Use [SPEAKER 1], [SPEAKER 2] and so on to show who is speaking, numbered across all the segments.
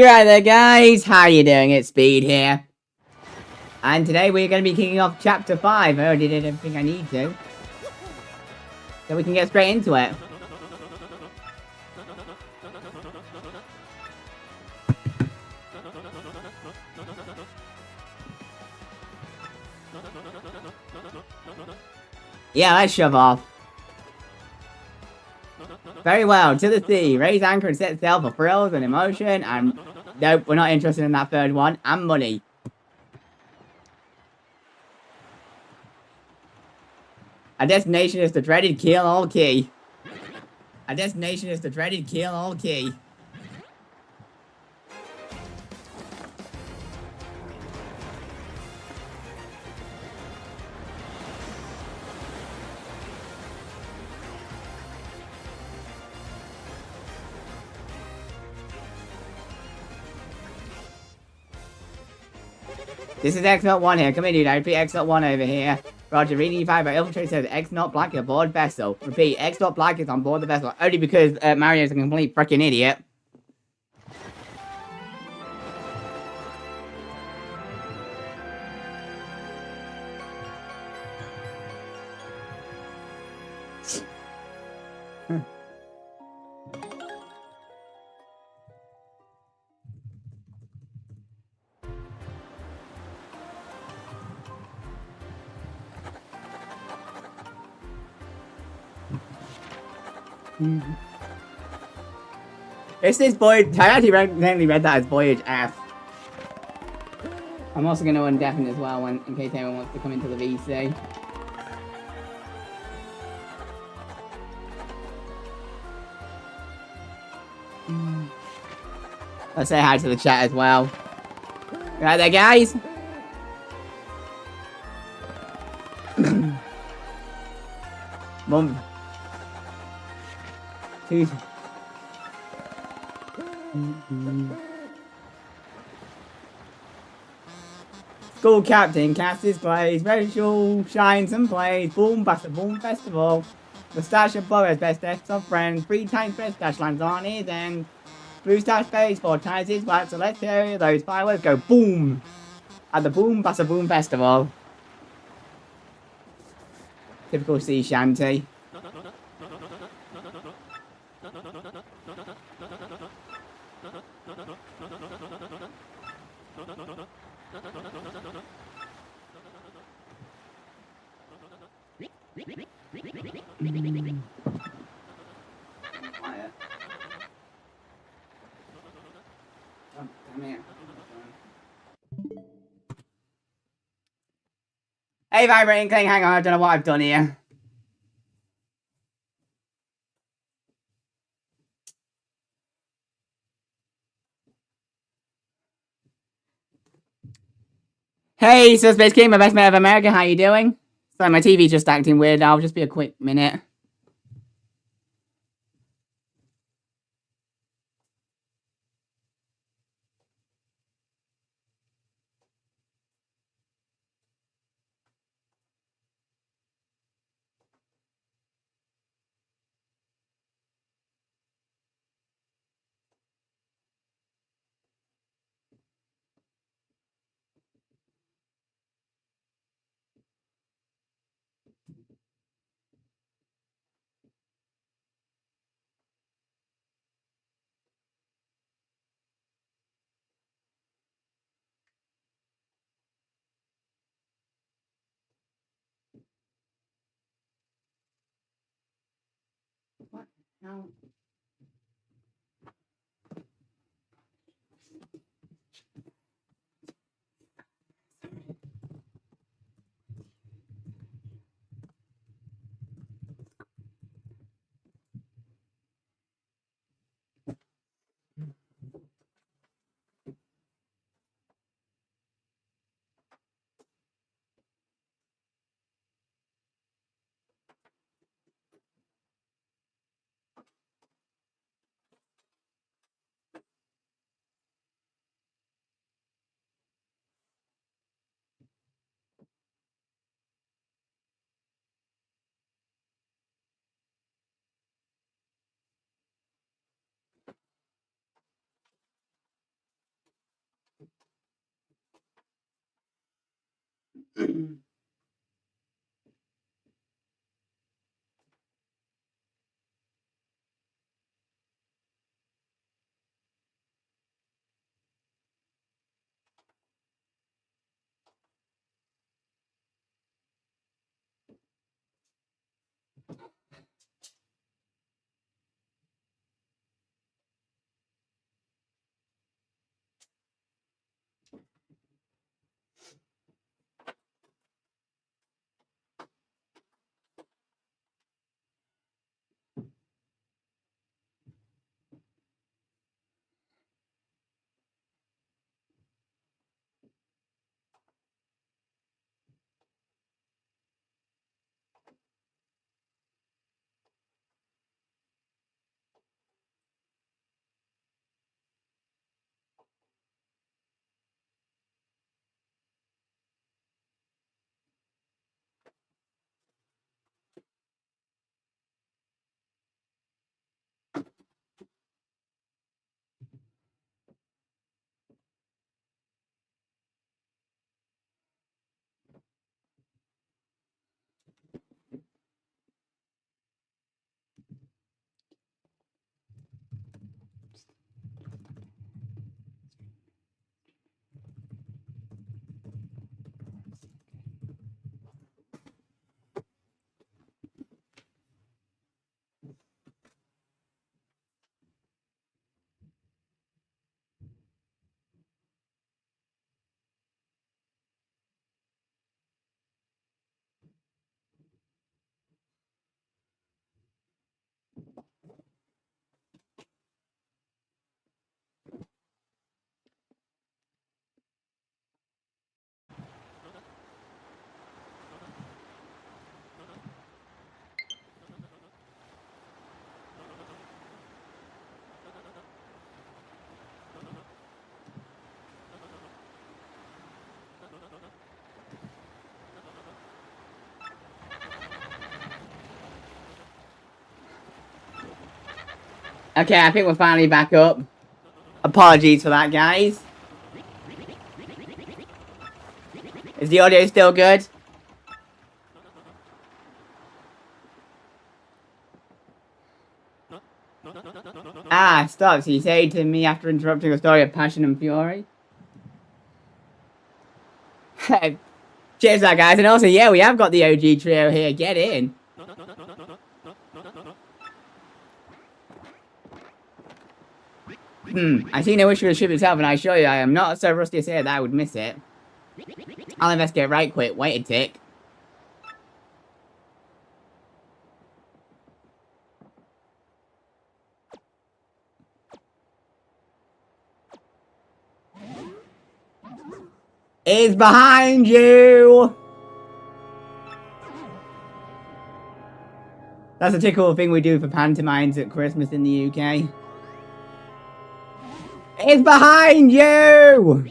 [SPEAKER 1] You're right there, guys. How you doing? It's Speed here. And today we're going to be kicking off Chapter 5. I already did everything I need to. So we can get straight into it. Yeah, let's shove off. Very well, to the sea. Raise anchor and set sail for thrills and emotion. And nope, we're not interested in that third one. And money. Our destination is the dreaded Kill Key. Our destination is the dreaded Kill Key. This is X-01 here. Come in, dude. I repeat, X-01 over here. Roger, reading 5 by Infiltrate says X-0 Black aboard vessel. Repeat, X-0 Black is on board the vessel. Only because Mario's a complete freaking idiot. It's this Voyage. I actually recently read that as Voyage F. I'm also going to undeafen as well in case anyone wants to come into the VC. Let's say hi to the chat as well. Right there, guys. Mum. School captain, cast his plays, Rachel shines and plays, boom, boom festival. Moustache and Boris, best of friends, 3 times best dash lands on his end. Blue Stash base, 4 times his back, so let's hear those fireworks go boom! At the boom festival. Typical sea shanty. Hey, Vibrating Cling, hang on, I don't know what I've done here. Hey, Space King, my best mate of America, how you doing? Sorry, my TV's just acting weird, I'll just be a quick minute. What? No. Okay, I think we're finally back up. Apologies for that, guys. Is the audio still good? Ah, stop. So you say to me after interrupting a story of passion and fury? Cheers that, guys. And also, yeah, we have got the OG trio here. Get in. I see no issue with the ship itself, and I assure you I am not so rusty as here that I would miss it. I'll investigate right quick. Wait a tick. It's behind you! That's a typical thing we do for pantomimes at Christmas in the UK. It's behind you!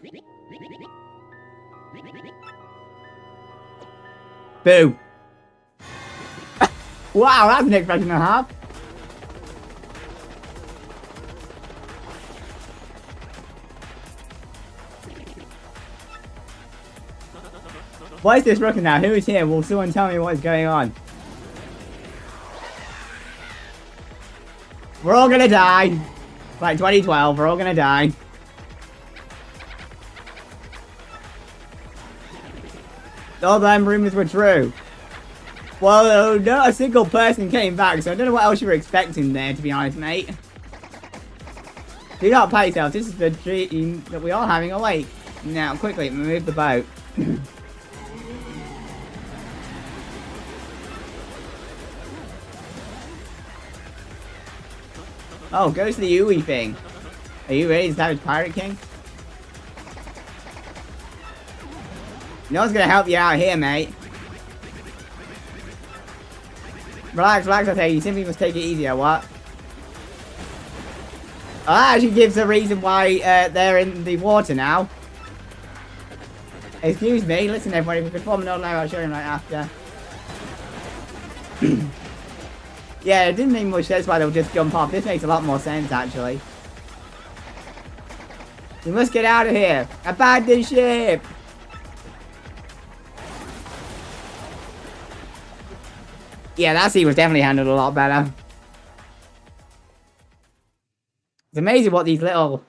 [SPEAKER 1] Boo. Wow, that's an expression and a half. What is this rookie now? Who is here? Will someone tell me what is going on? We're all gonna die. It's like 2012, we're all gonna die. All them rumors were true. Well, not a single person came back, so I don't know what else you were expecting there, to be honest, mate. Do not pay yourself. This is the dream that we're all having awake. Now, quickly, move the boat. Oh, go to the Yui thing. Are you ready to savage Pirate King? No one's gonna help you out here, mate. Relax, relax, I say. You simply must take it easier, what? Oh, that actually gives a reason why they're in the water now. Excuse me, listen everybody, we could form an online, I'll show you right after. Yeah, it didn't make much sense why they'll just jump off. This makes a lot more sense, actually. We must get out of here. Abandon ship! Yeah, that scene was definitely handled a lot better. It's amazing what these little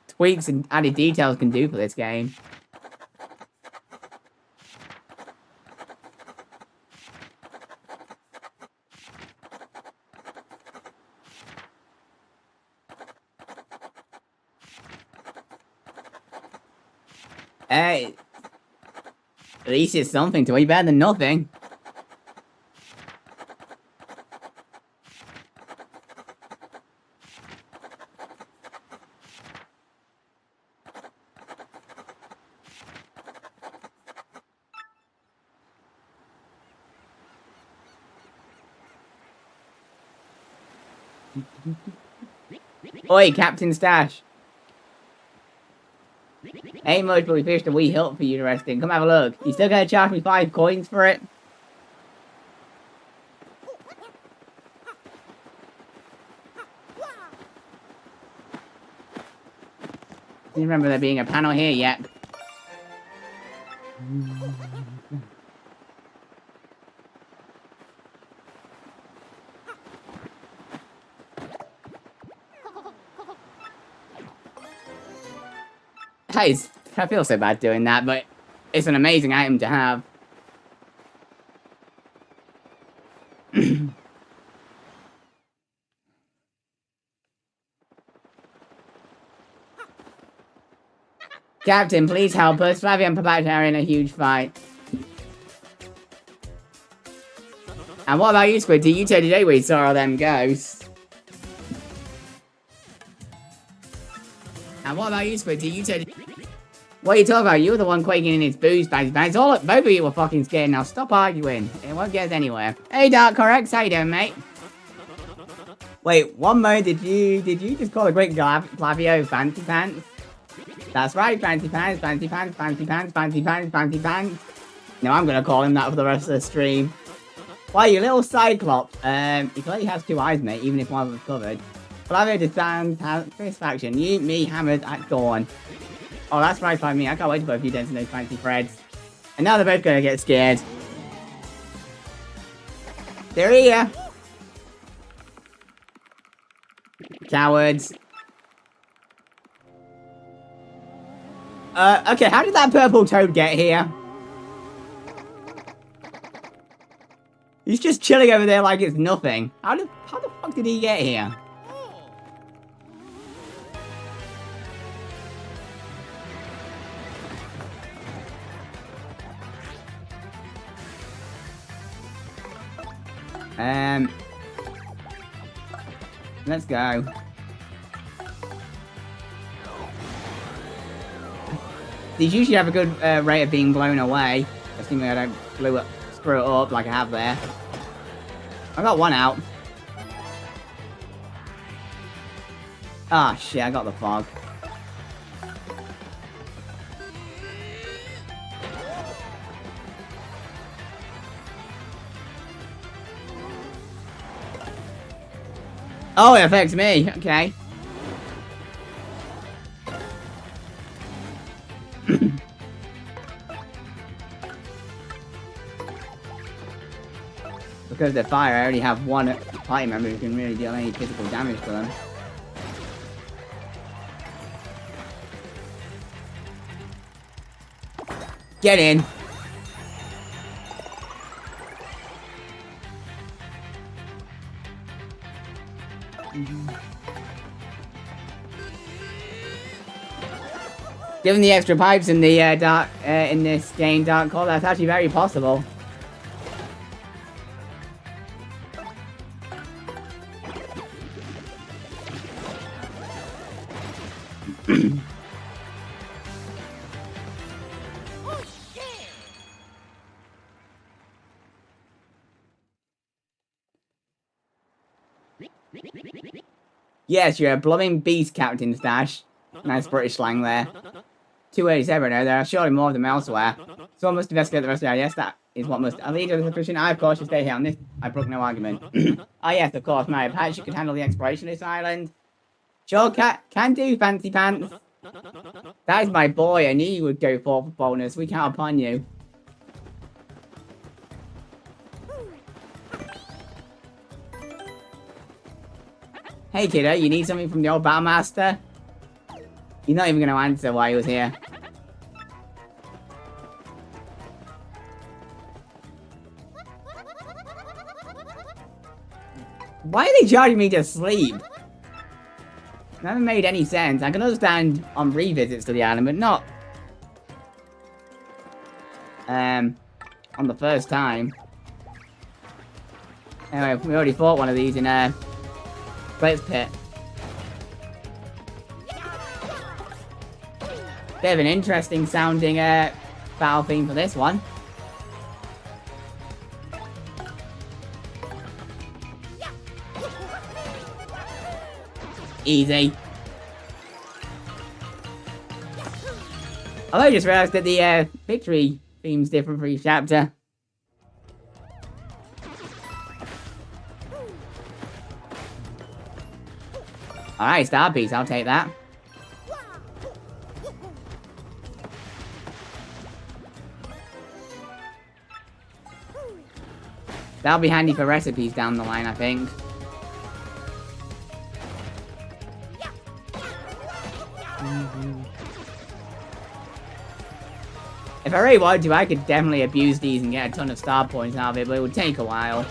[SPEAKER 1] tweaks and added details can do for this game. Hey, at least it's something to be better than nothing. Oi, Captain Stash. Ain't much, but we fished a wee hilt for you to rest in. Come have a look. You still gonna charge me 5 coins for it? Didn't remember there being a panel here yet. Hey, I feel so bad doing that, but it's an amazing item to have. Captain, please help us. Flavia and Papata are in a huge fight. And what about you, Squidty? You said today we saw all them ghosts. And what about you, Squidty? You said... What are you talking about? You were the one quaking in his booze bags. Both of you were fucking scared. Now stop arguing. It won't get us anywhere. Hey, Dark Correct. How you doing, mate? Wait, one moment. Did you just call a great Flavio Fancy Pants? That's right, Fancy Pants, Fancy Pants, Fancy Pants, Fancy Pants, Fancy Pants. No, I'm gonna call him that for the rest of the stream. Why, you little Cyclops? He clearly has 2 eyes, mate, even if one of them's covered. Flavio demands satisfaction. You, me, hammered at dawn. Oh, that's right by me. I can't wait to put a few dents in those fancy threads. And now they're both gonna get scared. They're here. Cowards. Okay, how did that purple toad get here? He's just chilling over there like it's nothing. How the fuck did he get here? Let's go. These usually have a good rate of being blown away. Assuming I don't screw it up like I have there. I got one out. Ah, shit, I got the fog. Oh, it affects me. Okay. Because they're fire, I only have one party member who can really deal any physical damage to them. Get in! Given the extra pipes in the in this game, Dark Call, that's actually very possible. Yes, you're a blooming beast, Captain Stash. Nice British slang there. 2 ways everywhere. There are surely more of them elsewhere. Someone must investigate the rest of the area. Yes, that is what must. A leader of the suspicion. I, of course, should stay here on this. I brook no argument. Ah, yes, of course, Mary. Perhaps you could handle the exploration of this island. Sure, can do, Fancy Pants. That is my boy. I knew you would go for bonus. We count upon you. Hey, kiddo, you need something from the old Battlemaster? He's not even going to answer why he was here. Why are they charging me to sleep? Never made any sense. I can understand on revisits to the island, but not on the first time. Anyway, we already fought one of these in Blitz Pit. Bit of an interesting sounding battle theme for this one. Easy. I just realised that the victory theme's different for each chapter. Alright, star piece, I'll take that. That'll be handy for recipes down the line, I think. If I really wanted to, I could definitely abuse these and get a ton of star points out of it, but it would take a while.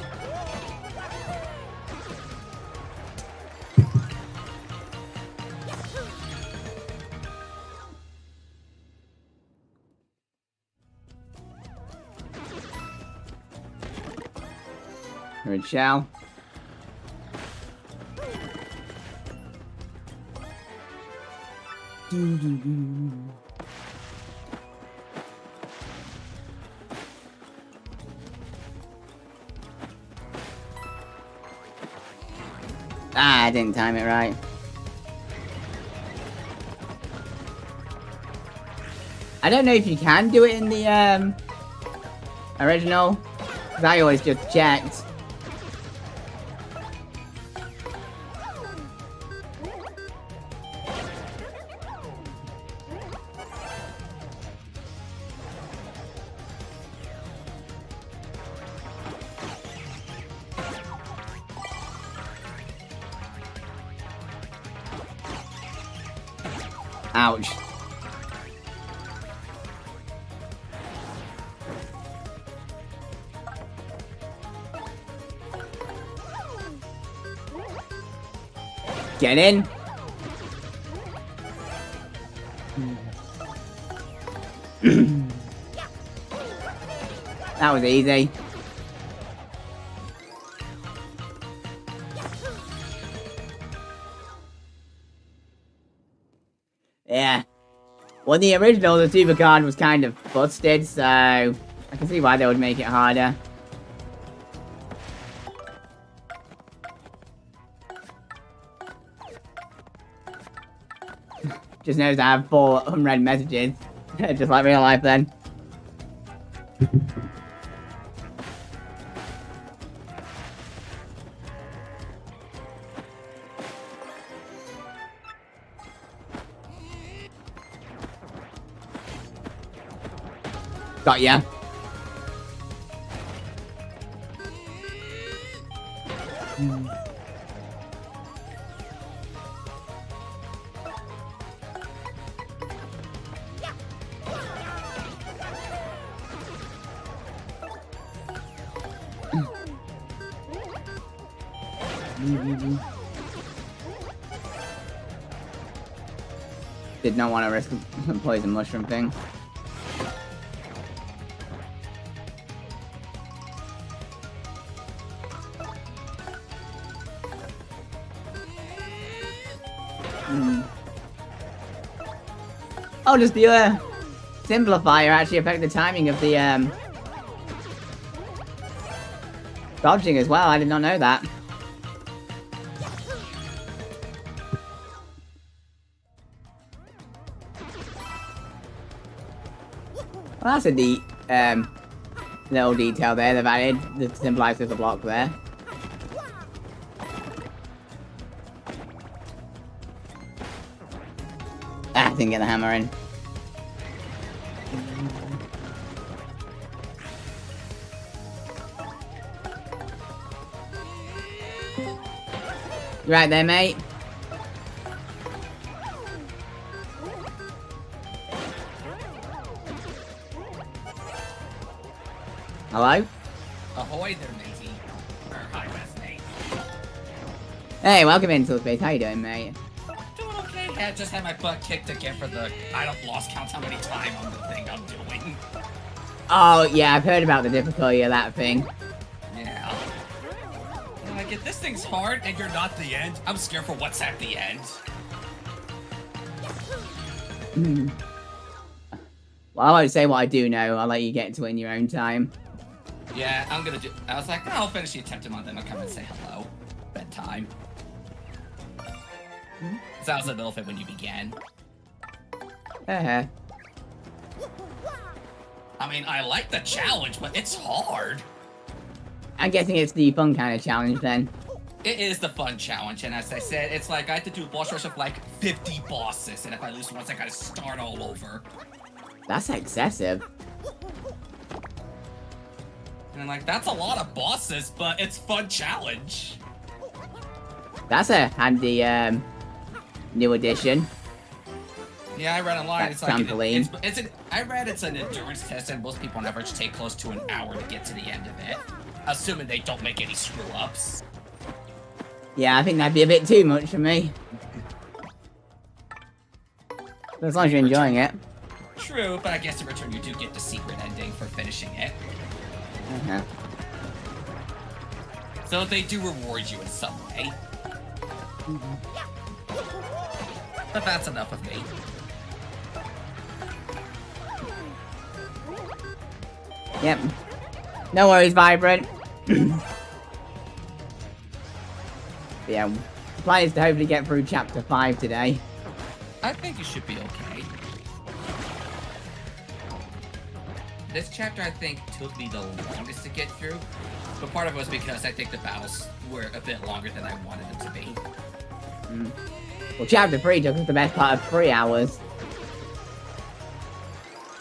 [SPEAKER 1] Red shell. Ah, I didn't time it right. I don't know if you can do it in the original, because I always just checked. Ouch. Get in. That was easy. Yeah. Well, the original, the super card was kind of busted, so I can see why they would make it harder. Just knows I have 4 unread messages. Just like real life then. Got ya. Did not want to risk the poison mushroom thing. Oh, just the simplifier actually affect the timing of the dodging as well. I did not know that. Well, that's a neat little detail there. They've added the symbolize with the block there. Ah, didn't get the hammer in. You right there, mate? Hello?
[SPEAKER 2] Ahoy there, matey. Or hi, best mate.
[SPEAKER 1] Hey, welcome into space. How you doing, mate?
[SPEAKER 2] Doing okay. Yeah, just had my butt kicked again for the I don't lost count how many times on the thing I'm doing.
[SPEAKER 1] Oh, yeah, I've heard about the difficulty of that thing.
[SPEAKER 2] Yeah. Like, if this thing's hard and you're not the end, I'm scared for what's at the end.
[SPEAKER 1] Well, I won't say what I do know. I'll let you get to it in your own time.
[SPEAKER 2] Yeah, I'm gonna do. I was like, I'll finish the attempt and then I'll come and say hello. Bedtime. So I was in the middle of it when you began. I mean, I like the challenge, but it's hard.
[SPEAKER 1] I'm guessing it's the fun kind of challenge then.
[SPEAKER 2] It is the fun challenge, and as I said, it's like I have to do a boss rush of like 50 bosses, and if I lose once, I gotta start all over.
[SPEAKER 1] That's excessive.
[SPEAKER 2] And I'm like, that's a lot of bosses, but it's fun challenge.
[SPEAKER 1] That's a handy new addition.
[SPEAKER 2] Yeah, I read online.
[SPEAKER 1] That's
[SPEAKER 2] It's like
[SPEAKER 1] trampoline.
[SPEAKER 2] I read it's an endurance test, and most people on average take close to an hour to get to the end of it, assuming they don't make any screw ups.
[SPEAKER 1] Yeah, I think that'd be a bit too much for me. But as long as you're enjoying it.
[SPEAKER 2] True, but I guess in return you do get the secret ending for finishing it. So they do reward you in some way. But that's enough of me.
[SPEAKER 1] Yep. No worries, Vibrant. Yeah, plan is to hopefully get through Chapter 5 today.
[SPEAKER 2] I think you should be okay. This chapter, I think, took me the longest to get through, but part of it was because I think the battles were a bit longer than I wanted them to be.
[SPEAKER 1] Well, Chapter 3 took us the best part of 3 hours.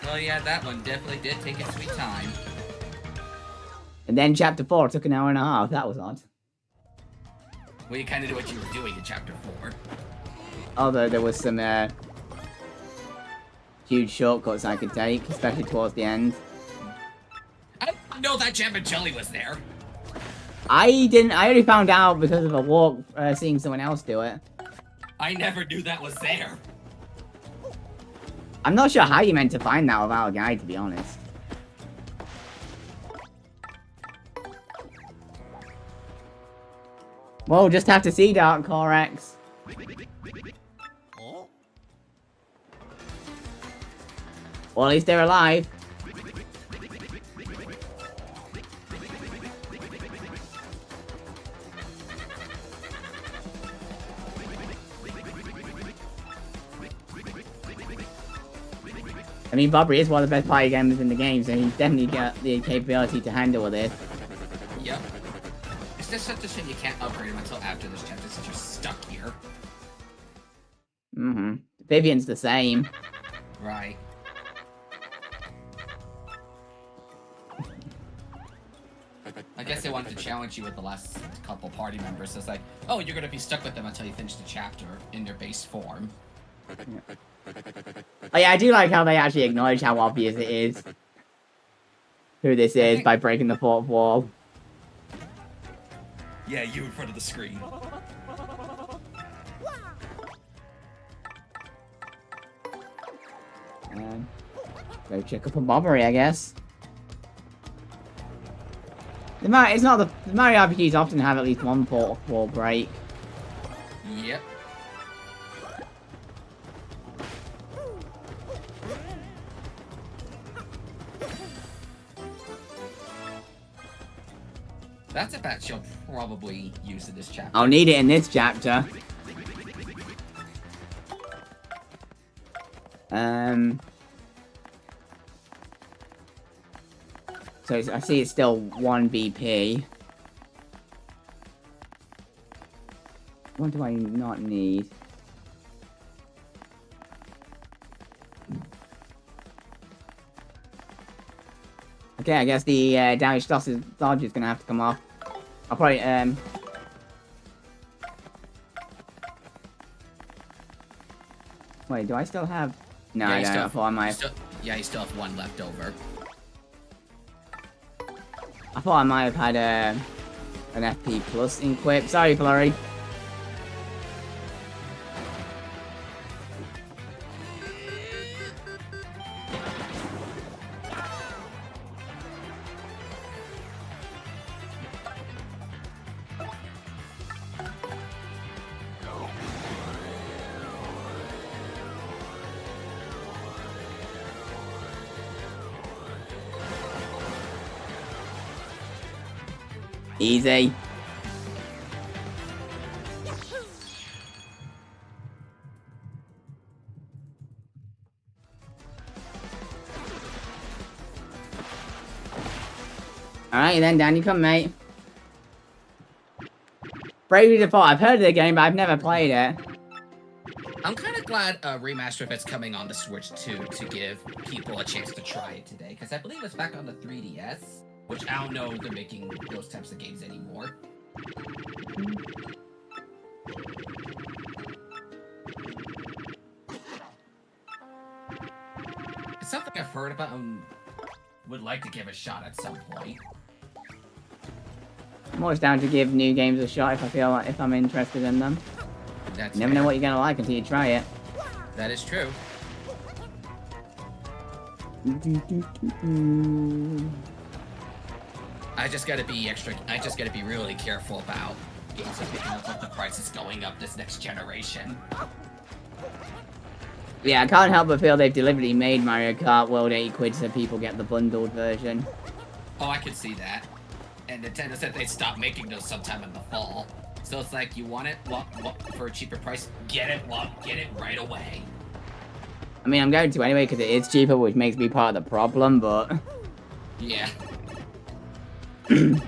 [SPEAKER 2] Well, yeah, that one definitely did take its sweet time.
[SPEAKER 1] And then Chapter 4 took an hour and a half. That was odd.
[SPEAKER 2] Well, you kind of knew what you were doing in Chapter 4.
[SPEAKER 1] Although there was some huge shortcuts I could take, especially towards the end.
[SPEAKER 2] I didn't know that Jam and Jelly was there.
[SPEAKER 1] I didn't. I only found out because of a walk, seeing someone else do it.
[SPEAKER 2] I never knew that was there.
[SPEAKER 1] I'm not sure how you meant to find that without a guide, to be honest. Well, just have to see Dark Corex.
[SPEAKER 2] Oh?
[SPEAKER 1] Well, at least they're alive. I mean, Bobby is one of the best party gamers in the game, so he's definitely got the capability to handle with this.
[SPEAKER 2] Yep. It's just such a shame you can't upgrade him until after this chapter since you're stuck here.
[SPEAKER 1] Vivian's the same.
[SPEAKER 2] Right. I guess they wanted to challenge you with the last couple party members. So it's like, oh, you're gonna be stuck with them until you finish the chapter in their base form.
[SPEAKER 1] Oh yeah, I do like how they actually acknowledge how obvious it is who this is by breaking the fourth wall.
[SPEAKER 2] Yeah, you in front of the screen.
[SPEAKER 1] Go check up on Bobbery, I guess. The Mario RPGs often have at least one fourth wall break.
[SPEAKER 2] Yep. That's a bat she'll probably use in this chapter.
[SPEAKER 1] I'll need it in this chapter. So I see it's still 1 BP. What do I not need? Okay, I guess the damage dodge is gonna have to come off. I'll probably Wait, do I still have... No,
[SPEAKER 2] Yeah,
[SPEAKER 1] I
[SPEAKER 2] you
[SPEAKER 1] don't.
[SPEAKER 2] still
[SPEAKER 1] I
[SPEAKER 2] have-
[SPEAKER 1] thought I might
[SPEAKER 2] you
[SPEAKER 1] have...
[SPEAKER 2] still- Yeah, you still have one left over.
[SPEAKER 1] I thought I might have had an FP plus equip. Sorry, Flurry. Easy. Alright then, down you come, mate. Bravely Default. I've heard of the game, but I've never played it.
[SPEAKER 2] I'm kind of glad Remaster of it's coming on the Switch too, to give people a chance to try it today, because I believe it's back on the 3DS, which I don't know if they're making those types of games anymore. It's something I've heard about and would like to give a shot at some point.
[SPEAKER 1] I'm always down to give new games a shot if I feel like if I'm interested in them.
[SPEAKER 2] That's
[SPEAKER 1] You never know what you're gonna like until you try it.
[SPEAKER 2] That is true. I just gotta be really careful about games that picking up with the prices going up this next generation.
[SPEAKER 1] Yeah, I can't help but feel they've deliberately made Mario Kart World 80 quid so people get the bundled version.
[SPEAKER 2] Oh, I could see that. And Nintendo said they'd stop making those sometime in the fall. So it's like, you want it for a cheaper price? Get it right away.
[SPEAKER 1] I mean, I'm going to anyway because it is cheaper, which makes me part of the problem, but...
[SPEAKER 2] Yeah. And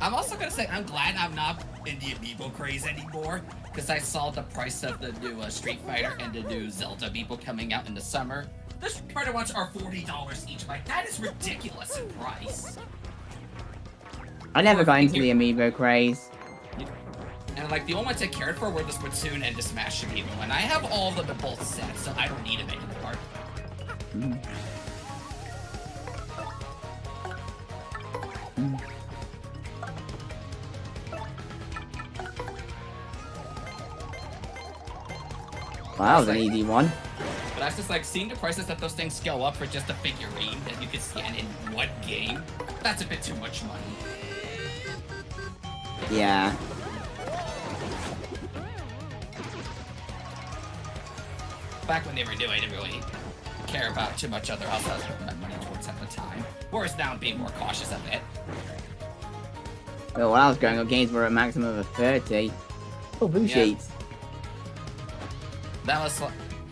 [SPEAKER 2] I'm also gonna say I'm glad I'm not in the amiibo craze anymore, because I saw the price of the new Street Fighter and the new Zelda amiibo coming out in the summer. The Street Fighter ones are $40 each. Like, that is ridiculous in price.
[SPEAKER 1] I never got into the amiibo craze.
[SPEAKER 2] And like, the only ones I cared for were the Splatoon and the Smash amiibo, and I have all of them in both sets, so I don't need them anymore.
[SPEAKER 1] Well, that was an easy one.
[SPEAKER 2] But I was just like, seeing the prices that those things go up for just a figurine that you can scan in one game, that's a bit too much money.
[SPEAKER 1] Yeah.
[SPEAKER 2] Back when they were new, I didn't really care about too much other else I was putting my money towards at the time. Whereas now I'm being more cautious of it.
[SPEAKER 1] Well, when I was growing up, games were a maximum of 30. Oh, blue
[SPEAKER 2] Yeah.
[SPEAKER 1] sheets.
[SPEAKER 2] That was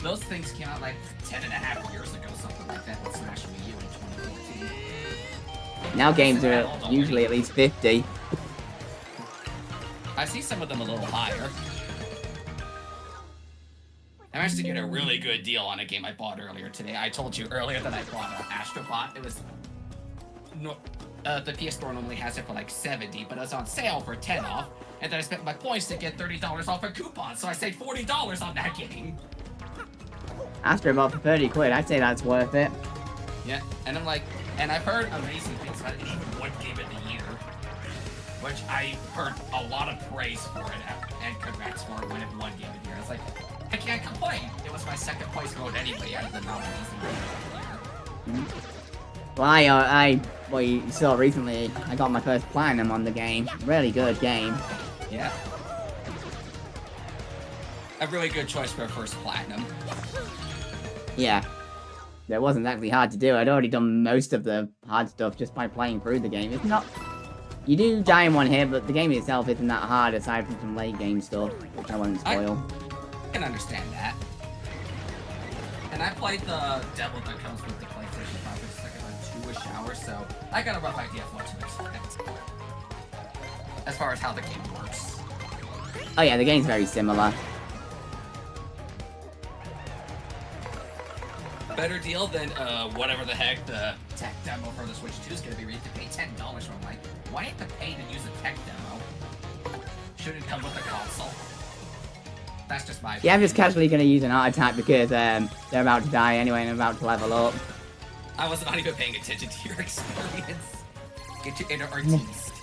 [SPEAKER 2] those things came out like 10.5 years ago, something like that, with Smash Wii U in 2014.
[SPEAKER 1] Now games are usually at least 50.
[SPEAKER 2] I see some of them a little higher. I managed to get a really good deal on a game I bought earlier today. I told you earlier that I bought an Astrobot. It was... No, the PS Store normally has it for like 70, but it was on sale for 10 off. And then I spent my points to get $30 off a coupon, so I saved $40 on that game.
[SPEAKER 1] Astrobot for 30 quid, I'd say that's worth it.
[SPEAKER 2] Yeah, and I'm like... And I've heard amazing things about it, even one game of the year. Which I heard a lot of praise for it, and congrats for it when it won Game of the Year. I was like, I can't complain. It was my second place vote anyway out of the nominees in Game of the Year.
[SPEAKER 1] Well, well, you saw recently, I got my first platinum on the game. Really good game.
[SPEAKER 2] Yeah. A really good choice for a first platinum.
[SPEAKER 1] Yeah. It wasn't exactly hard to do. I'd already done most of the hard stuff just by playing through the game. It's not... You do die in one hit, but the game itself isn't that hard aside from some late game stuff, which I won't spoil.
[SPEAKER 2] I can understand that. And I played the demo that comes with the PlayStation 5, which is like about 2-ish hours, so I got a rough idea of what to expect. As far as how the game works.
[SPEAKER 1] Oh yeah, the game's very similar.
[SPEAKER 2] Better deal than whatever the heck the tech demo for the Switch 2 is going to be. You have to pay $10 for. I'm like, why have to pay to use a tech demo? Shouldn't come with a console. That's just my
[SPEAKER 1] Yeah, I'm
[SPEAKER 2] opinion.
[SPEAKER 1] just casually going to use an art attack because they're about to die anyway and I'm about to level up.
[SPEAKER 2] I was not even paying attention to your experience. Get your inner artiste.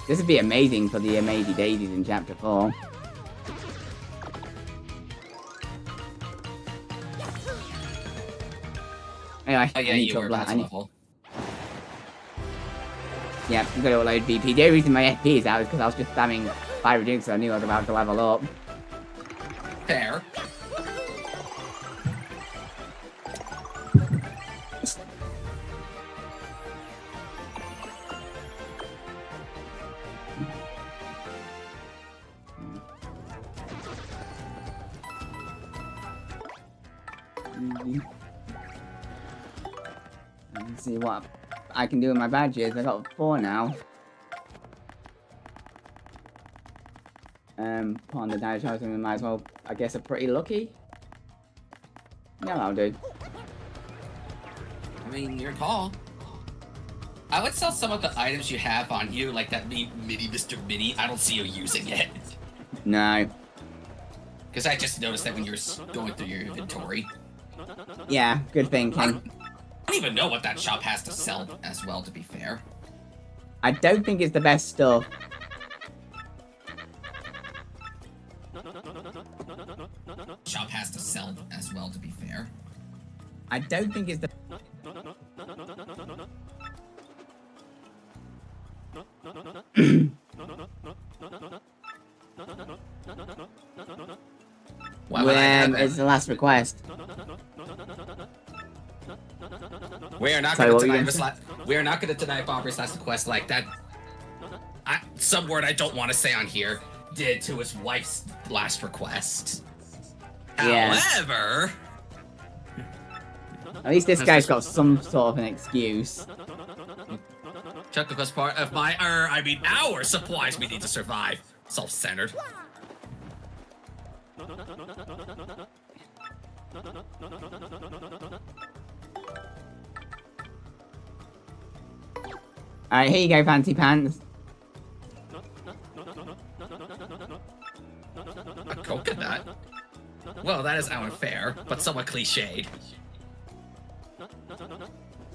[SPEAKER 1] This would be amazing for the Amazing Daisies in Chapter 4. Anyway,
[SPEAKER 2] Oh yeah,
[SPEAKER 1] I need
[SPEAKER 2] you
[SPEAKER 1] to
[SPEAKER 2] were
[SPEAKER 1] upload-
[SPEAKER 2] about to level.
[SPEAKER 1] Yeah, I'm gonna load BP. The only reason my FP is out is because I was just spamming Fire Duke, so I knew I was about to level up.
[SPEAKER 2] Fair.
[SPEAKER 1] Let's see what I can do with my badges. I got 4 now. On the damage house, we might as well, I guess, are pretty lucky. Yeah, that'll do.
[SPEAKER 2] I mean, your call. I would sell some of the items you have on you, like that mini Mr. Mini. I don't see you using it.
[SPEAKER 1] No.
[SPEAKER 2] Because I just noticed that when you're going through your inventory.
[SPEAKER 1] Yeah, good
[SPEAKER 2] I
[SPEAKER 1] thinking.
[SPEAKER 2] don't even know what that shop has to sell as well, to be fair.
[SPEAKER 1] I don't think it's the best stuff.
[SPEAKER 2] Shop has to sell as well, to be fair.
[SPEAKER 1] I don't think it's the...
[SPEAKER 2] Why would I have
[SPEAKER 1] it's the last request.
[SPEAKER 2] We are not
[SPEAKER 1] Sorry,
[SPEAKER 2] going
[SPEAKER 1] what
[SPEAKER 2] to
[SPEAKER 1] were you
[SPEAKER 2] deny
[SPEAKER 1] gonna
[SPEAKER 2] this we are not going to deny Bobby's last request like that. Some word I don't want to say on here did to his wife's last request.
[SPEAKER 1] Yeah.
[SPEAKER 2] However,
[SPEAKER 1] At least this guy's got some sort of an excuse.
[SPEAKER 2] Chuck was part of our supplies we need to survive. Self-centered.
[SPEAKER 1] Alright, here you go, Fancy Pants.
[SPEAKER 2] A coconut? Well, that is unfair, but somewhat cliched.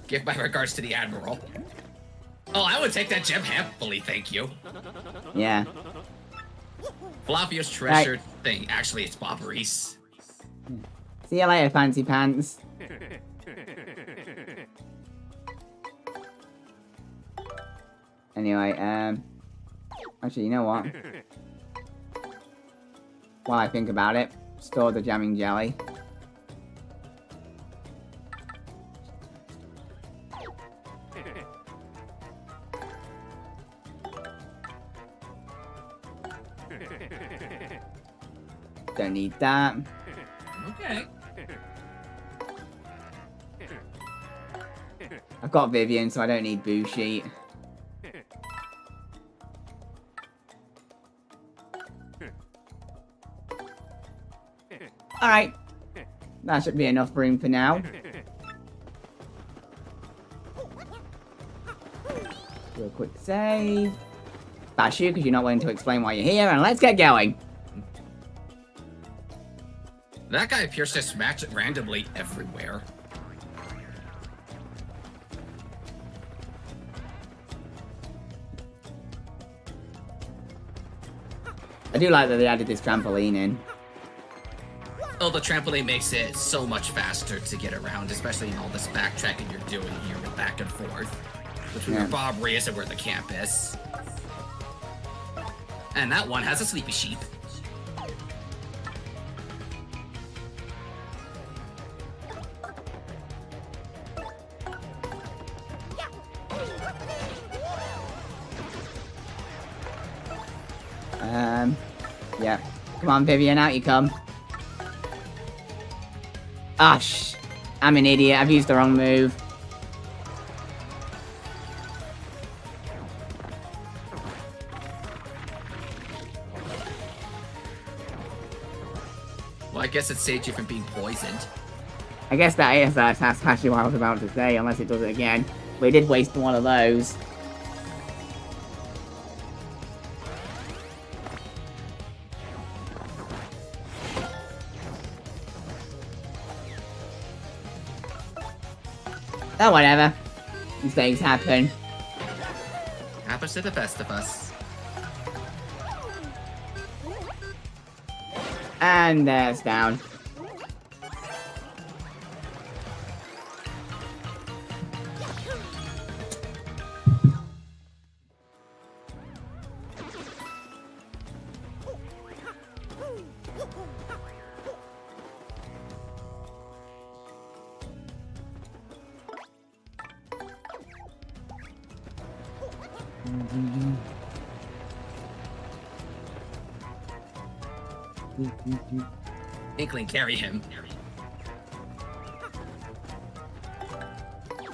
[SPEAKER 2] Give my regards to the Admiral. Oh, I would take that gem happily, thank you.
[SPEAKER 1] Yeah.
[SPEAKER 2] Flavia's treasured thing. Actually, it's Bobbery's.
[SPEAKER 1] See you later, Fancy Pants. Anyway, actually, you know what? While I think about it, store the jamming jelly. Don't need that.
[SPEAKER 2] Okay.
[SPEAKER 1] I've got Vivian, so I don't need Boo Sheet. Alright. That should be enough room for now. Do a quick save. Bash you, because you're not willing to explain why you're here, and let's get going.
[SPEAKER 2] That guy appears to smash it randomly everywhere.
[SPEAKER 1] I do like that they added this trampoline in.
[SPEAKER 2] Oh, the trampoline makes it so much faster to get around, especially in all this backtracking you're doing here with back and forth. Between where Bobbery is and where the camp is. And that one has a sleepy sheep.
[SPEAKER 1] Yeah. Come on, Vivian, out you come. Ah, I'm an idiot. I've used the wrong move.
[SPEAKER 2] Well, I guess it saved you from being poisoned.
[SPEAKER 1] I guess that's actually what I was about to say, unless it does it again. We did waste one of those. Oh, whatever. Mistakes happen.
[SPEAKER 2] Happens to the best of us.
[SPEAKER 1] And there's down.
[SPEAKER 2] Inkling, carry him.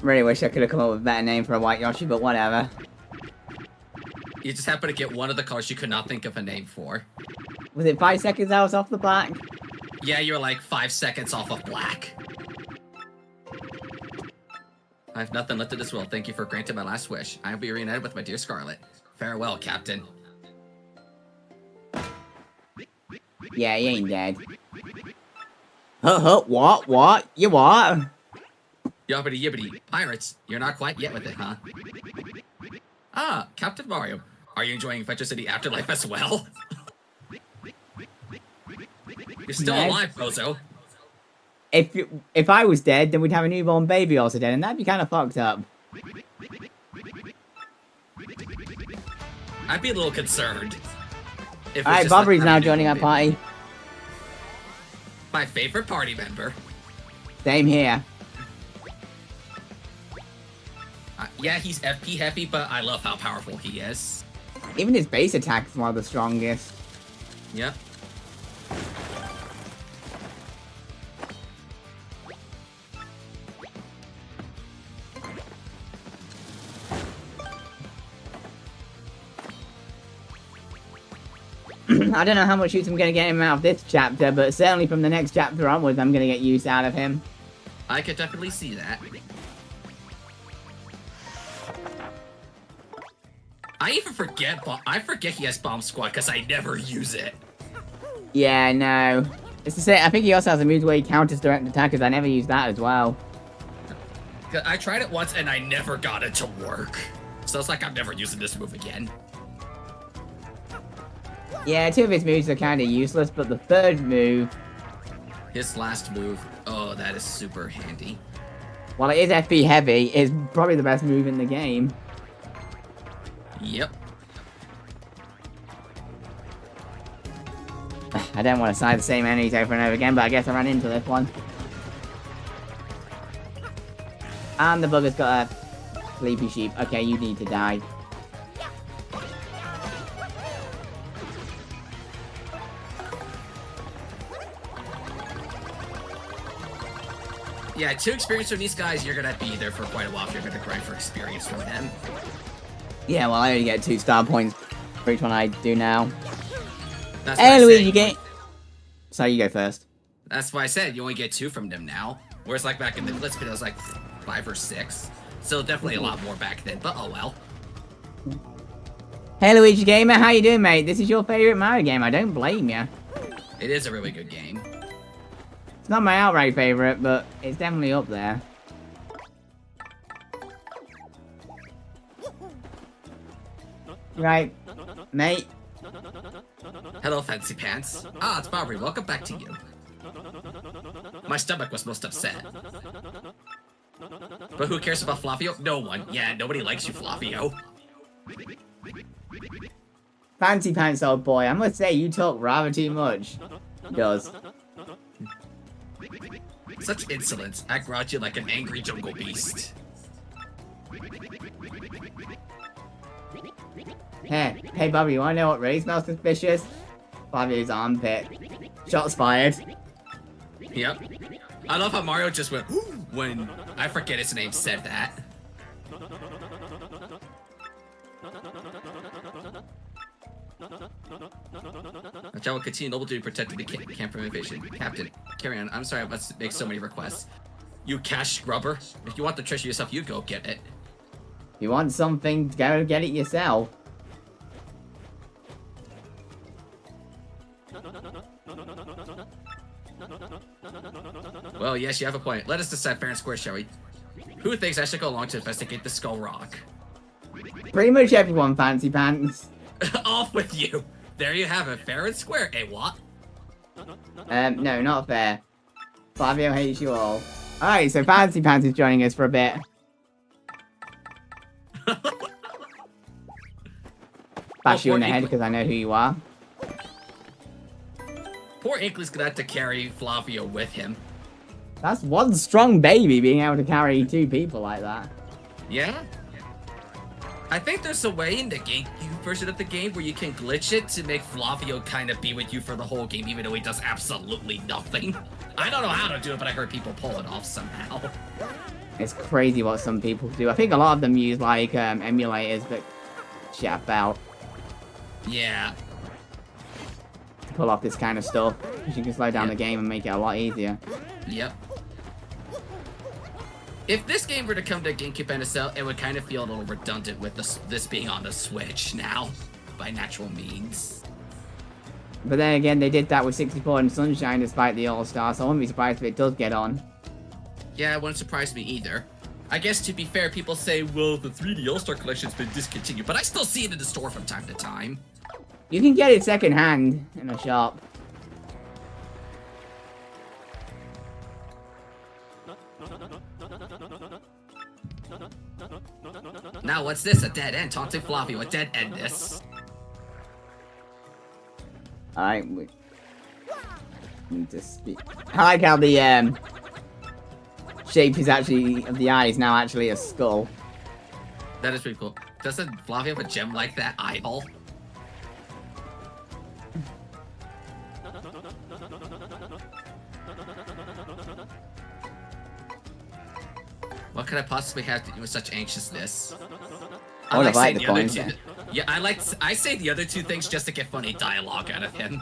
[SPEAKER 1] Really wish I could have come up with a better name for a white Yoshi, but whatever.
[SPEAKER 2] You just happen to get one of the colors you could not think of a name for.
[SPEAKER 1] Was it 5 seconds I was off the black?
[SPEAKER 2] Yeah, you're like 5 seconds off of black. I have nothing left of this world. Thank you for granting my last wish. I will be reunited with my dear Scarlet. Farewell, Captain.
[SPEAKER 1] Yeah, he ain't dead. What? What? You what?
[SPEAKER 2] Yobbity yibbity. Pirates, you're not quite yet with it, huh? Ah, Captain Mario. Are you enjoying Adventure City Afterlife as well? You're still
[SPEAKER 1] Yes.
[SPEAKER 2] alive, Bozo.
[SPEAKER 1] If I was dead, then we'd have a newborn baby also dead, and that'd be kind of fucked up.
[SPEAKER 2] I'd be a little concerned. If it was
[SPEAKER 1] Alright,
[SPEAKER 2] just like
[SPEAKER 1] Bobbery's now
[SPEAKER 2] having a
[SPEAKER 1] joining our
[SPEAKER 2] newborn
[SPEAKER 1] party.
[SPEAKER 2] baby. My favorite party member.
[SPEAKER 1] Same here.
[SPEAKER 2] Yeah, he's FP heavy, but I love how powerful he is.
[SPEAKER 1] Even his base attack is one of the strongest.
[SPEAKER 2] Yep.
[SPEAKER 1] I don't know how much use I'm going to get him out of this chapter, but certainly from the next chapter onwards, I'm going to get use out of him.
[SPEAKER 2] I could definitely see that. I even forget, I forget he has Bomb Squad because I never use it.
[SPEAKER 1] Yeah, no. It's to say, I think he also has a move where he counters direct attackers. I never used that as well.
[SPEAKER 2] I tried it once and I never got it to work. So it's like I'm never using this move again.
[SPEAKER 1] Yeah, two of his moves are kind of useless, but the third move,
[SPEAKER 2] His last move, oh, that is super handy.
[SPEAKER 1] while it is FP heavy, is probably the best move in the game.
[SPEAKER 2] Yep.
[SPEAKER 1] I don't want to side the same enemies over and over again, but I guess I ran into this one. And the bugger's got a sleepy sheep. Okay, you need to die.
[SPEAKER 2] Yeah, 2 experience from these guys, you're gonna be there for quite a while if you're gonna grind for experience from them.
[SPEAKER 1] Yeah, well, I only get 2 star points for each one I do now.
[SPEAKER 2] That's
[SPEAKER 1] Hey,
[SPEAKER 2] why I
[SPEAKER 1] Luigi,
[SPEAKER 2] said-
[SPEAKER 1] get... Sorry, you go first.
[SPEAKER 2] That's why I said you only get 2 from them now. Whereas like back in the Blitz pit, it was like 5 or 6. So definitely a lot more back then, but oh well.
[SPEAKER 1] Hey, Luigi Gamer, how you doing, mate? This is your favorite Mario game. I don't blame you.
[SPEAKER 2] It is a really good game.
[SPEAKER 1] It's not my outright favorite, but it's definitely up there. Right, mate.
[SPEAKER 2] Hello, Fancy Pants. Ah, it's Bobbery. Welcome back to you. My stomach was most upset. But who cares about Flavio? No one. Yeah, nobody likes you, Flavio.
[SPEAKER 1] Fancy pants, old boy. I must say, you talk rather too much. He does.
[SPEAKER 2] Such insolence. I brought you like an angry jungle beast.
[SPEAKER 1] Hey, Bobby, you wanna know what really smells suspicious? Flavio's armpit. Shots fired.
[SPEAKER 2] Yep. I love how Mario just went when I forget his name said that. I will continue noble duty protecting the camp from invasion. Captain, carry on. I'm sorry I must make so many requests. You cash scrubber. If you want the treasure yourself, you go get it.
[SPEAKER 1] If you want something, go get it yourself.
[SPEAKER 2] Well, yes, you have a point. Let us decide fair and square, shall we? Who thinks I should go along to investigate the Skull Rock?
[SPEAKER 1] Pretty much everyone, Fancy Pants.
[SPEAKER 2] Off with you. There you have it, fair and square. Eh, what?
[SPEAKER 1] No, not fair. Flavio hates you all. Alright, so Fancy Pants is joining us for a bit. Bash you in the head because I know who you are.
[SPEAKER 2] Poor Inkley's gonna have to carry Flavio with him.
[SPEAKER 1] That's one strong baby being able to carry 2 people like that.
[SPEAKER 2] Yeah? I think there's a way in the GameCube version of the game where you can glitch it to make Flavio kind of be with you for the whole game, even though he does absolutely nothing. I don't know how to do it, but I heard people pull it off somehow.
[SPEAKER 1] It's crazy what some people do. I think a lot of them use, like, emulators that shit about
[SPEAKER 2] Yeah.
[SPEAKER 1] to pull off this kind of stuff. Because you can slow down the game and make it a lot easier.
[SPEAKER 2] Yep. If this game were to come to GameCube NSL, it would kind of feel a little redundant with this being on the Switch now, by natural means.
[SPEAKER 1] But then again, they did that with 64 and Sunshine despite the All-Star, so I wouldn't be surprised if it does get on.
[SPEAKER 2] Yeah, it wouldn't surprise me either. I guess to be fair, people say, well, the 3D All-Star Collection's been discontinued, but I still see it in the store from time to time.
[SPEAKER 1] You can get it second-hand in a shop.
[SPEAKER 2] Now, what's this? A dead end. Talk to Flavio. A dead end this.
[SPEAKER 1] Alright, we need to speak. I like how the shape is actually of the eye is now actually a skull.
[SPEAKER 2] That is pretty cool. Doesn't Flavio have a gem like that eyeball? What could I possibly have to do with such anxiousness?
[SPEAKER 1] I would have liked the
[SPEAKER 2] other
[SPEAKER 1] coins.
[SPEAKER 2] two. Yeah, I say the other 2 things just to get funny dialogue out of him.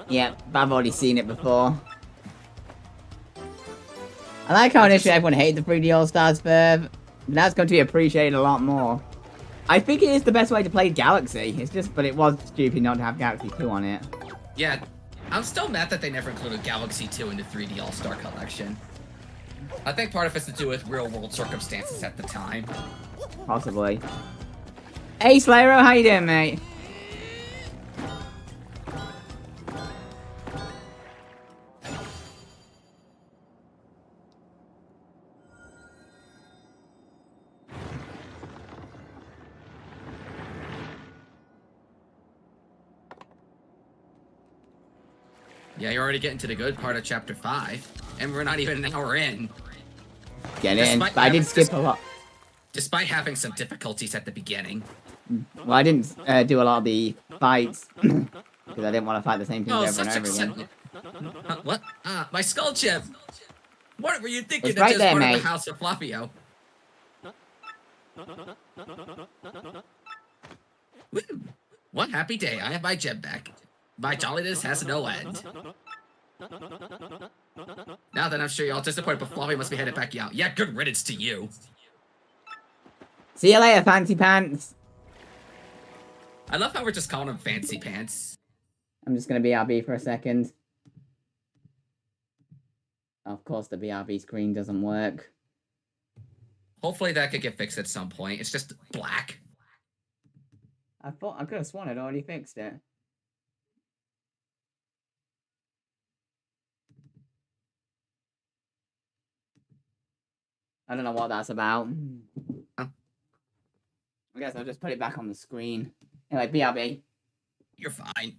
[SPEAKER 1] Yeah, but I've already seen it before. I like how initially everyone hated the 3D All-Stars Verve, but now it's going to be appreciated a lot more. I think it is the best way to play Galaxy. It's just, but it was stupid not to have Galaxy 2 on it.
[SPEAKER 2] Yeah, I'm still mad that they never included Galaxy 2 in the 3D All-Star Collection. I think part of it's to do with real-world circumstances at the time.
[SPEAKER 1] Possibly. Hey, Slayero, how you doing, mate?
[SPEAKER 2] Yeah, you're already getting to the good part of Chapter 5, and we're not even an hour in.
[SPEAKER 1] Get in, but I did skip a lot.
[SPEAKER 2] Despite having some difficulties at the beginning.
[SPEAKER 1] Well, I didn't do a lot of the fights, because I didn't want to fight the same things over and over again.
[SPEAKER 2] What? Ah, my skull chip! What were you thinking
[SPEAKER 1] It's
[SPEAKER 2] of
[SPEAKER 1] right
[SPEAKER 2] just
[SPEAKER 1] there,
[SPEAKER 2] part of
[SPEAKER 1] mate.
[SPEAKER 2] the House of Flavio? Woo! One happy day, I have my gem back. My jolliness has no end. Now that I'm sure you're all disappointed, but Flavio must be headed back out. Yeah, good riddance to you.
[SPEAKER 1] See you later, Fancy Pants.
[SPEAKER 2] I love how we're just calling him Fancy Pants.
[SPEAKER 1] I'm just going to BRB for a second. Of course, the BRB screen doesn't work.
[SPEAKER 2] Hopefully that could get fixed at some point. It's just black.
[SPEAKER 1] I could have sworn I'd already fixed it. I don't know what that's about.
[SPEAKER 2] Oh.
[SPEAKER 1] I guess I'll just put it back on the screen. Anyway, BRB.
[SPEAKER 2] You're fine.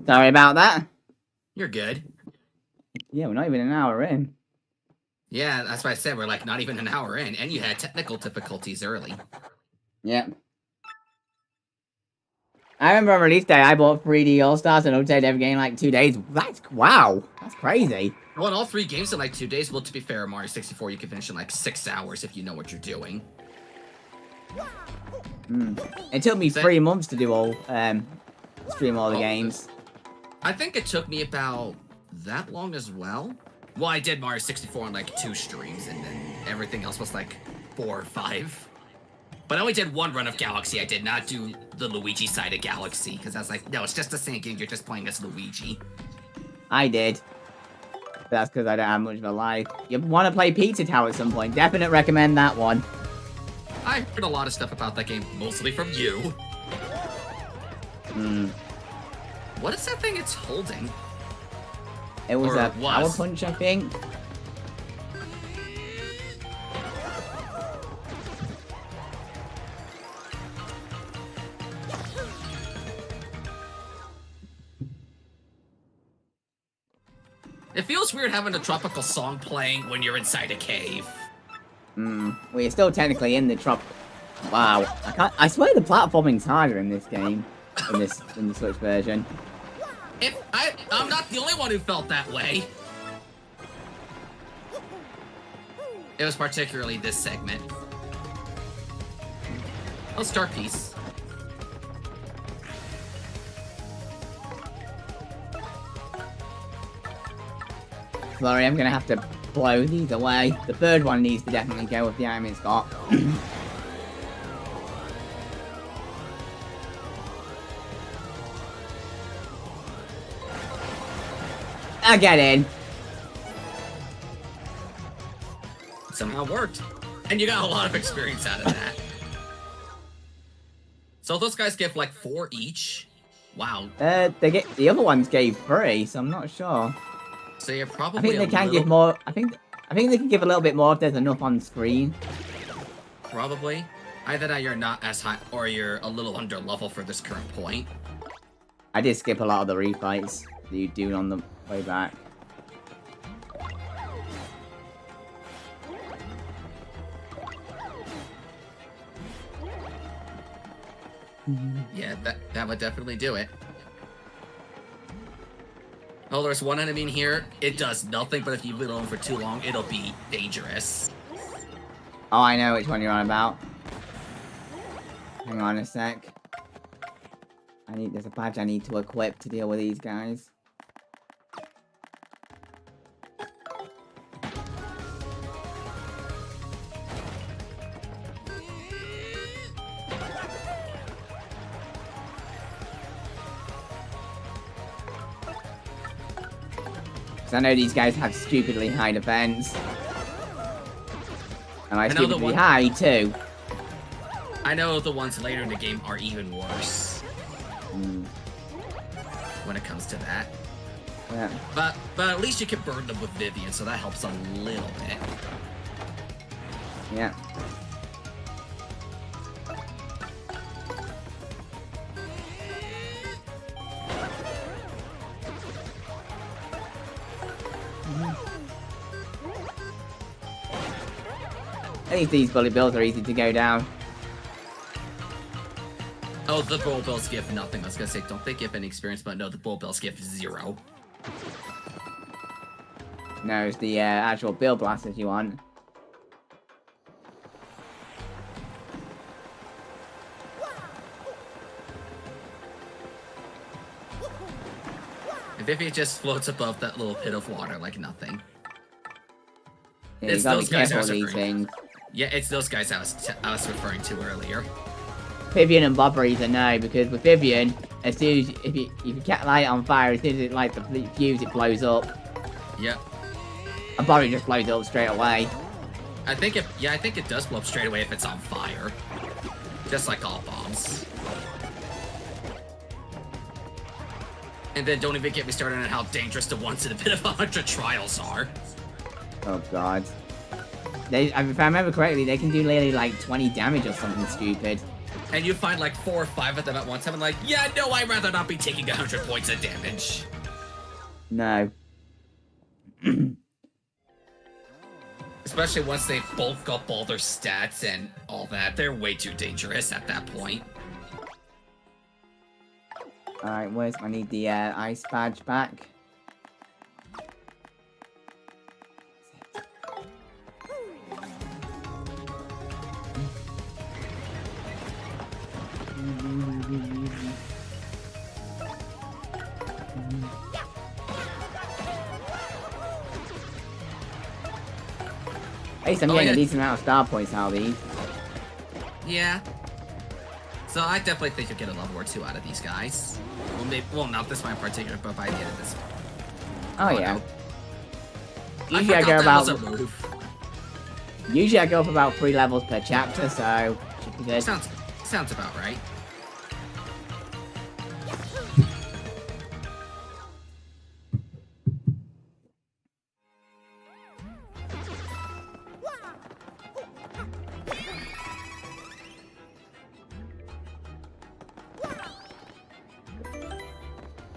[SPEAKER 1] Sorry about that.
[SPEAKER 2] You're good.
[SPEAKER 1] Yeah, we're not even an hour in.
[SPEAKER 2] Yeah, that's why I said we're like not even an hour in, and you had technical difficulties early.
[SPEAKER 1] Yep. I remember on release day, I bought 3D All Stars and updated every game in like 2 days. Wow, that's crazy.
[SPEAKER 2] I won all 3 games in like 2 days. Well, to be fair, Mario 64 you can finish in like 6 hours if you know what you're doing.
[SPEAKER 1] It took me 3 months to do all, stream all the games.
[SPEAKER 2] I think it took me about that long as well. Well, I did Mario 64 on like 2 streams, and then everything else was like 4 or 5. But I only did 1 run of Galaxy. I did not do the Luigi side of Galaxy, because I was like, no, it's just the same game. You're just playing as Luigi.
[SPEAKER 1] I did. But that's because I don't have much of a life. You want to play Pizza Tower at some point? Definitely recommend that one.
[SPEAKER 2] I heard a lot of stuff about that game, mostly from you. What is that thing it's holding?
[SPEAKER 1] It was a Power Punch, I think.
[SPEAKER 2] It feels weird having a tropical song playing when you're inside a cave.
[SPEAKER 1] Well, you're still technically in the tropical. Wow, I swear the platforming's harder in this game, in the Switch version.
[SPEAKER 2] I'm not the only one who felt that way. It was particularly this segment. Oh, start piece.
[SPEAKER 1] Sorry, I'm gonna have to blow these away. The third one needs to definitely go with the item it's got. I'll get in.
[SPEAKER 2] Somehow worked. And you got a lot of experience out of that. So those guys give like 4 each? Wow.
[SPEAKER 1] The other ones gave 3, so I'm not sure.
[SPEAKER 2] So you're probably
[SPEAKER 1] I think they can give more. I think they can give a little bit more if there's enough on screen.
[SPEAKER 2] Probably. Either that you're not as high, or you're a little under level for this current point.
[SPEAKER 1] I did skip a lot of the refights that you do on the way back.
[SPEAKER 2] Yeah, that would definitely do it. Oh, there's one enemy in here. It does nothing, but if you leave it alone for too long, it'll be dangerous.
[SPEAKER 1] Oh, I know which one you're on about. Hang on a sec. There's a badge I need to equip to deal with these guys. I know these guys have stupidly high defense. And I stupidly high, too.
[SPEAKER 2] I know the ones later in the game are even worse. When it comes to that.
[SPEAKER 1] Yeah.
[SPEAKER 2] But at least you can burn them with Vivian, so that helps a little bit.
[SPEAKER 1] Yeah. At least these bullet bills are easy to go down.
[SPEAKER 2] Oh, the bull bills give nothing. I was gonna say, don't they give any experience? But no, the bull bills give 0.
[SPEAKER 1] No, it's the actual bill blasters you want.
[SPEAKER 2] If it just floats above that little pit of water like nothing.
[SPEAKER 1] Yeah, you gotta be careful with these things.
[SPEAKER 2] Yeah, it's those guys I was referring to earlier.
[SPEAKER 1] Vivian and Bob are either no, because with Vivian, as soon as if you catch light on fire, as soon as it lights the fuse, it blows up.
[SPEAKER 2] Yep.
[SPEAKER 1] And Bobby just blows up straight away.
[SPEAKER 2] I think it does blow up straight away if it's on fire. Just like all bombs. And then don't even get me started on how dangerous the ones in a bit of 100 trials are.
[SPEAKER 1] Oh god. If I remember correctly, they can do literally like 20 damage or something stupid.
[SPEAKER 2] and you find like 4 or 5 of them at once. I'm like, yeah, no, I'd rather not be taking 100 points of damage.
[SPEAKER 1] No.
[SPEAKER 2] Especially once they bulk up all their stats and all that. They're way too dangerous at that point.
[SPEAKER 1] Alright, I need the ice badge back. At least I'm getting a decent amount of star points out of these.
[SPEAKER 2] Yeah. So I definitely think you'll get a level or 2 out of these guys. Well, maybe, well, not this one in particular, but by the end of this one.
[SPEAKER 1] Oh yeah.
[SPEAKER 2] No.
[SPEAKER 1] Usually I go about. Usually I go for about 3 levels per chapter, so should be good.
[SPEAKER 2] Sounds about right.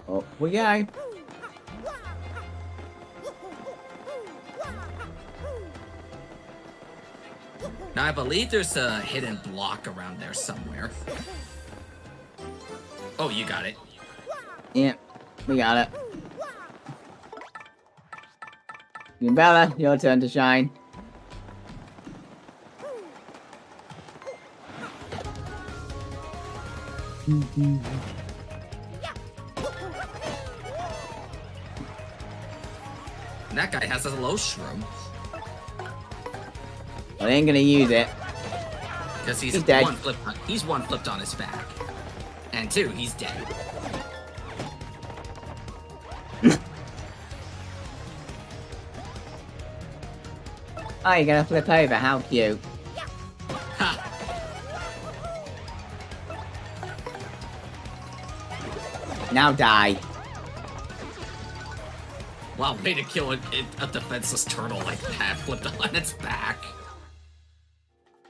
[SPEAKER 1] Oh, we go.
[SPEAKER 2] Now, I believe there's a hidden block around there somewhere. Oh, you got it.
[SPEAKER 1] Yep, we got it. Bella, your turn to shine.
[SPEAKER 2] That guy has a low shroom.
[SPEAKER 1] I ain't gonna use it.
[SPEAKER 2] Because he's
[SPEAKER 1] dead.
[SPEAKER 2] one flipped on his back. And 2, he's dead.
[SPEAKER 1] Oh, you're gonna flip over, how cute.
[SPEAKER 2] Ha!
[SPEAKER 1] Now die.
[SPEAKER 2] Wow, way to kill a defenseless turtle like that, flipped on its back.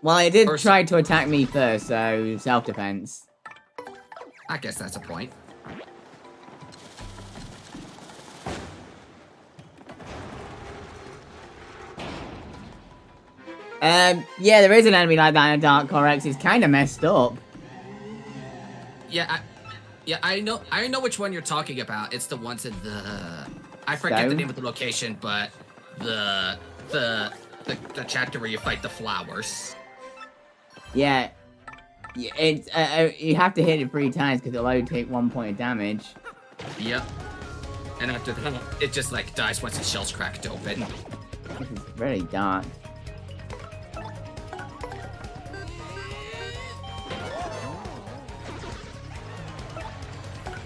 [SPEAKER 1] Well, it did try to attack me first, so self-defense.
[SPEAKER 2] I guess that's a point.
[SPEAKER 1] Yeah, there is an enemy like that in Dark Corex. It's kind of messed up.
[SPEAKER 2] Yeah, I know which one you're talking about. It's the ones in the... I forget the name of the location, but the chapter where you fight the flowers.
[SPEAKER 1] Yeah. It's you have to hit it 3 times because it'll only take 1 point of damage.
[SPEAKER 2] Yep. And after that, it just like dies once its shell's cracked open.
[SPEAKER 1] This is very dark.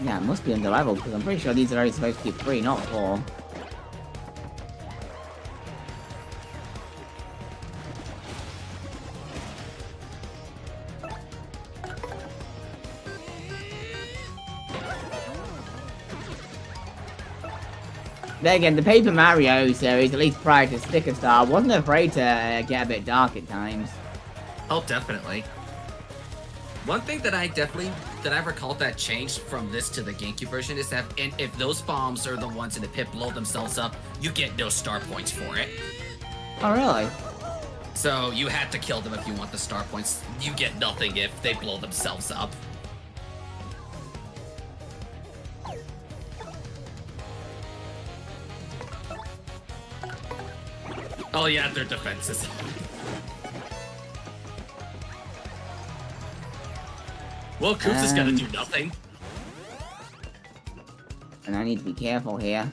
[SPEAKER 1] Yeah, it must be under level because I'm pretty sure these are only supposed to be 3, not 4. Then again, the Paper Mario series, at least prior to Sticker Star, wasn't afraid to get a bit dark at times.
[SPEAKER 2] Oh, definitely. One thing that I recall that changed from this to the GameCube version is that if those bombs are the ones in the pit blow themselves up, you get no star points for it.
[SPEAKER 1] Oh, really?
[SPEAKER 2] So you had to kill them if you want the star points. You get nothing if they blow themselves up. Oh yeah, their defenses. Well, Koops is gonna do nothing.
[SPEAKER 1] And I need to be careful here.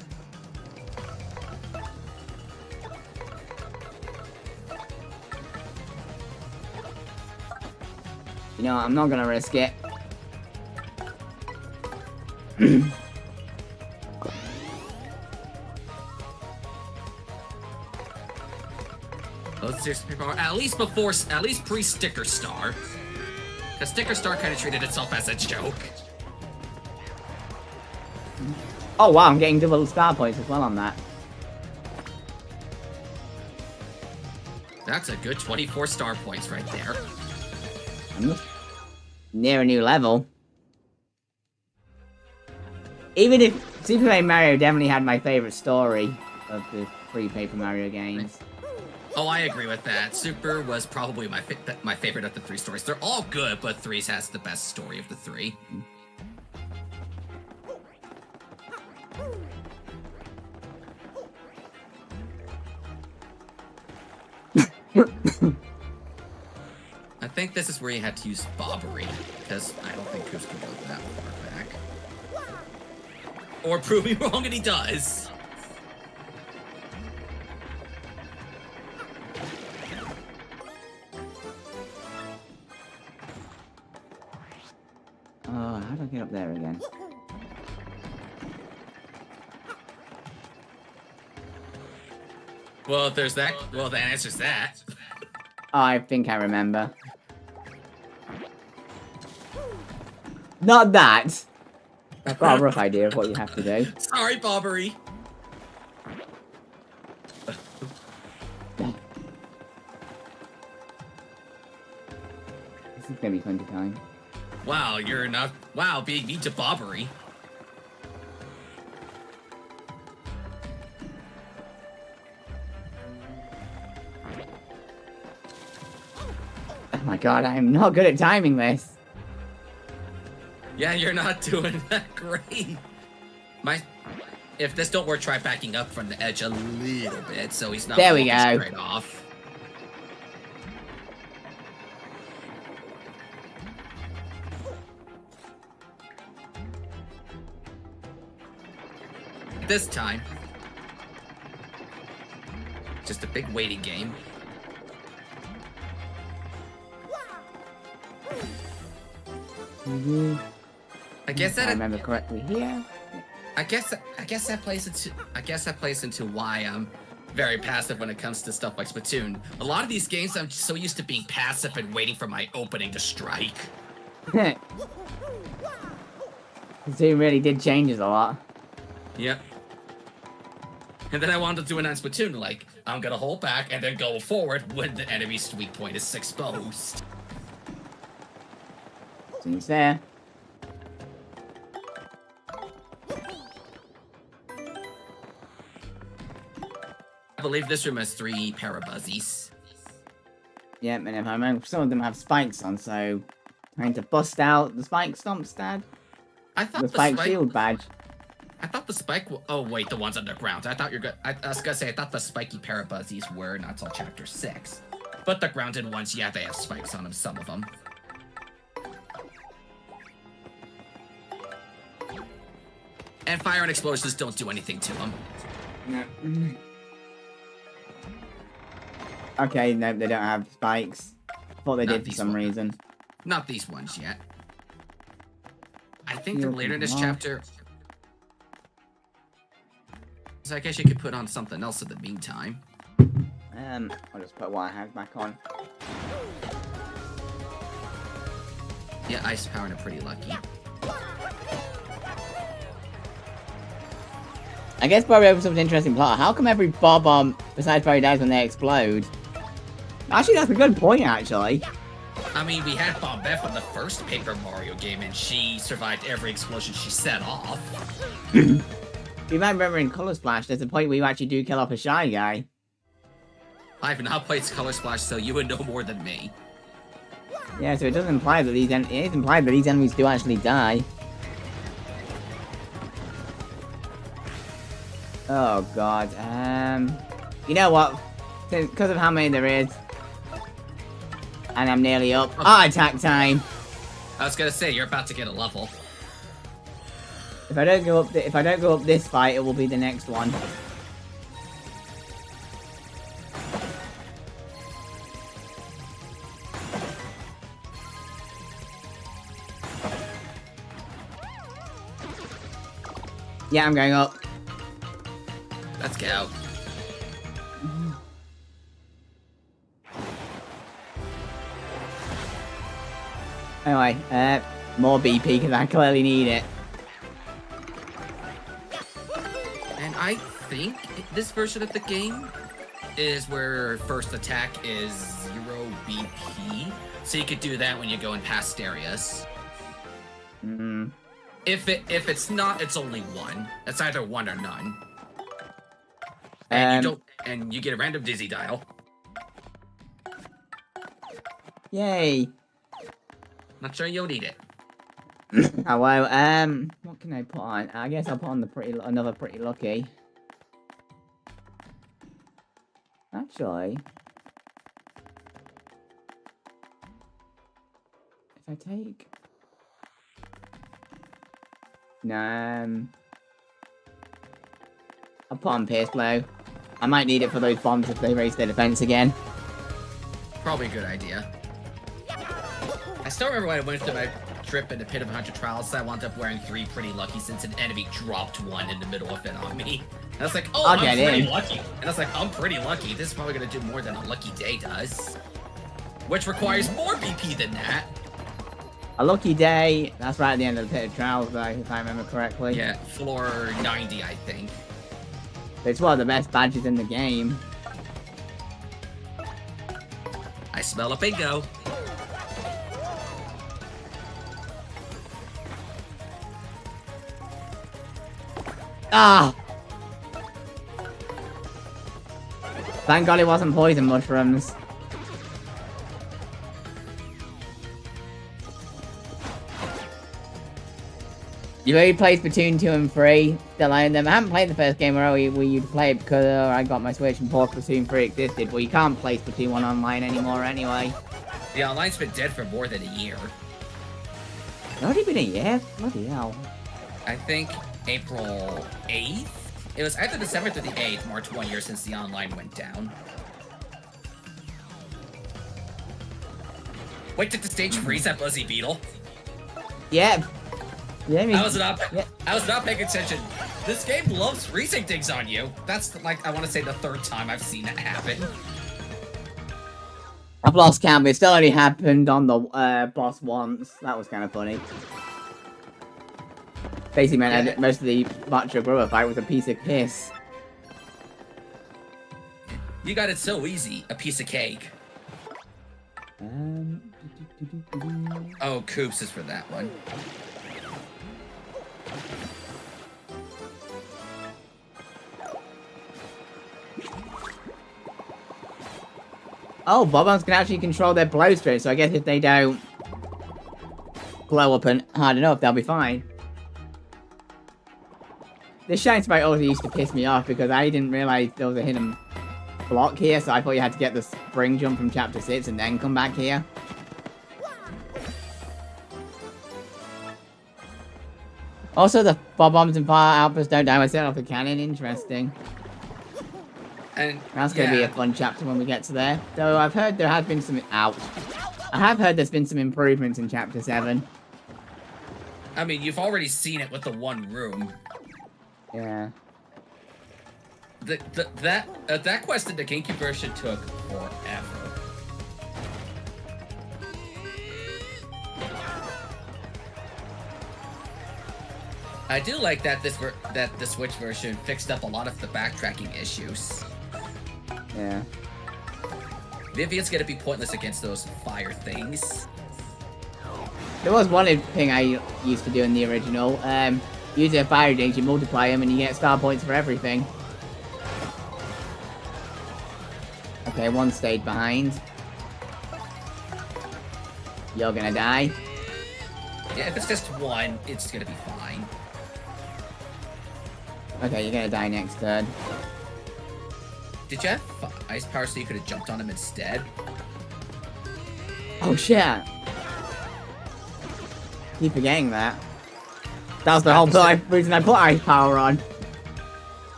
[SPEAKER 1] You know, I'm not gonna risk it.
[SPEAKER 2] Let's just at least pre-Sticker Star. Because Sticker Star kind of treated itself as a joke.
[SPEAKER 1] Oh wow, I'm getting double star points as well on that.
[SPEAKER 2] That's a good 24 star points right there.
[SPEAKER 1] near a new level. Even if Super Mario definitely had my favorite story of the 3 Paper Mario games.
[SPEAKER 2] Oh, I agree with that. Super was probably my favorite of the 3 stories. They're all good, but 3's has the best story of the 3. I think this is where you had to use Bobbery, because I don't think Koops can go that far back. Or prove me wrong, and he does.
[SPEAKER 1] Oh, how do I get up there again?
[SPEAKER 2] Well, there's that. Well, the answer's that.
[SPEAKER 1] Oh, I think I remember. Not that! I've got a rough idea of what you have to do.
[SPEAKER 2] Sorry, Bobbery.
[SPEAKER 1] This is gonna be fun to time.
[SPEAKER 2] Wow, you're not. Wow, being mean to Bobbery.
[SPEAKER 1] Oh my god, I am not good at timing this.
[SPEAKER 2] Yeah, you're not doing that great. If this don't work, try backing up from the edge a little bit, so he's not
[SPEAKER 1] There we
[SPEAKER 2] walking
[SPEAKER 1] go.
[SPEAKER 2] straight off. This time, just a big waiting game. I guess
[SPEAKER 1] If I
[SPEAKER 2] that
[SPEAKER 1] remember correctly here.
[SPEAKER 2] I guess that plays into why I'm very passive when it comes to stuff like Splatoon. A lot of these games I'm so used to being passive and waiting for my opening to strike.
[SPEAKER 1] Zoom really did changes a lot.
[SPEAKER 2] Yep. And then I wanted to do it on Splatoon, like, I'm gonna hold back and then go forward when the enemy's weak point is exposed.
[SPEAKER 1] Zoom's there.
[SPEAKER 2] I believe this room has 3 Parabuzzies.
[SPEAKER 1] Yep, and if I remember, some of them have spikes on, so trying to bust out the spike stomp stat.
[SPEAKER 2] I thought
[SPEAKER 1] The
[SPEAKER 2] the
[SPEAKER 1] spike shield badge.
[SPEAKER 2] I thought the spike. Oh wait, the ones underground. I thought you're good. I was gonna say I thought the spiky Parabuzzies were not till chapter 6, but the grounded ones, yeah, they have spikes on them. Some of them. And fire and explosions don't do anything to them.
[SPEAKER 1] No. Okay, no, they don't have spikes. Thought they
[SPEAKER 2] Not
[SPEAKER 1] did for
[SPEAKER 2] these
[SPEAKER 1] some
[SPEAKER 2] ones.
[SPEAKER 1] reason.
[SPEAKER 2] Not these ones yet. I think
[SPEAKER 1] Shield
[SPEAKER 2] they're later in this
[SPEAKER 1] block.
[SPEAKER 2] chapter. So I guess you could put on something else in the meantime.
[SPEAKER 1] I'll just put what I have back on.
[SPEAKER 2] Yeah, ice power and are pretty lucky.
[SPEAKER 1] I guess Bobby opens up an interesting plot. How come every Bob-omb besides Barry dies when they explode? Actually, that's a good point, actually.
[SPEAKER 2] I mean, we had Bombette from the first Paper Mario game, and she survived every explosion she set off.
[SPEAKER 1] You might remember in Color Splash, there's a point where you actually do kill off a Shy Guy.
[SPEAKER 2] I've not played Color Splash, so you would know more than me.
[SPEAKER 1] Yeah, so it does imply that it is implied that these enemies do actually die. Oh god, you know what? Because of how many there is, and I'm nearly up. Heart attack time!
[SPEAKER 2] I was gonna say, you're about to get a level.
[SPEAKER 1] If I don't go up this fight, it will be the next one. Yeah, I'm going up.
[SPEAKER 2] Let's go.
[SPEAKER 1] Anyway, more BP because I clearly need it.
[SPEAKER 2] And I think this version of the game is where first attack is 0 BP. So you could do that when you're going past areas.
[SPEAKER 1] Mm.
[SPEAKER 2] If it's not, it's only one. It's either one or none. And you get a random dizzy dial.
[SPEAKER 1] Yay.
[SPEAKER 2] Not sure you'll need it.
[SPEAKER 1] Oh well, what can I put on? I guess I'll put on the another pretty lucky. Actually, if I take I'll put on Pierce Blow. I might need it for those bombs if they raise their defense again.
[SPEAKER 2] Probably a good idea. I still remember when I went through my trip in the Pit of 100 Trials, I wound up wearing 3 pretty lucky since an enemy dropped one in the middle of it on me. And I was like, oh, I'm pretty lucky. And I was like, I'm pretty lucky. This is probably going to do more than a lucky day does. Which requires more BP than that.
[SPEAKER 1] A lucky day, that's right at the end of the Pit of Trials though, if I remember correctly.
[SPEAKER 2] Yeah, floor 90, I think.
[SPEAKER 1] It's one of the best badges in the game.
[SPEAKER 2] I smell a bingo.
[SPEAKER 1] Ah! Thank God it wasn't poison mushrooms. You've already played Splatoon 2 and 3. Still own them. I haven't played the first game where you'd play it because I got my Switch and before Splatoon 3 existed. Well, you can't play Splatoon 1 online anymore anyway.
[SPEAKER 2] The online's been dead for more than a year.
[SPEAKER 1] It's already been a year? Bloody hell.
[SPEAKER 2] I think April 8th? It was either the 7th or the 8th, marked 1 year since the online went down. Wait, did the stage freeze at Buzzy Beetle?
[SPEAKER 1] Yeah. Yeah,
[SPEAKER 2] I was not paying attention. This game loves freezing things on you. That's like, I want to say the 3rd time I've seen that happen.
[SPEAKER 1] I've lost count, but it still only happened on the boss once. That was kind of funny. Basically meant that most of the Macho Gorilla fight was a piece of piss.
[SPEAKER 2] You got it so easy. A piece of cake. Oh, Koops is for that one.
[SPEAKER 1] Oh, Bob-ombs can actually control their blow straight, so I guess if they don't blow up and hard enough, they'll be fine. This Shine Sprite also used to piss me off because I didn't realize there was a hidden block here, so I thought you had to get the spring jump from Chapter 6 and then come back here. Also, the Bob-ombs and fire outbursts don't die when set off the cannon. Interesting.
[SPEAKER 2] And
[SPEAKER 1] that's going to be a fun chapter when we get to there. Though I've heard there has been some... Ouch. I have heard there's been some improvements in Chapter 7.
[SPEAKER 2] I mean, you've already seen it with the one room.
[SPEAKER 1] Yeah.
[SPEAKER 2] That quest in the GameCube version took forever. I do like that the Switch version fixed up a lot of the backtracking issues.
[SPEAKER 1] Yeah.
[SPEAKER 2] Vivian's gonna be pointless against those fire things.
[SPEAKER 1] There was one thing I used to do in the original. Using a fire rings, you multiply them and you get star points for everything. Okay, one stayed behind. You're gonna die.
[SPEAKER 2] Yeah, if it's just one, it's gonna be fine.
[SPEAKER 1] Okay, you're gonna die next turn.
[SPEAKER 2] Did you have ice power so you could have jumped on him instead?
[SPEAKER 1] Oh shit! Keep forgetting that. That was the whole reason I put ice power on.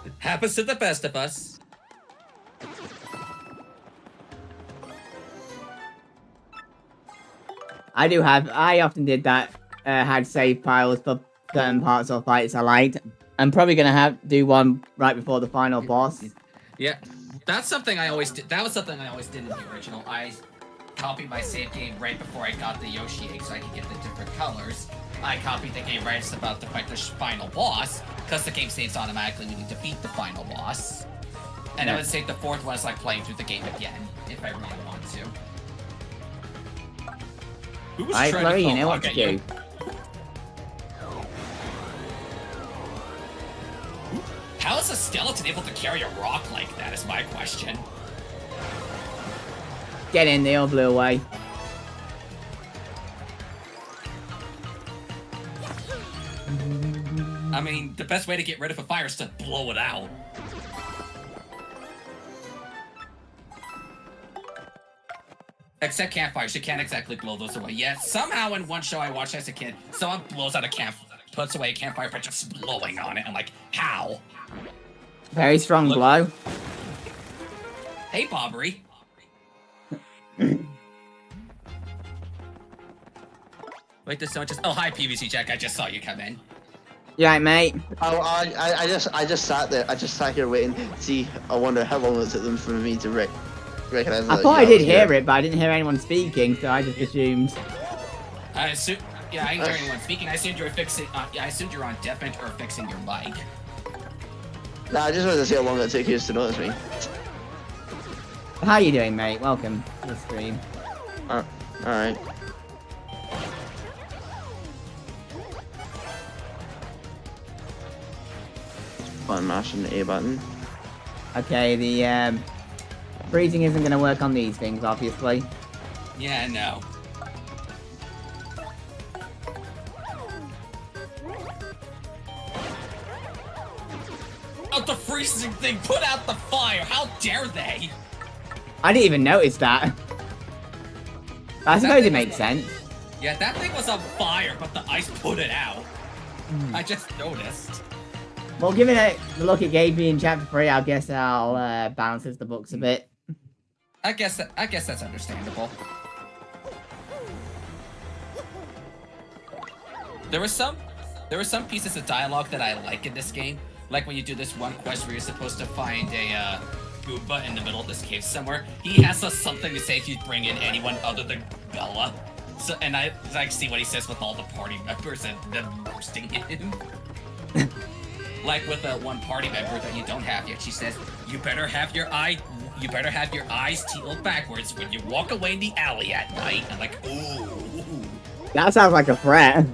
[SPEAKER 2] It happens to the best of us.
[SPEAKER 1] I often did that, had save piles for certain parts of fights I liked. I'm probably gonna do one right before the final boss.
[SPEAKER 2] Yeah, that's something I always did. That was something I always did in the original. I copied my save game right before I got the Yoshi egg so I could get the different colors. I copied the game right as about to fight the final boss, because the game saves automatically when you defeat the final boss. And I would save the 4th one as like playing through the game again, if I really want to. Who was
[SPEAKER 1] Alright,
[SPEAKER 2] trying
[SPEAKER 1] Flurry,
[SPEAKER 2] to
[SPEAKER 1] you know
[SPEAKER 2] throw a
[SPEAKER 1] what
[SPEAKER 2] rock
[SPEAKER 1] to
[SPEAKER 2] at
[SPEAKER 1] do.
[SPEAKER 2] you? How is a skeleton able to carry a rock like that is my question.
[SPEAKER 1] Get in, they all blew away.
[SPEAKER 2] I mean, the best way to get rid of a fire is to blow it out. Except campfires, you can't exactly blow those away. Yeah, somehow in one show I watched as a kid, someone blows out a puts away a campfire by just blowing on it. I'm like, how?
[SPEAKER 1] Very strong blow.
[SPEAKER 2] Hey, Bobbery. Wait, there's someone just. Oh, hi, PVC Jack. I just saw you come in.
[SPEAKER 1] You right, mate?
[SPEAKER 3] Oh, I just sat there. I just sat here waiting. See, I wonder how long it took them for me to recognize.
[SPEAKER 1] I
[SPEAKER 3] that,
[SPEAKER 1] thought
[SPEAKER 3] yeah,
[SPEAKER 1] I did
[SPEAKER 3] was
[SPEAKER 1] hear
[SPEAKER 3] here.
[SPEAKER 1] it, but I didn't hear anyone speaking, so I just assumed.
[SPEAKER 2] I assume. Yeah, I didn't hear anyone speaking. I assumed you were fixing. Yeah, I assumed you were on deafened or fixing your mic.
[SPEAKER 3] Nah, I just wanted to see how long it took you to notice me.
[SPEAKER 1] How you doing, mate? Welcome to the stream.
[SPEAKER 3] Alright. Button mashing the A button.
[SPEAKER 1] Okay, the freezing isn't going to work on these things, obviously.
[SPEAKER 2] Yeah, no. Oh, the freezing thing! Put out the fire! How dare they!
[SPEAKER 1] I didn't even notice that. I suppose it makes sense.
[SPEAKER 2] Yeah, that thing was on fire, but the ice put it out. I just noticed.
[SPEAKER 1] Well, given the look it gave me in chapter 3, I guess I'll balances the books a bit.
[SPEAKER 2] I guess that's understandable. There were some pieces of dialogue that I like in this game. Like when you do this one quest where you're supposed to find a Goomba in the middle of this cave somewhere. He has something to say if you bring in anyone other than Bella. So, and I like see what he says with all the party members and them roasting him. Like with the one party member that you don't have yet, she says, "You better have your eyes peeled backwards when you walk away in the alley at night." I'm like, ooh.
[SPEAKER 1] That sounds like a threat.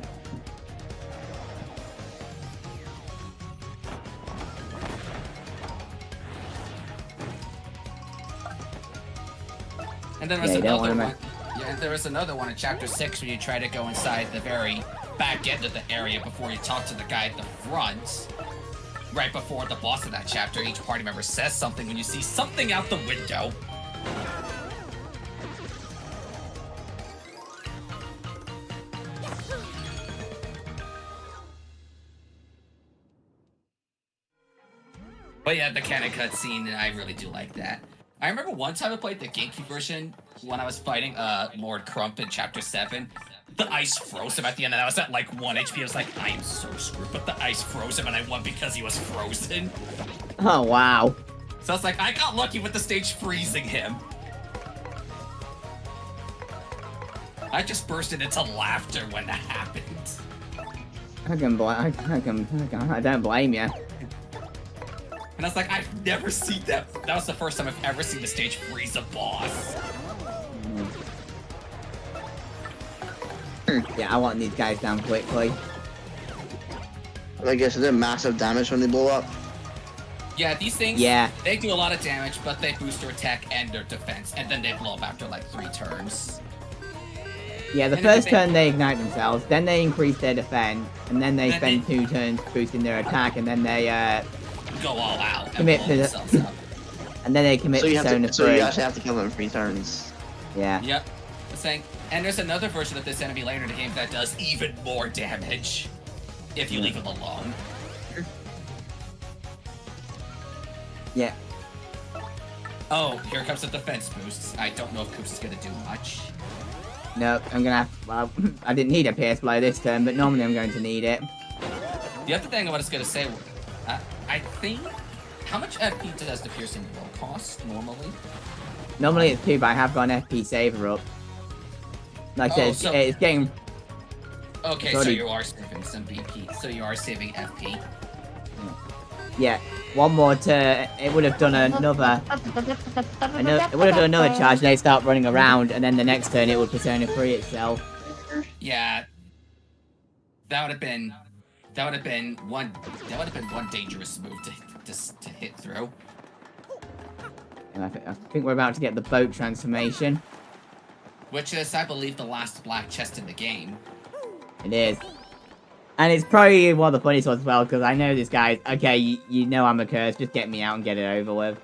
[SPEAKER 2] And then there was
[SPEAKER 1] Yeah, you don't
[SPEAKER 2] another
[SPEAKER 1] wanna
[SPEAKER 2] one. Yeah, and there was another one in chapter 6 when you try to go inside the very back end of the area before you talk to the guy at the front. Right before the boss of that chapter, each party member says something when you see something out the window. But yeah, the canon cutscene, I really do like that. I remember one time I played the GameCube version when I was fighting Lord Crump in Chapter 7. The ice froze him at the end, and I was at like 1 HP. I was like, I am so screwed. But the ice froze him, and I won because he was frozen.
[SPEAKER 1] Oh, wow.
[SPEAKER 2] So I was like, I got lucky with the stage freezing him. I just bursted into laughter when that happened.
[SPEAKER 1] I don't blame you.
[SPEAKER 2] And I was like, I've never seen that. That was the first time I've ever seen the stage freeze a boss.
[SPEAKER 1] Yeah, I want these guys down quickly.
[SPEAKER 3] I guess they do massive damage when they blow up.
[SPEAKER 2] Yeah, these things,
[SPEAKER 1] Yeah.
[SPEAKER 2] they do a lot of damage, but they boost their attack and their defense, and then they blow up after like 3 turns.
[SPEAKER 1] Yeah, the
[SPEAKER 2] And
[SPEAKER 1] first
[SPEAKER 2] if they-
[SPEAKER 1] turn they ignite themselves, then they increase their defense, and then they
[SPEAKER 2] Then
[SPEAKER 1] spend
[SPEAKER 2] they-
[SPEAKER 1] 2 turns boosting their attack, and then they
[SPEAKER 2] Go all out and
[SPEAKER 1] Commit
[SPEAKER 2] blow
[SPEAKER 1] to the-
[SPEAKER 2] themselves up.
[SPEAKER 1] commit
[SPEAKER 3] So you
[SPEAKER 1] to
[SPEAKER 3] have
[SPEAKER 1] Zone
[SPEAKER 3] to,
[SPEAKER 1] of
[SPEAKER 3] so you
[SPEAKER 1] 3.
[SPEAKER 3] actually have to kill them in 3 turns.
[SPEAKER 1] Yeah.
[SPEAKER 2] Yep. I'm saying, and there's another version of this enemy later in the game that does even more damage if you leave him alone.
[SPEAKER 1] Yeah.
[SPEAKER 2] Oh, here comes the defense boosts. I don't know if Koops is gonna do much.
[SPEAKER 1] No, I'm gonna have. Well, I didn't need a PS blow this turn, but normally I'm going to need it.
[SPEAKER 2] The other thing I was gonna say, I think, how much FP does the piercing blow cost normally?
[SPEAKER 1] Normally it's 2, but I have got an FP saver up. Like I said,
[SPEAKER 2] Oh, so-
[SPEAKER 1] it's getting.
[SPEAKER 2] Okay, so
[SPEAKER 1] Sorry.
[SPEAKER 2] you are saving some BP. So you are saving FP.
[SPEAKER 1] Yeah, one more turn. It would have done another. It would have done another charge. They start running around, and then the next turn it would Persona 3 itself.
[SPEAKER 2] Yeah, that would have been one dangerous move to hit through.
[SPEAKER 1] And I think we're about to get the boat transformation.
[SPEAKER 2] Which is, I believe, the last black chest in the game.
[SPEAKER 1] It is. And it's probably one of the funniest ones as well, because I know this guy's, okay, you know I'm a curse, just get me out and get it over with.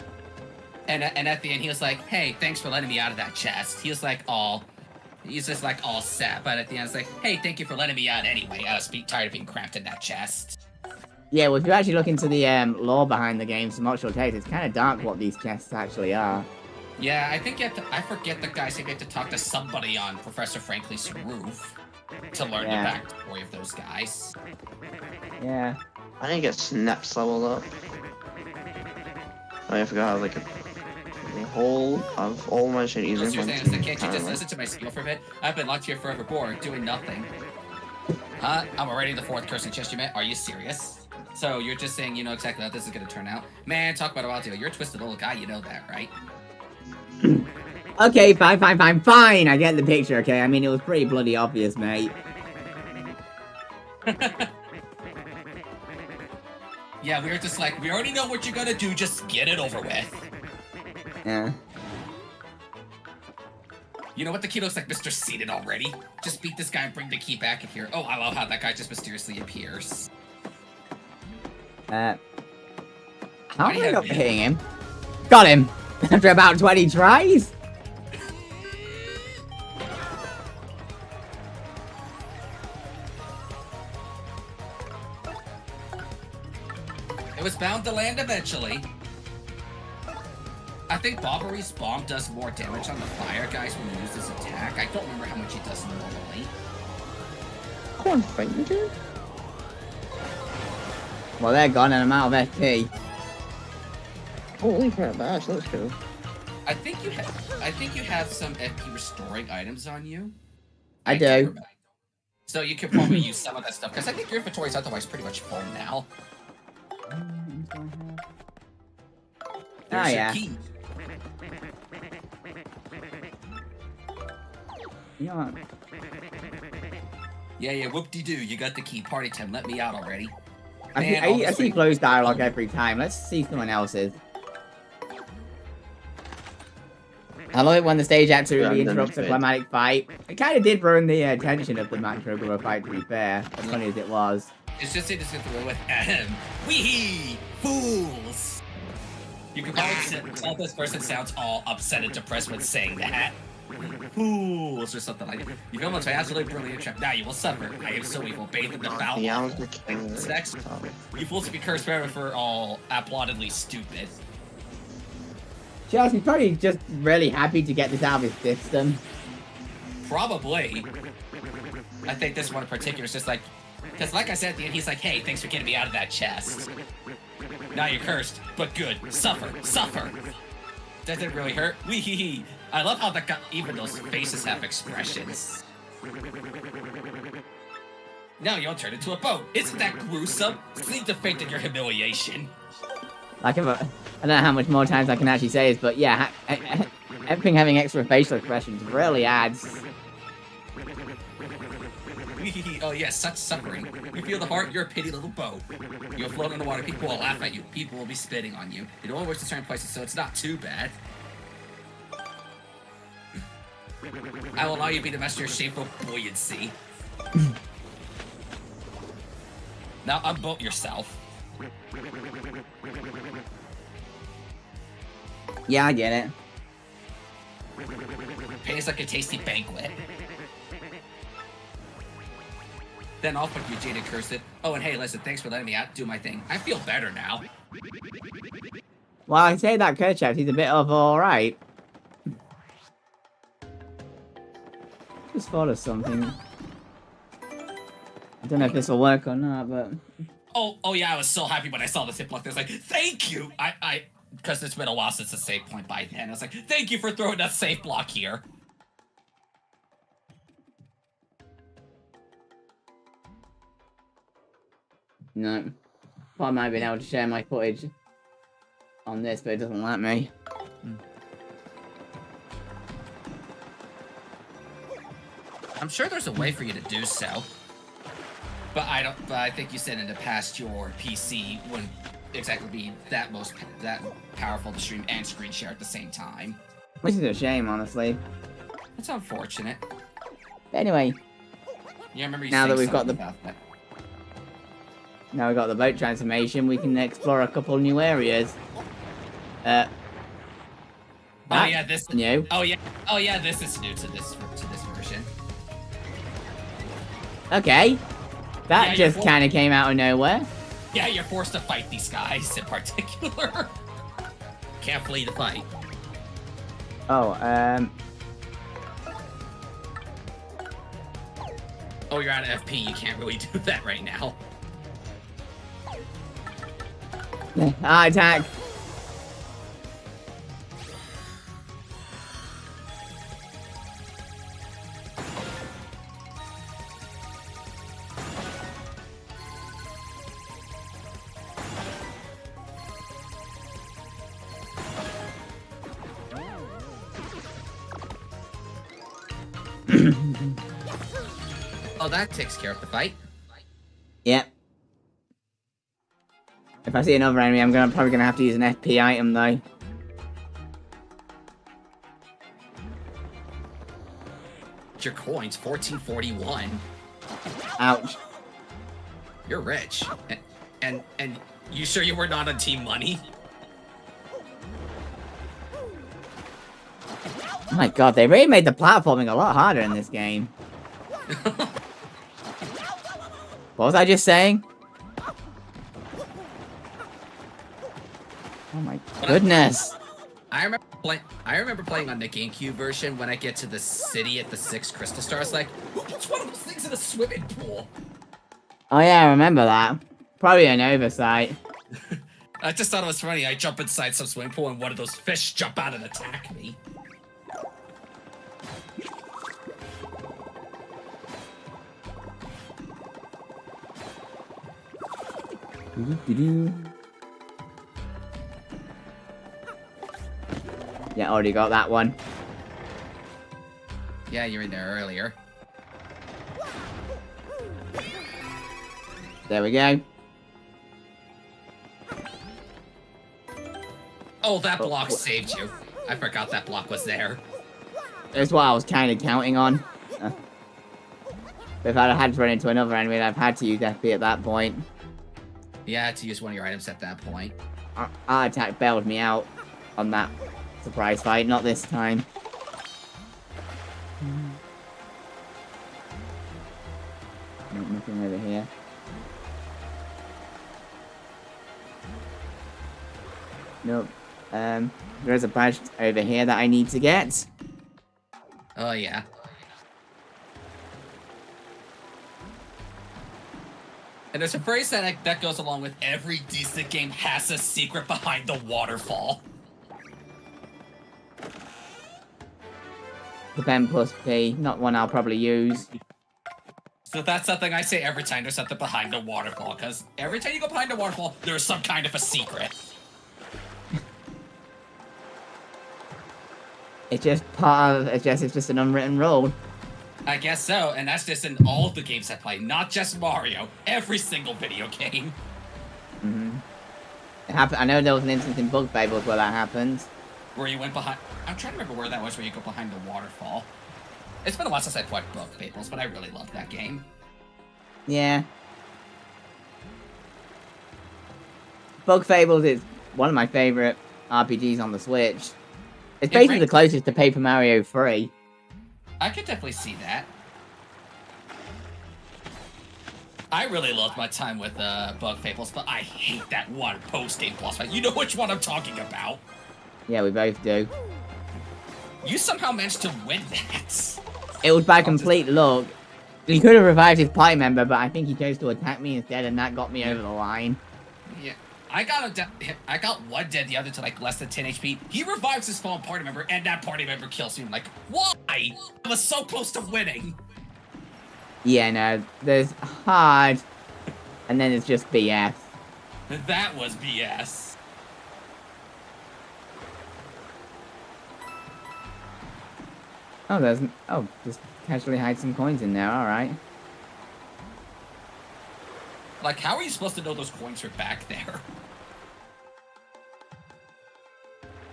[SPEAKER 2] And at the end, he was like, hey, thanks for letting me out of that chest. He was like, he's just like all sad, but at the end, it's like, hey, thank you for letting me out anyway. I was tired of being cramped in that chest.
[SPEAKER 1] Yeah, well, if you actually look into the lore behind the game, some actual takes, it's kind of dark what these chests actually are.
[SPEAKER 2] Yeah, I think I forget the guys who get to talk to somebody on Professor Frankly's roof to learn the backstory of those guys.
[SPEAKER 1] Yeah.
[SPEAKER 3] I didn't get Snaps leveled up. I forgot how, like, the whole of all my shit
[SPEAKER 2] So you're saying, can't you just listen to my spiel for a bit? I've been locked here forever bored, doing nothing. Huh? I'm already the fourth cursing chest you met? Are you serious? So you're just saying you know exactly how this is gonna turn out? Man, talk about a while ago. You're a twisted little guy, you know that, right?
[SPEAKER 1] Okay, fine. I get the picture, okay? I mean, it was pretty bloody obvious, mate.
[SPEAKER 2] Yeah, we were just like, we already know what you're gonna do, just get it over with.
[SPEAKER 1] Yeah.
[SPEAKER 2] You know what, the key looks like Mr. Seated already. Just beat this guy and bring the key back in here. Oh, I love how that guy just mysteriously appears.
[SPEAKER 1] How am I not hitting him? Got him! After about 20 tries?
[SPEAKER 2] It was bound to land eventually. I think Bobbery's bomb does more damage on the fire guys when he uses attack. I don't remember how much he does normally.
[SPEAKER 3] Come on, fight me, dude.
[SPEAKER 1] Well, they're gone and I'm out of FP.
[SPEAKER 3] Holy crap, Ash, let's go.
[SPEAKER 2] I think you have some FP restoring items on you.
[SPEAKER 1] I do.
[SPEAKER 2] can't remember. So you could probably use some of that stuff, because I think your inventory is otherwise pretty much full now. There's your key.
[SPEAKER 1] You know what?
[SPEAKER 2] Yeah, whoop-de-doo, you got the key. Party time, let me out already.
[SPEAKER 1] I see Flo's dialogue every time. Let's see someone else's. I love it when the stage absolutely interrupts a climatic fight. It kind of did ruin the tension of the Macro fight, to be fair, as funny as it was.
[SPEAKER 2] It's just interesting to go with wee fools. You can probably tell this person sounds all upset and depressed when saying that. Fools or something like that. You feel much absolutely brilliant trap. Now you will suffer. I am so evil, bathed in the foul. Sex. You fools to be cursed forever for all applaudedly stupid.
[SPEAKER 1] Chelsea probably just really happy to get this out of his system.
[SPEAKER 2] Probably. I think this one in particular is just like, because like I said at the end, he's like, hey, thanks for getting me out of that chest. Now you're cursed, but good. Suffer. Does it really hurt? Wee-hee-hee. I love how even those faces have expressions. Now you'll turn into a boat. Isn't that gruesome? Seem to faint in your humiliation.
[SPEAKER 1] Like, I don't know how much more times I can actually say this, but yeah, everything having extra facial expressions really adds.
[SPEAKER 2] Oh yes, such suffering. You feel the heart, you're a pity little boat. You'll float in the water, people will laugh at you, people will be spitting on you. It only works in certain places, so it's not too bad. I will allow you to be the master of shameful buoyancy. Now unboat yourself.
[SPEAKER 1] Yeah, I get it.
[SPEAKER 2] Pain is like a tasty banquet. Then off with you, jaded cursed. Oh, and hey, listen, thanks for letting me out do my thing. I feel better now.
[SPEAKER 1] Well, I say that Kerchak, he's a bit of alright. Just thought of something. I don't know if this will work or not, but...
[SPEAKER 2] Oh yeah, I was so happy when I saw the zip block. I was like, thank you! Because it's been a while since the save point by then. I was like, thank you for throwing that safe block here.
[SPEAKER 1] No. I might have been able to share my footage on this, but it doesn't let me.
[SPEAKER 2] I'm sure there's a way for you to do so. But I don't. But I think you said in the past your PC wouldn't exactly be that powerful to stream and screen share at the same time.
[SPEAKER 1] Which is a shame, honestly.
[SPEAKER 2] That's unfortunate.
[SPEAKER 1] But anyway,
[SPEAKER 2] Yeah, I remember you
[SPEAKER 1] now
[SPEAKER 2] saying
[SPEAKER 1] that we've got
[SPEAKER 2] something
[SPEAKER 1] the
[SPEAKER 2] about that.
[SPEAKER 1] now we've got the boat transformation, we can explore a couple new areas.
[SPEAKER 2] Oh
[SPEAKER 1] That's
[SPEAKER 2] yeah, this.
[SPEAKER 1] new.
[SPEAKER 2] Oh yeah, this is new to this version.
[SPEAKER 1] Okay, that
[SPEAKER 2] Yeah,
[SPEAKER 1] just
[SPEAKER 2] you're
[SPEAKER 1] kind of came out of nowhere.
[SPEAKER 2] Yeah, you're forced to fight these guys in particular. Can't flee the fight.
[SPEAKER 1] Oh,
[SPEAKER 2] Oh, you're out of FP. You can't really do that right now.
[SPEAKER 1] attack.
[SPEAKER 2] Oh, that takes care of the fight.
[SPEAKER 1] Yep. If I see another enemy, I'm probably gonna have to use an FP item though.
[SPEAKER 2] Your coins, 1441.
[SPEAKER 1] Ouch.
[SPEAKER 2] You're rich. And you sure you were not on Team Money?
[SPEAKER 1] Oh my god, they really made the platforming a lot harder in this game. What was I just saying? Oh my goodness.
[SPEAKER 2] I remember playing on the GameCube version. When I get to the city at the 6 crystal stars, like, who puts one of those things in a swimming pool?
[SPEAKER 1] Oh yeah, I remember that. Probably an oversight.
[SPEAKER 2] I just thought it was funny. I jump inside some swimming pool and one of those fish jump out and attack me.
[SPEAKER 1] Yeah, already got that one.
[SPEAKER 2] Yeah, you were in there earlier.
[SPEAKER 1] There we go.
[SPEAKER 2] Oh, that block saved you. I forgot that block was there.
[SPEAKER 1] That's what I was kind of counting on. But if I'd had to run into another enemy, I'd have had to use FP at that point.
[SPEAKER 2] Yeah, I had to use one of your items at that point.
[SPEAKER 1] Our attack bailed me out on that surprise fight, not this time. Nothing over here. Nope. There's a badge over here that I need to get.
[SPEAKER 2] Oh, yeah. And there's a phrase that goes along with every decent game has a secret behind the waterfall.
[SPEAKER 1] Defend plus P, not one I'll probably use.
[SPEAKER 2] So that's something I say every time there's something behind the waterfall, because every time you go behind the waterfall, there's some kind of a secret.
[SPEAKER 1] It's just part of, it's just an unwritten rule.
[SPEAKER 2] I guess so, and that's just in all of the games I play, not just Mario. Every single video game.
[SPEAKER 1] Mm-hmm. I know there was an instance in Bug Fables where that happened.
[SPEAKER 2] Where you went behind... I'm trying to remember where that was, where you go behind the waterfall. It's been a while since I played Bug Fables, but I really loved that game.
[SPEAKER 1] Yeah. Bug Fables is one of my favorite RPGs on the Switch. It's basically the closest to Paper Mario 3.
[SPEAKER 2] I could definitely see that. I really loved my time with Bug Fables, but I hate that one post-game boss fight. You know which one I'm talking about.
[SPEAKER 1] Yeah, we both do.
[SPEAKER 2] You somehow managed to win that.
[SPEAKER 1] It was by complete luck. He could have revived his party member, but I think he chose to attack me instead, and that got me over the line.
[SPEAKER 2] Yeah. I got one dead, the other to like less than 10 HP. He revives his fallen party member, and that party member kills me. I'm like, why? I was so close to winning.
[SPEAKER 1] Yeah, no, there's hard, and then it's just BS.
[SPEAKER 2] That was BS.
[SPEAKER 1] Oh, oh, just casually hide some coins in there. All right.
[SPEAKER 2] Like, how are you supposed to know those coins are back there?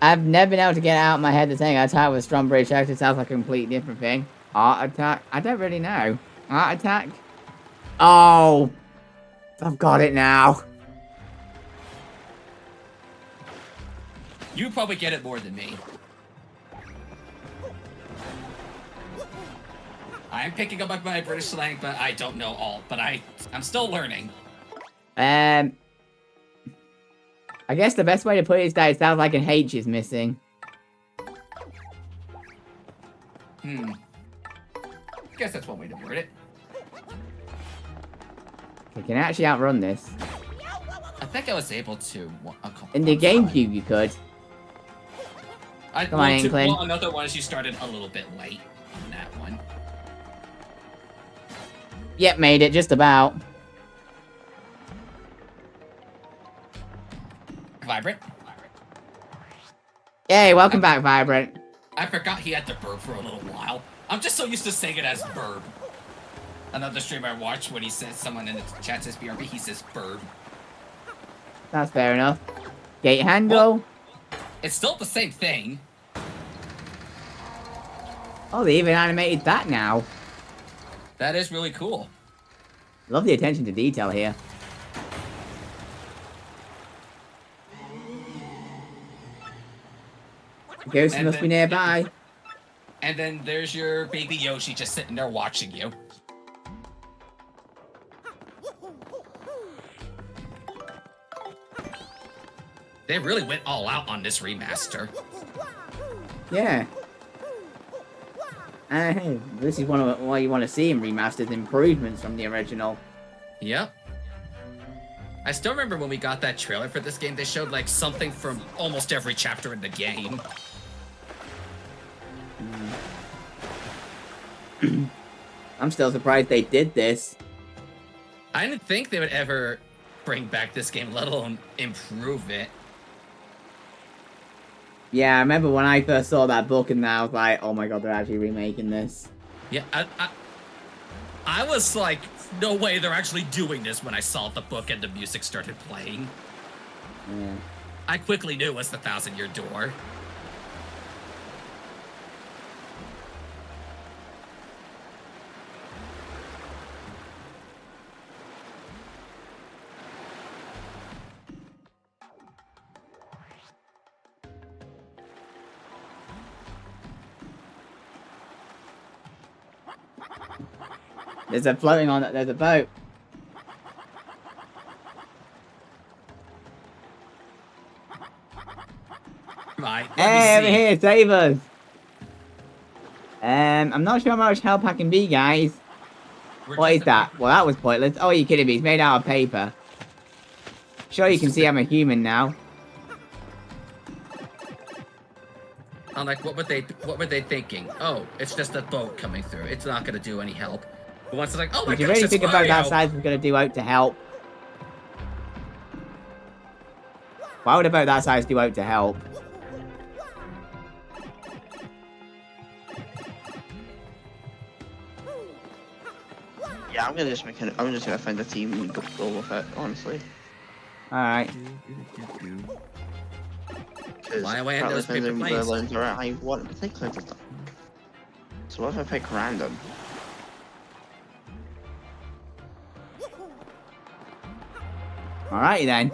[SPEAKER 1] I've never been able to get out of my head the thing. Attack with strong British accent sounds like a completely different thing. Art attack? I don't really know. Art attack? Oh! I've got it now.
[SPEAKER 2] You probably get it more than me. I'm picking up my British slang, but I don't know all. But I'm still learning.
[SPEAKER 1] I guess the best way to put it is that it sounds like an H is missing.
[SPEAKER 2] Guess that's one way to word it.
[SPEAKER 1] We can actually outrun this.
[SPEAKER 2] I think I was able to.
[SPEAKER 1] In the GameCube, you could. Come on, Inkling.
[SPEAKER 2] Well, another one is you started a little bit late on that one.
[SPEAKER 1] Yep, made it, just about.
[SPEAKER 2] Vibrant.
[SPEAKER 1] Yay, welcome back, Vibrant.
[SPEAKER 2] I forgot he had the burb for a little while. I'm just so used to saying it as burb. Another streamer I watched when he says someone in the chat says BRB, he says burb.
[SPEAKER 1] That's fair enough. Gate handle.
[SPEAKER 2] Well, it's still the same thing.
[SPEAKER 1] Oh, they even animated that now.
[SPEAKER 2] That is really cool.
[SPEAKER 1] Love the attention to detail here. Ghost
[SPEAKER 2] And
[SPEAKER 1] must be
[SPEAKER 2] then-
[SPEAKER 1] nearby.
[SPEAKER 2] And then there's your baby Yoshi just sitting there watching you. They really went all out on this remaster.
[SPEAKER 1] Yeah. Hey, this is one of what you want to see in remastered improvements from the original.
[SPEAKER 2] Yep. I still remember when we got that trailer for this game, they showed like something from almost every chapter in the game.
[SPEAKER 1] I'm still surprised they did this.
[SPEAKER 2] I didn't think they would ever bring back this game, let alone improve it.
[SPEAKER 1] Yeah, I remember when I first saw that book and I was like, oh my god, they're actually remaking this.
[SPEAKER 2] Yeah, I was like, no way they're actually doing this when I saw the book and the music started playing.
[SPEAKER 1] Yeah.
[SPEAKER 2] I quickly knew it was the Thousand Year Door.
[SPEAKER 1] There's a floating on it, there's a boat.
[SPEAKER 2] Right.
[SPEAKER 1] Hey, over here, save us! I'm not sure how much help I can be, guys. What is that? Well, that was pointless. Oh, are you kidding me? It's made out of paper. Sure, you can see I'm a human now.
[SPEAKER 2] I'm like, what were they thinking? Oh, it's just a boat coming through. It's not gonna do any help. But once it's like, oh my
[SPEAKER 1] Did you
[SPEAKER 2] gosh,
[SPEAKER 1] really
[SPEAKER 2] it's
[SPEAKER 1] think about
[SPEAKER 2] Mario.
[SPEAKER 1] that size was gonna do out to help? Why would a boat that size do out to help?
[SPEAKER 3] Yeah, I'm just gonna find a team and go with it, honestly.
[SPEAKER 1] Alright.
[SPEAKER 2] Fly away in those paper planes.
[SPEAKER 3] I want particular stuff. So what if I pick random?
[SPEAKER 1] Alrighty then.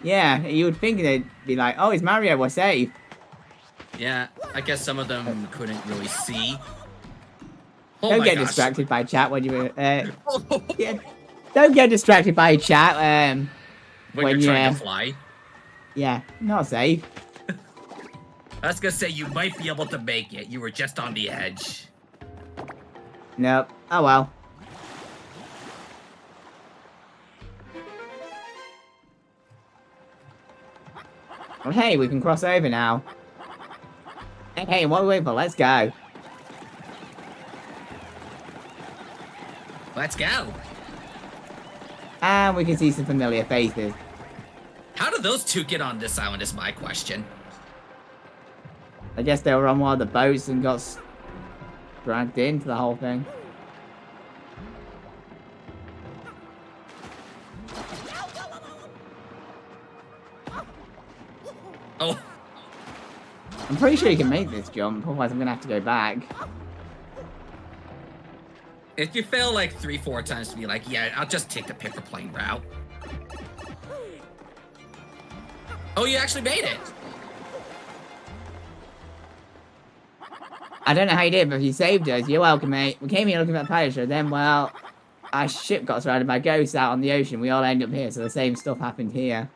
[SPEAKER 1] Yeah, you would think they'd be like, oh, it's Mario, we're safe.
[SPEAKER 2] Yeah, I guess some of them couldn't really see. Oh
[SPEAKER 1] Don't
[SPEAKER 2] my
[SPEAKER 1] get
[SPEAKER 2] gosh.
[SPEAKER 1] distracted by chat when you yeah, don't get distracted by chat
[SPEAKER 2] when you're trying to fly.
[SPEAKER 1] Yeah, not safe.
[SPEAKER 2] I was gonna say you might be able to make it. You were just on the edge.
[SPEAKER 1] Nope. Oh well. Well, hey, we can cross over now. Hey, what are we waiting for? Let's go.
[SPEAKER 2] Let's go.
[SPEAKER 1] And we can see some familiar faces.
[SPEAKER 2] How did those two get on this island is my question.
[SPEAKER 1] I guess they were on one of the boats and got dragged into the whole thing.
[SPEAKER 2] Oh.
[SPEAKER 1] I'm pretty sure you can make this jump, otherwise I'm gonna have to go back.
[SPEAKER 2] If you fail like 3-4 times to be like, yeah, I'll just take the paper plane route. Oh, you actually made it.
[SPEAKER 1] I don't know how you did, but if you saved us, you're welcome, mate. We came here looking for the pirate show, then, well, our ship got surrounded by ghosts out on the ocean. We all ended up here, so the same stuff happened here.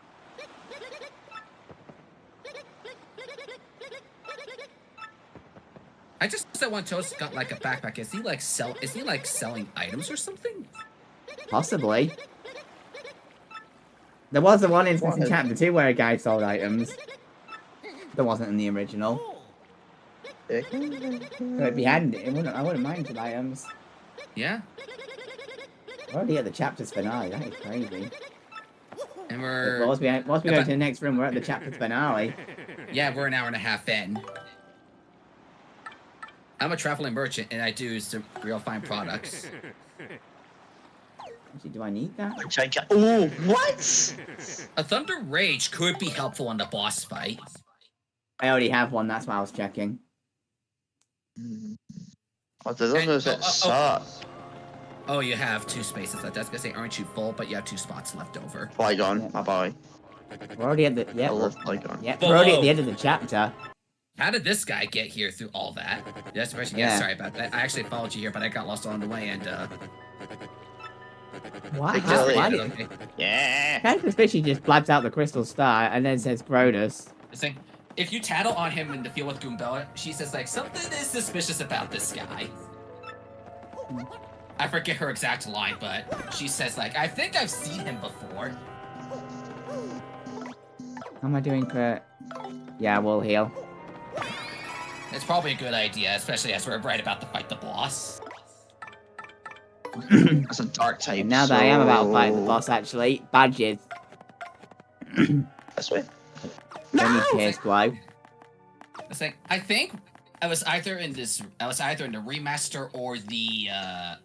[SPEAKER 2] I just said one Toast got like a backpack. Is he like selling items or something?
[SPEAKER 1] Possibly. There was the one instance in chapter 2 where a guy sold items. There wasn't in the original. So it'd be handy. I wouldn't mind some items.
[SPEAKER 2] Yeah.
[SPEAKER 1] We're already at the chapter's finale. That is crazy.
[SPEAKER 2] And we're...
[SPEAKER 1] Once we go to the next room, we're at the chapter's finale.
[SPEAKER 2] Yeah, we're an hour and a half in. I'm a traveling merchant, and I do some real fine products.
[SPEAKER 1] Actually, do I need that?
[SPEAKER 3] Oh, what?
[SPEAKER 2] A Thunder Rage could be helpful in the boss fight.
[SPEAKER 1] I already have one, that's why I was checking.
[SPEAKER 3] Oh, does it suck?
[SPEAKER 2] Oh, you have 2 spaces left. I was gonna say, aren't you full? But you have 2 spots left over.
[SPEAKER 3] Flygon,
[SPEAKER 1] Yeah.
[SPEAKER 3] bye-bye.
[SPEAKER 1] We're already at the...
[SPEAKER 3] I
[SPEAKER 1] Yeah,
[SPEAKER 3] love Flygon.
[SPEAKER 1] yeah, we're already at the end of the chapter.
[SPEAKER 2] How did this guy get here through all that? That's the question.
[SPEAKER 1] Yeah.
[SPEAKER 2] Yeah, sorry about that. I actually followed you here, but I got lost along the way, and
[SPEAKER 1] What?
[SPEAKER 3] Big
[SPEAKER 1] How,
[SPEAKER 3] Billy.
[SPEAKER 1] why did...
[SPEAKER 2] Okay.
[SPEAKER 3] Yeah.
[SPEAKER 1] Kind of suspicious he just blabs out the crystal star and then says Grodus.
[SPEAKER 2] This thing. If you tattle on him in the field with Goombella, she says like something is suspicious about this guy. I forget her exact line, but she says like, I think I've seen him before.
[SPEAKER 1] How am I doing for... Yeah, we'll heal.
[SPEAKER 2] It's probably a good idea, especially as we're right about to fight the boss.
[SPEAKER 3] That's a dark type.
[SPEAKER 1] Now that I am about to fight the boss, actually, badges.
[SPEAKER 3] This way.
[SPEAKER 1] Any Pierce Glow.
[SPEAKER 2] I think I was either in the remaster or the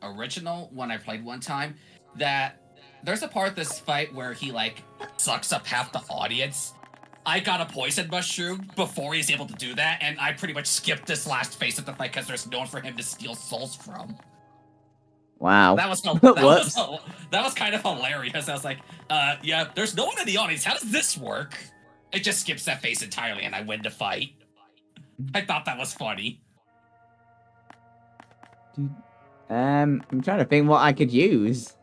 [SPEAKER 2] original one I played one time. That there's a part of this fight where he like sucks up half the audience. I got a poison mushroom before he's able to do that, and I pretty much skipped this last phase of the fight because there's no one for him to steal souls from.
[SPEAKER 1] Wow.
[SPEAKER 2] That was
[SPEAKER 1] Whoops.
[SPEAKER 2] that was kind of hilarious. I was like, yeah, there's no one in the audience. How does this work? It just skips that phase entirely, and I win the fight. I thought that was funny.
[SPEAKER 1] I'm trying to think what I could use.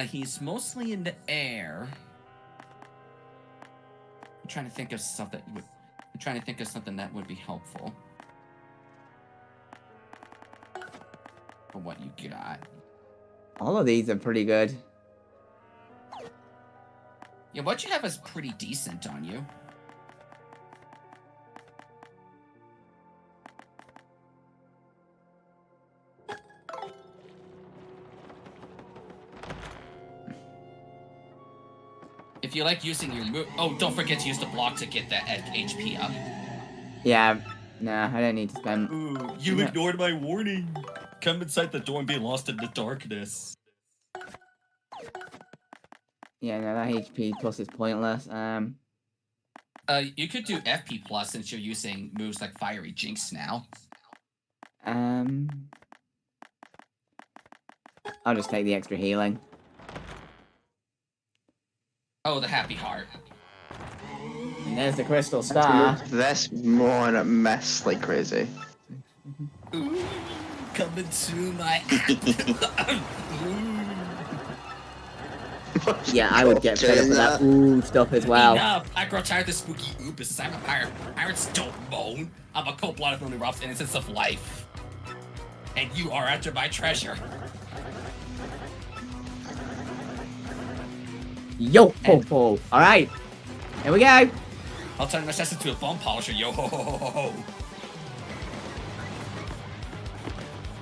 [SPEAKER 2] He's mostly in the air. I'm trying to think of something. I'm trying to think of something that would be helpful. For what you got.
[SPEAKER 1] All of these are pretty good.
[SPEAKER 2] Yeah, what you have is pretty decent on you. If you like using your move... Oh, don't forget to use the block to get that HP up.
[SPEAKER 1] Yeah, nah, I don't need to spend...
[SPEAKER 2] Ooh, you ignored my warning. Come inside the door and be lost in the darkness.
[SPEAKER 1] Yeah, no, that HP plus is pointless.
[SPEAKER 2] You could do FP plus since you're using moves like Fiery Jinx now.
[SPEAKER 1] I'll just take the extra healing.
[SPEAKER 2] Oh, the Happy Heart.
[SPEAKER 1] And there's the crystal star.
[SPEAKER 3] This more a mess like crazy.
[SPEAKER 2] Ooh, coming to my...
[SPEAKER 1] Yeah, I would get fed up with that ooh stuff as well.
[SPEAKER 2] Enough! I grow tired of the spooky oopus. I'm a pirate. Pirates don't moan. I'm a cold-blooded who only robs innocence of life. And you are after my treasure.
[SPEAKER 1] Yo ho ho! Alright! Here we go!
[SPEAKER 2] I'll turn my chest into a bone polisher, yo ho ho ho ho ho.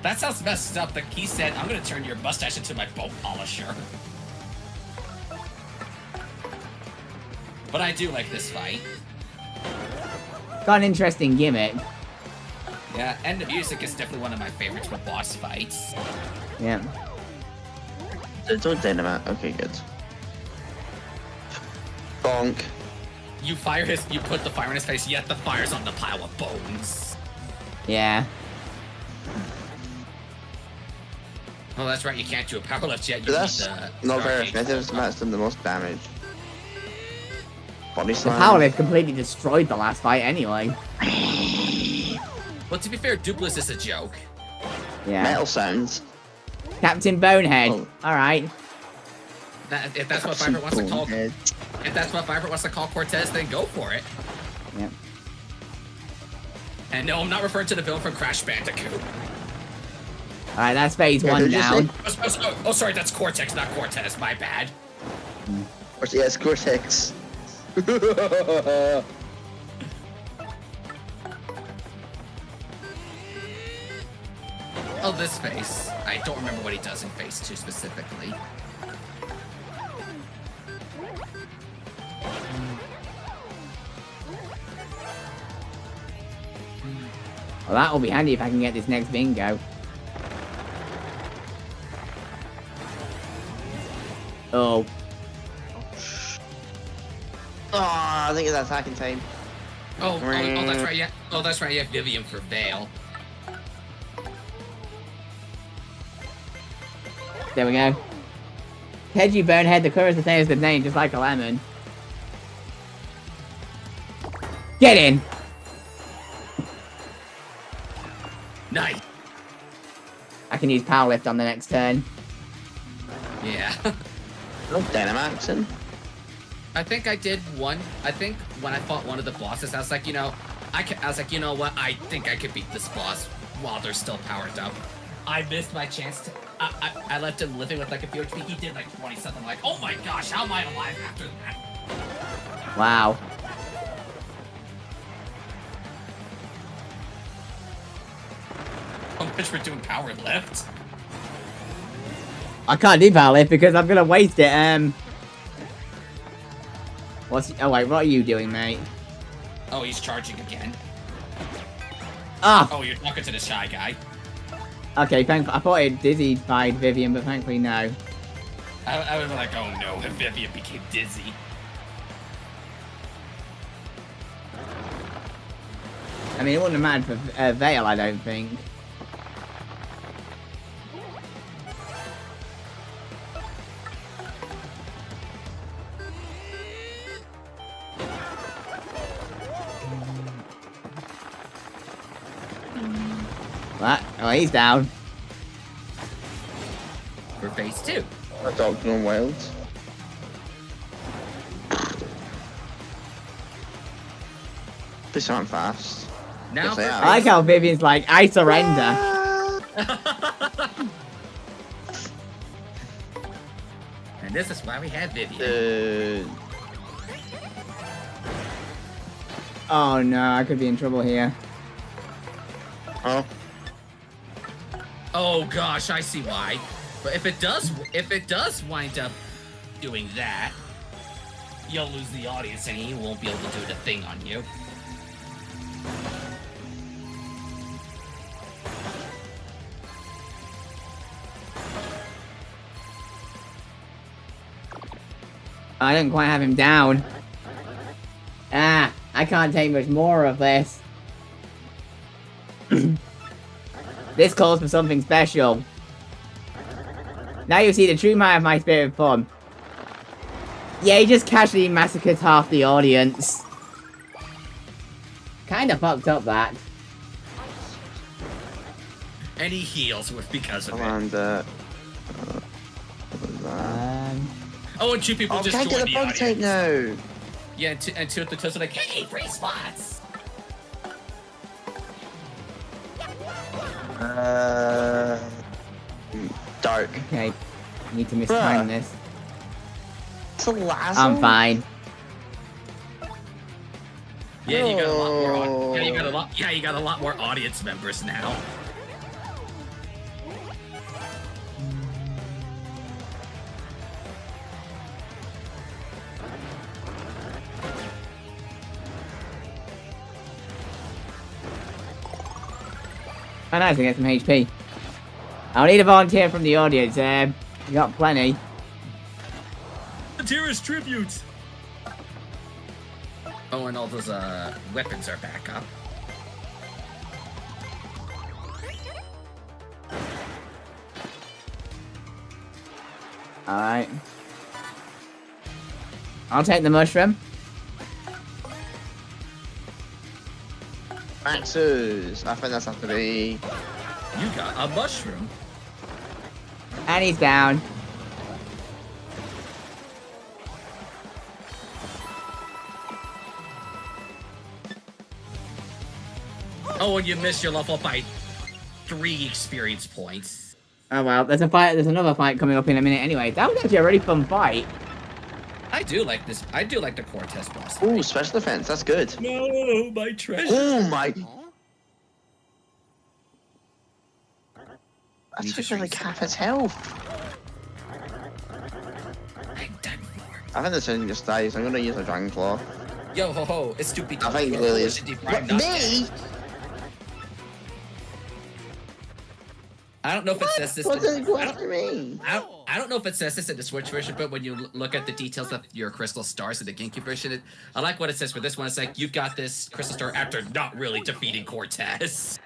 [SPEAKER 2] That sounds messed up. Like he said, I'm gonna turn your mustache into my boat polisher. But I do like this fight.
[SPEAKER 1] Got an interesting gimmick.
[SPEAKER 2] Yeah, and the music is definitely one of my favorites for boss fights.
[SPEAKER 1] Yeah.
[SPEAKER 3] There's no dynamite. Okay, good. Bonk.
[SPEAKER 2] You put the fire in his face, yet the fire's on the pile of bones.
[SPEAKER 1] Yeah.
[SPEAKER 2] Oh, that's right, you can't do a power lift yet. You
[SPEAKER 3] But that's
[SPEAKER 2] need the
[SPEAKER 3] not very
[SPEAKER 2] Stargate.
[SPEAKER 3] effective. That's done the most damage. Body
[SPEAKER 1] The
[SPEAKER 3] slam.
[SPEAKER 1] power lift completely destroyed the last fight anyway.
[SPEAKER 2] Well, to be fair, Dupless is a joke.
[SPEAKER 1] Yeah.
[SPEAKER 3] Metal sounds.
[SPEAKER 1] Captain Bonehead.
[SPEAKER 3] Oh.
[SPEAKER 1] Alright.
[SPEAKER 2] If that's what Vibrant wants to call,
[SPEAKER 3] Bonehead.
[SPEAKER 2] if that's what Vibrant wants to call Cortez, then go for it.
[SPEAKER 1] Yeah.
[SPEAKER 2] And no, I'm not referring to the villain from Crash Bandicoot.
[SPEAKER 1] Alright, that's phase
[SPEAKER 3] Yeah,
[SPEAKER 1] one
[SPEAKER 3] who'd you
[SPEAKER 1] down.
[SPEAKER 2] Oh, sorry, that's Cortex, not Cortez. My bad.
[SPEAKER 3] Yes, Cortex.
[SPEAKER 2] Oh, this face. I don't remember what he does in phase 2 specifically.
[SPEAKER 1] Well, that'll be handy if I can get this next bingo. Oh.
[SPEAKER 3] Oh, I think it's attacking time.
[SPEAKER 2] Oh, that's right, yeah. Oh, that's right, you have Vivian for Veil.
[SPEAKER 1] There we go. Keiji Bonehead, the color is the same as the name, just like a lemon. Get in!
[SPEAKER 2] Nice.
[SPEAKER 1] I can use power lift on the next turn.
[SPEAKER 2] Yeah.
[SPEAKER 3] No Dynamaxing.
[SPEAKER 2] I think I did one. I think when I fought one of the bosses, I was like, you know, I was like, you know what? I think I could beat this boss while they're still powered up. I missed my chance to. I left him living with like a few HP. He did like 20 something. Like, oh my gosh, how am I alive after that?
[SPEAKER 1] Wow.
[SPEAKER 2] How much we're doing power lift?
[SPEAKER 1] I can't do power lift because I'm gonna waste it. Oh wait, what are you doing, mate?
[SPEAKER 2] Oh, he's charging again.
[SPEAKER 1] Ah!
[SPEAKER 2] Oh, you're talking to the shy guy.
[SPEAKER 1] Okay, I thought it dizzy-fied Vivian, but thankfully no.
[SPEAKER 2] I was like, oh no, if Vivian became dizzy.
[SPEAKER 1] I mean, it wouldn't have mattered for Veil, I don't think. What? Oh, he's down.
[SPEAKER 2] For phase 2.
[SPEAKER 3] A dog gone wild. This aren't fast.
[SPEAKER 2] Now
[SPEAKER 3] Yes,
[SPEAKER 2] for
[SPEAKER 3] they
[SPEAKER 1] I
[SPEAKER 3] are.
[SPEAKER 1] like how Vivian's like, I surrender.
[SPEAKER 2] And this is why we have Vivian.
[SPEAKER 1] Oh no, I could be in trouble here.
[SPEAKER 3] Oh.
[SPEAKER 2] Oh gosh, I see why. But if it does wind up doing that, you'll lose the audience and he won't be able to do the thing on you.
[SPEAKER 1] I didn't quite have him down. Ah, I can't take much more of this. This calls for something special. Now you see the true mind of my spirit of fun. Yeah, he just casually massacred half the audience. Kinda fucked up that.
[SPEAKER 2] And he heals with because of it.
[SPEAKER 3] And
[SPEAKER 2] Oh, and two people
[SPEAKER 3] oh,
[SPEAKER 2] just
[SPEAKER 3] can't
[SPEAKER 2] joined
[SPEAKER 3] get
[SPEAKER 2] the
[SPEAKER 3] a bug type
[SPEAKER 2] audience.
[SPEAKER 3] now.
[SPEAKER 2] Yeah, and two at the toes are like, hey, free spots!
[SPEAKER 3] Dark.
[SPEAKER 1] Okay, need to mistime
[SPEAKER 3] Bruh.
[SPEAKER 1] this.
[SPEAKER 3] It's a last
[SPEAKER 1] I'm
[SPEAKER 3] one?
[SPEAKER 1] fine.
[SPEAKER 2] Yeah, you got a lot more.
[SPEAKER 3] No.
[SPEAKER 2] You got a lot more audience members now.
[SPEAKER 1] Oh, nice, I get some HP. I'll need a volunteer from the audience. You got plenty.
[SPEAKER 2] Volunteer's tribute. Oh, and all those weapons are back up.
[SPEAKER 1] Alright. I'll take the mushroom.
[SPEAKER 3] Maxus. I think that's have to be.
[SPEAKER 2] You got a mushroom.
[SPEAKER 1] And he's down.
[SPEAKER 2] Oh, and you missed your level by 3 experience points.
[SPEAKER 1] Oh well, there's a fight. There's another fight coming up in a minute. Anyway, that was actually a really fun fight.
[SPEAKER 2] I do like this. I do like the Cortez boss.
[SPEAKER 3] Ooh, special defense. That's good.
[SPEAKER 2] No, my treasure.
[SPEAKER 3] Oh my. I
[SPEAKER 2] Need
[SPEAKER 3] took
[SPEAKER 2] to
[SPEAKER 3] like
[SPEAKER 2] reset.
[SPEAKER 3] half his health.
[SPEAKER 2] I'm done for.
[SPEAKER 3] I think this thing just dies. I'm gonna use a Dragon Claw.
[SPEAKER 2] Yo ho ho! It's stupid.
[SPEAKER 3] I think Lily is.
[SPEAKER 2] What,
[SPEAKER 3] Me?
[SPEAKER 2] I don't know if it says this.
[SPEAKER 3] What did it go
[SPEAKER 2] I don't-
[SPEAKER 3] after me?
[SPEAKER 2] I don't know if it says this in the Switch version, but when you look at the details of your crystal stars in the GameCube version, I like what it says for this one. It's like, you've got this crystal star after not really defeating Cortez.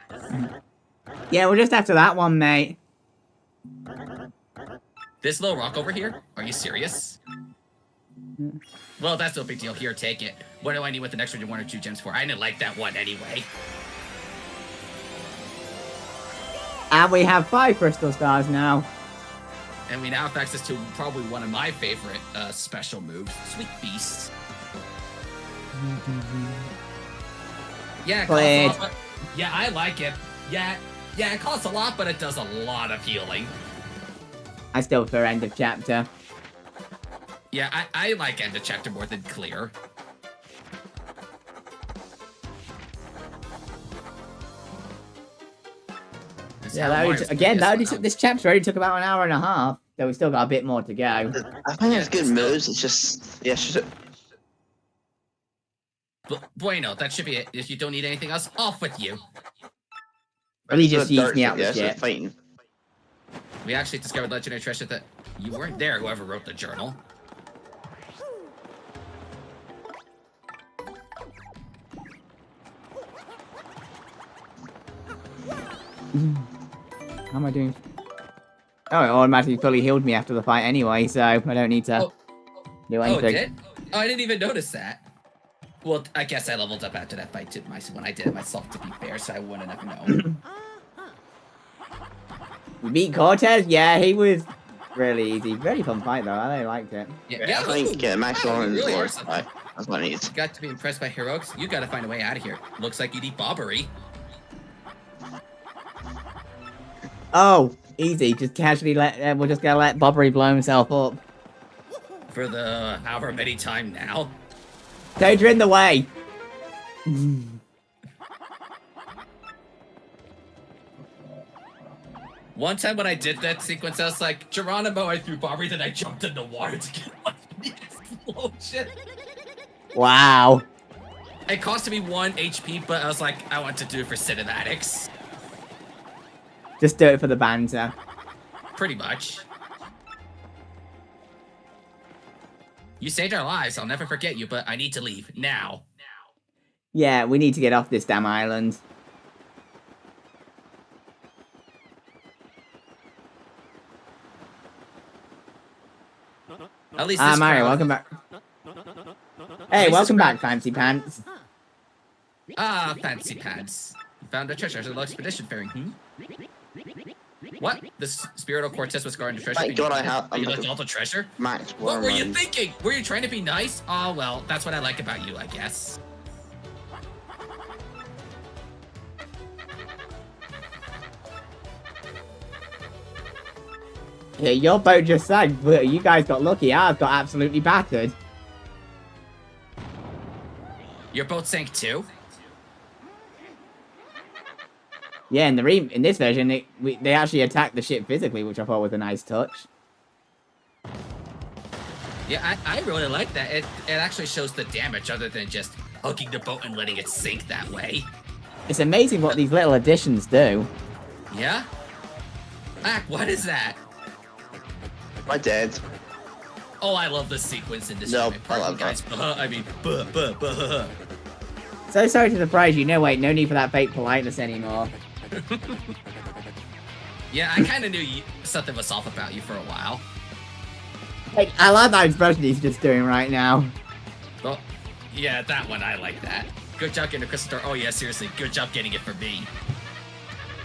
[SPEAKER 1] Yeah, we're just after that one, mate.
[SPEAKER 2] This little rock over here? Are you serious? Well, that's no big deal. Here, take it. What do I need with an extra 1 or 2 gems for? I didn't like that one anyway.
[SPEAKER 1] And we have 5 crystal stars now.
[SPEAKER 2] And we now have access to probably one of my favorite special moves, Sweet Beast. Yeah, it costs a lot, but yeah, I like it. Yeah, it costs a lot, but it does a lot of healing.
[SPEAKER 1] I still prefer end of chapter.
[SPEAKER 2] Yeah, I like End of Chapter more than Clear.
[SPEAKER 1] Yeah, that only again, that only this chapter already took about an hour and a half. So we still got a bit more to go.
[SPEAKER 3] I think it's good moves. It's just yeah. It's just,
[SPEAKER 2] Bueno, that should be it. If you don't need anything else, off with you.
[SPEAKER 1] Or he just
[SPEAKER 3] the
[SPEAKER 1] used
[SPEAKER 3] dirt
[SPEAKER 1] me out
[SPEAKER 3] yeah,
[SPEAKER 1] with
[SPEAKER 3] so
[SPEAKER 1] shit.
[SPEAKER 3] it's fighting.
[SPEAKER 2] We actually discovered legendary treasure that you weren't there, whoever wrote the journal.
[SPEAKER 1] How am I doing? Oh, it automatically fully healed me after the fight anyway, so I don't need to do
[SPEAKER 2] Oh, it
[SPEAKER 1] anything.
[SPEAKER 2] did? Oh, I didn't even notice that. Well, I guess I leveled up after that fight too, when I did it myself, to be fair, so I wouldn't have known.
[SPEAKER 1] We beat Cortez? Yeah, he was really easy. Very fun fight though, I really liked it.
[SPEAKER 2] Yeah,
[SPEAKER 3] I think Max
[SPEAKER 2] wow,
[SPEAKER 3] Lauren is
[SPEAKER 2] really
[SPEAKER 3] Lord.
[SPEAKER 2] awesome.
[SPEAKER 3] That's what I need.
[SPEAKER 2] Got to be impressed by heroics. You gotta find a way out of here. Looks like you need bobbery.
[SPEAKER 1] Oh, easy. Just casually we're just gonna let Bobbery blow himself up.
[SPEAKER 2] For the however many time now.
[SPEAKER 1] Toad, in the way.
[SPEAKER 2] One time when I did that sequence, I was like, Geronimo, I threw bobbery, then I jumped in the water to get my explosion.
[SPEAKER 1] Wow.
[SPEAKER 2] It cost me 1 HP, but I was like, I want to do it for cinematics.
[SPEAKER 1] Just do it for the banter.
[SPEAKER 2] Pretty much. You saved our lives. I'll never forget you, but I need to leave now.
[SPEAKER 1] Yeah, we need to get off this damn island.
[SPEAKER 2] At least
[SPEAKER 1] Ah,
[SPEAKER 2] this
[SPEAKER 1] Mario,
[SPEAKER 2] crowd-
[SPEAKER 1] welcome back. Hey,
[SPEAKER 2] least
[SPEAKER 1] welcome
[SPEAKER 2] this
[SPEAKER 1] back, Fancy Pants.
[SPEAKER 2] Ah, fancy pants. Found a treasure. There's a little expedition faring. What? This Spirito Cortez was guarding the treasure.
[SPEAKER 3] Thank
[SPEAKER 2] and you
[SPEAKER 3] God I
[SPEAKER 2] left-
[SPEAKER 3] have-
[SPEAKER 2] You
[SPEAKER 3] I'm
[SPEAKER 2] left
[SPEAKER 3] like a-
[SPEAKER 2] all the treasure?
[SPEAKER 3] Max
[SPEAKER 2] What were you
[SPEAKER 3] Warman.
[SPEAKER 2] thinking? Were you trying to be nice? Oh, well, that's what I like about you, I guess.
[SPEAKER 1] Yeah, your boat just sank, but you guys got lucky. I've got absolutely battered.
[SPEAKER 2] Your boat sank too?
[SPEAKER 1] Yeah, in this version, they actually attacked the ship physically, which I thought was a nice touch.
[SPEAKER 2] Yeah, I really like that. It actually shows the damage other than just hugging the boat and letting it sink that way.
[SPEAKER 1] It's amazing what these little additions do.
[SPEAKER 2] Yeah? Ack, what is that?
[SPEAKER 3] I did.
[SPEAKER 2] Oh, I love this sequence in this
[SPEAKER 3] No,
[SPEAKER 2] movie.
[SPEAKER 3] I
[SPEAKER 2] Pardon
[SPEAKER 3] love
[SPEAKER 2] me, guys. I mean, buh.
[SPEAKER 1] So sorry to surprise you. No, wait, no need for that fake politeness anymore.
[SPEAKER 2] Yeah, I kind of knew something was off about you for a while.
[SPEAKER 1] Like, I love that expression he's just doing right now.
[SPEAKER 2] Well, yeah, that one, I like that. Good job getting a crystal star. Oh, yeah, seriously, good job getting it for me.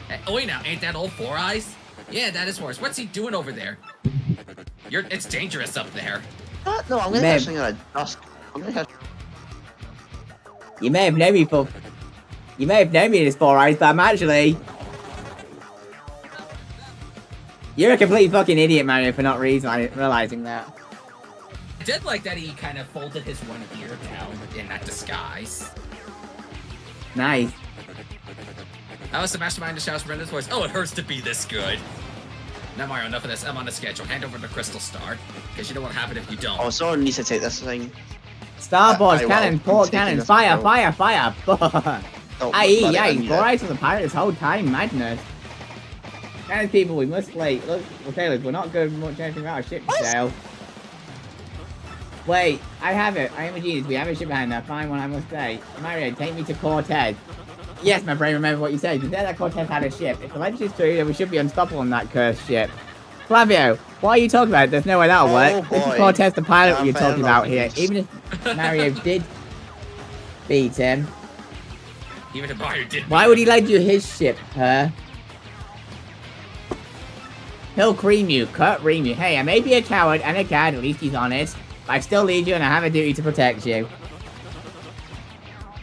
[SPEAKER 2] Hey, oh, wait, now, ain't that old Four Eyes? Yeah, that is Four Eyes. What's he doing over there? It's dangerous up there.
[SPEAKER 3] No, I'm gonna
[SPEAKER 1] Man.
[SPEAKER 3] catch something on a dust. I'm gonna catch.
[SPEAKER 1] You may have known me for... You may have known me as Four Eyes, but I'm actually... You're a complete fucking idiot, Mario, for not realizing that.
[SPEAKER 2] I did like that he kind of folded his one ear down in that disguise.
[SPEAKER 1] Nice.
[SPEAKER 2] I was the mastermind to shout Brenda's voice. Oh, it hurts to be this good. Now, Mario, enough of this. I'm on a schedule. Hand over the crystal star, because you know what happened if you don't.
[SPEAKER 3] Oh, someone needs to take this thing.
[SPEAKER 1] Starboard
[SPEAKER 3] I will.
[SPEAKER 1] cannons,
[SPEAKER 3] I'm
[SPEAKER 1] port
[SPEAKER 3] taking
[SPEAKER 1] cannons,
[SPEAKER 3] this
[SPEAKER 1] fire,
[SPEAKER 3] out.
[SPEAKER 1] fire, fire!
[SPEAKER 3] Oh,
[SPEAKER 1] Aye,
[SPEAKER 3] buddy, I
[SPEAKER 1] aye,
[SPEAKER 3] need
[SPEAKER 1] Four
[SPEAKER 3] it.
[SPEAKER 1] Eyes was a pirate this whole time, madness. Guys, people, we must play. Look, sailors, we're not good much anything about our ship to sail. Wait, I have it. I am a genius. We have a ship behind there. Fine one, I must say. Mario, take me to Cortez. Yes, my brain remember what you said. You said that Cortez had a ship. If the legend is true, then we should be unstoppable on that cursed ship. Flavio, what are you talking about? There's no way that'll work. This is
[SPEAKER 3] boy.
[SPEAKER 1] Cortez the pilot
[SPEAKER 3] I'm
[SPEAKER 1] you're talking about
[SPEAKER 3] better
[SPEAKER 1] here.
[SPEAKER 3] than
[SPEAKER 1] Even if Mario did beat him,
[SPEAKER 2] Even if Mario did.
[SPEAKER 1] why would he lend you his ship, huh? He'll cream you, cut ream you. Hey, I may be a coward and a cad, at least he's honest, but I still lead you and I have a duty to protect you.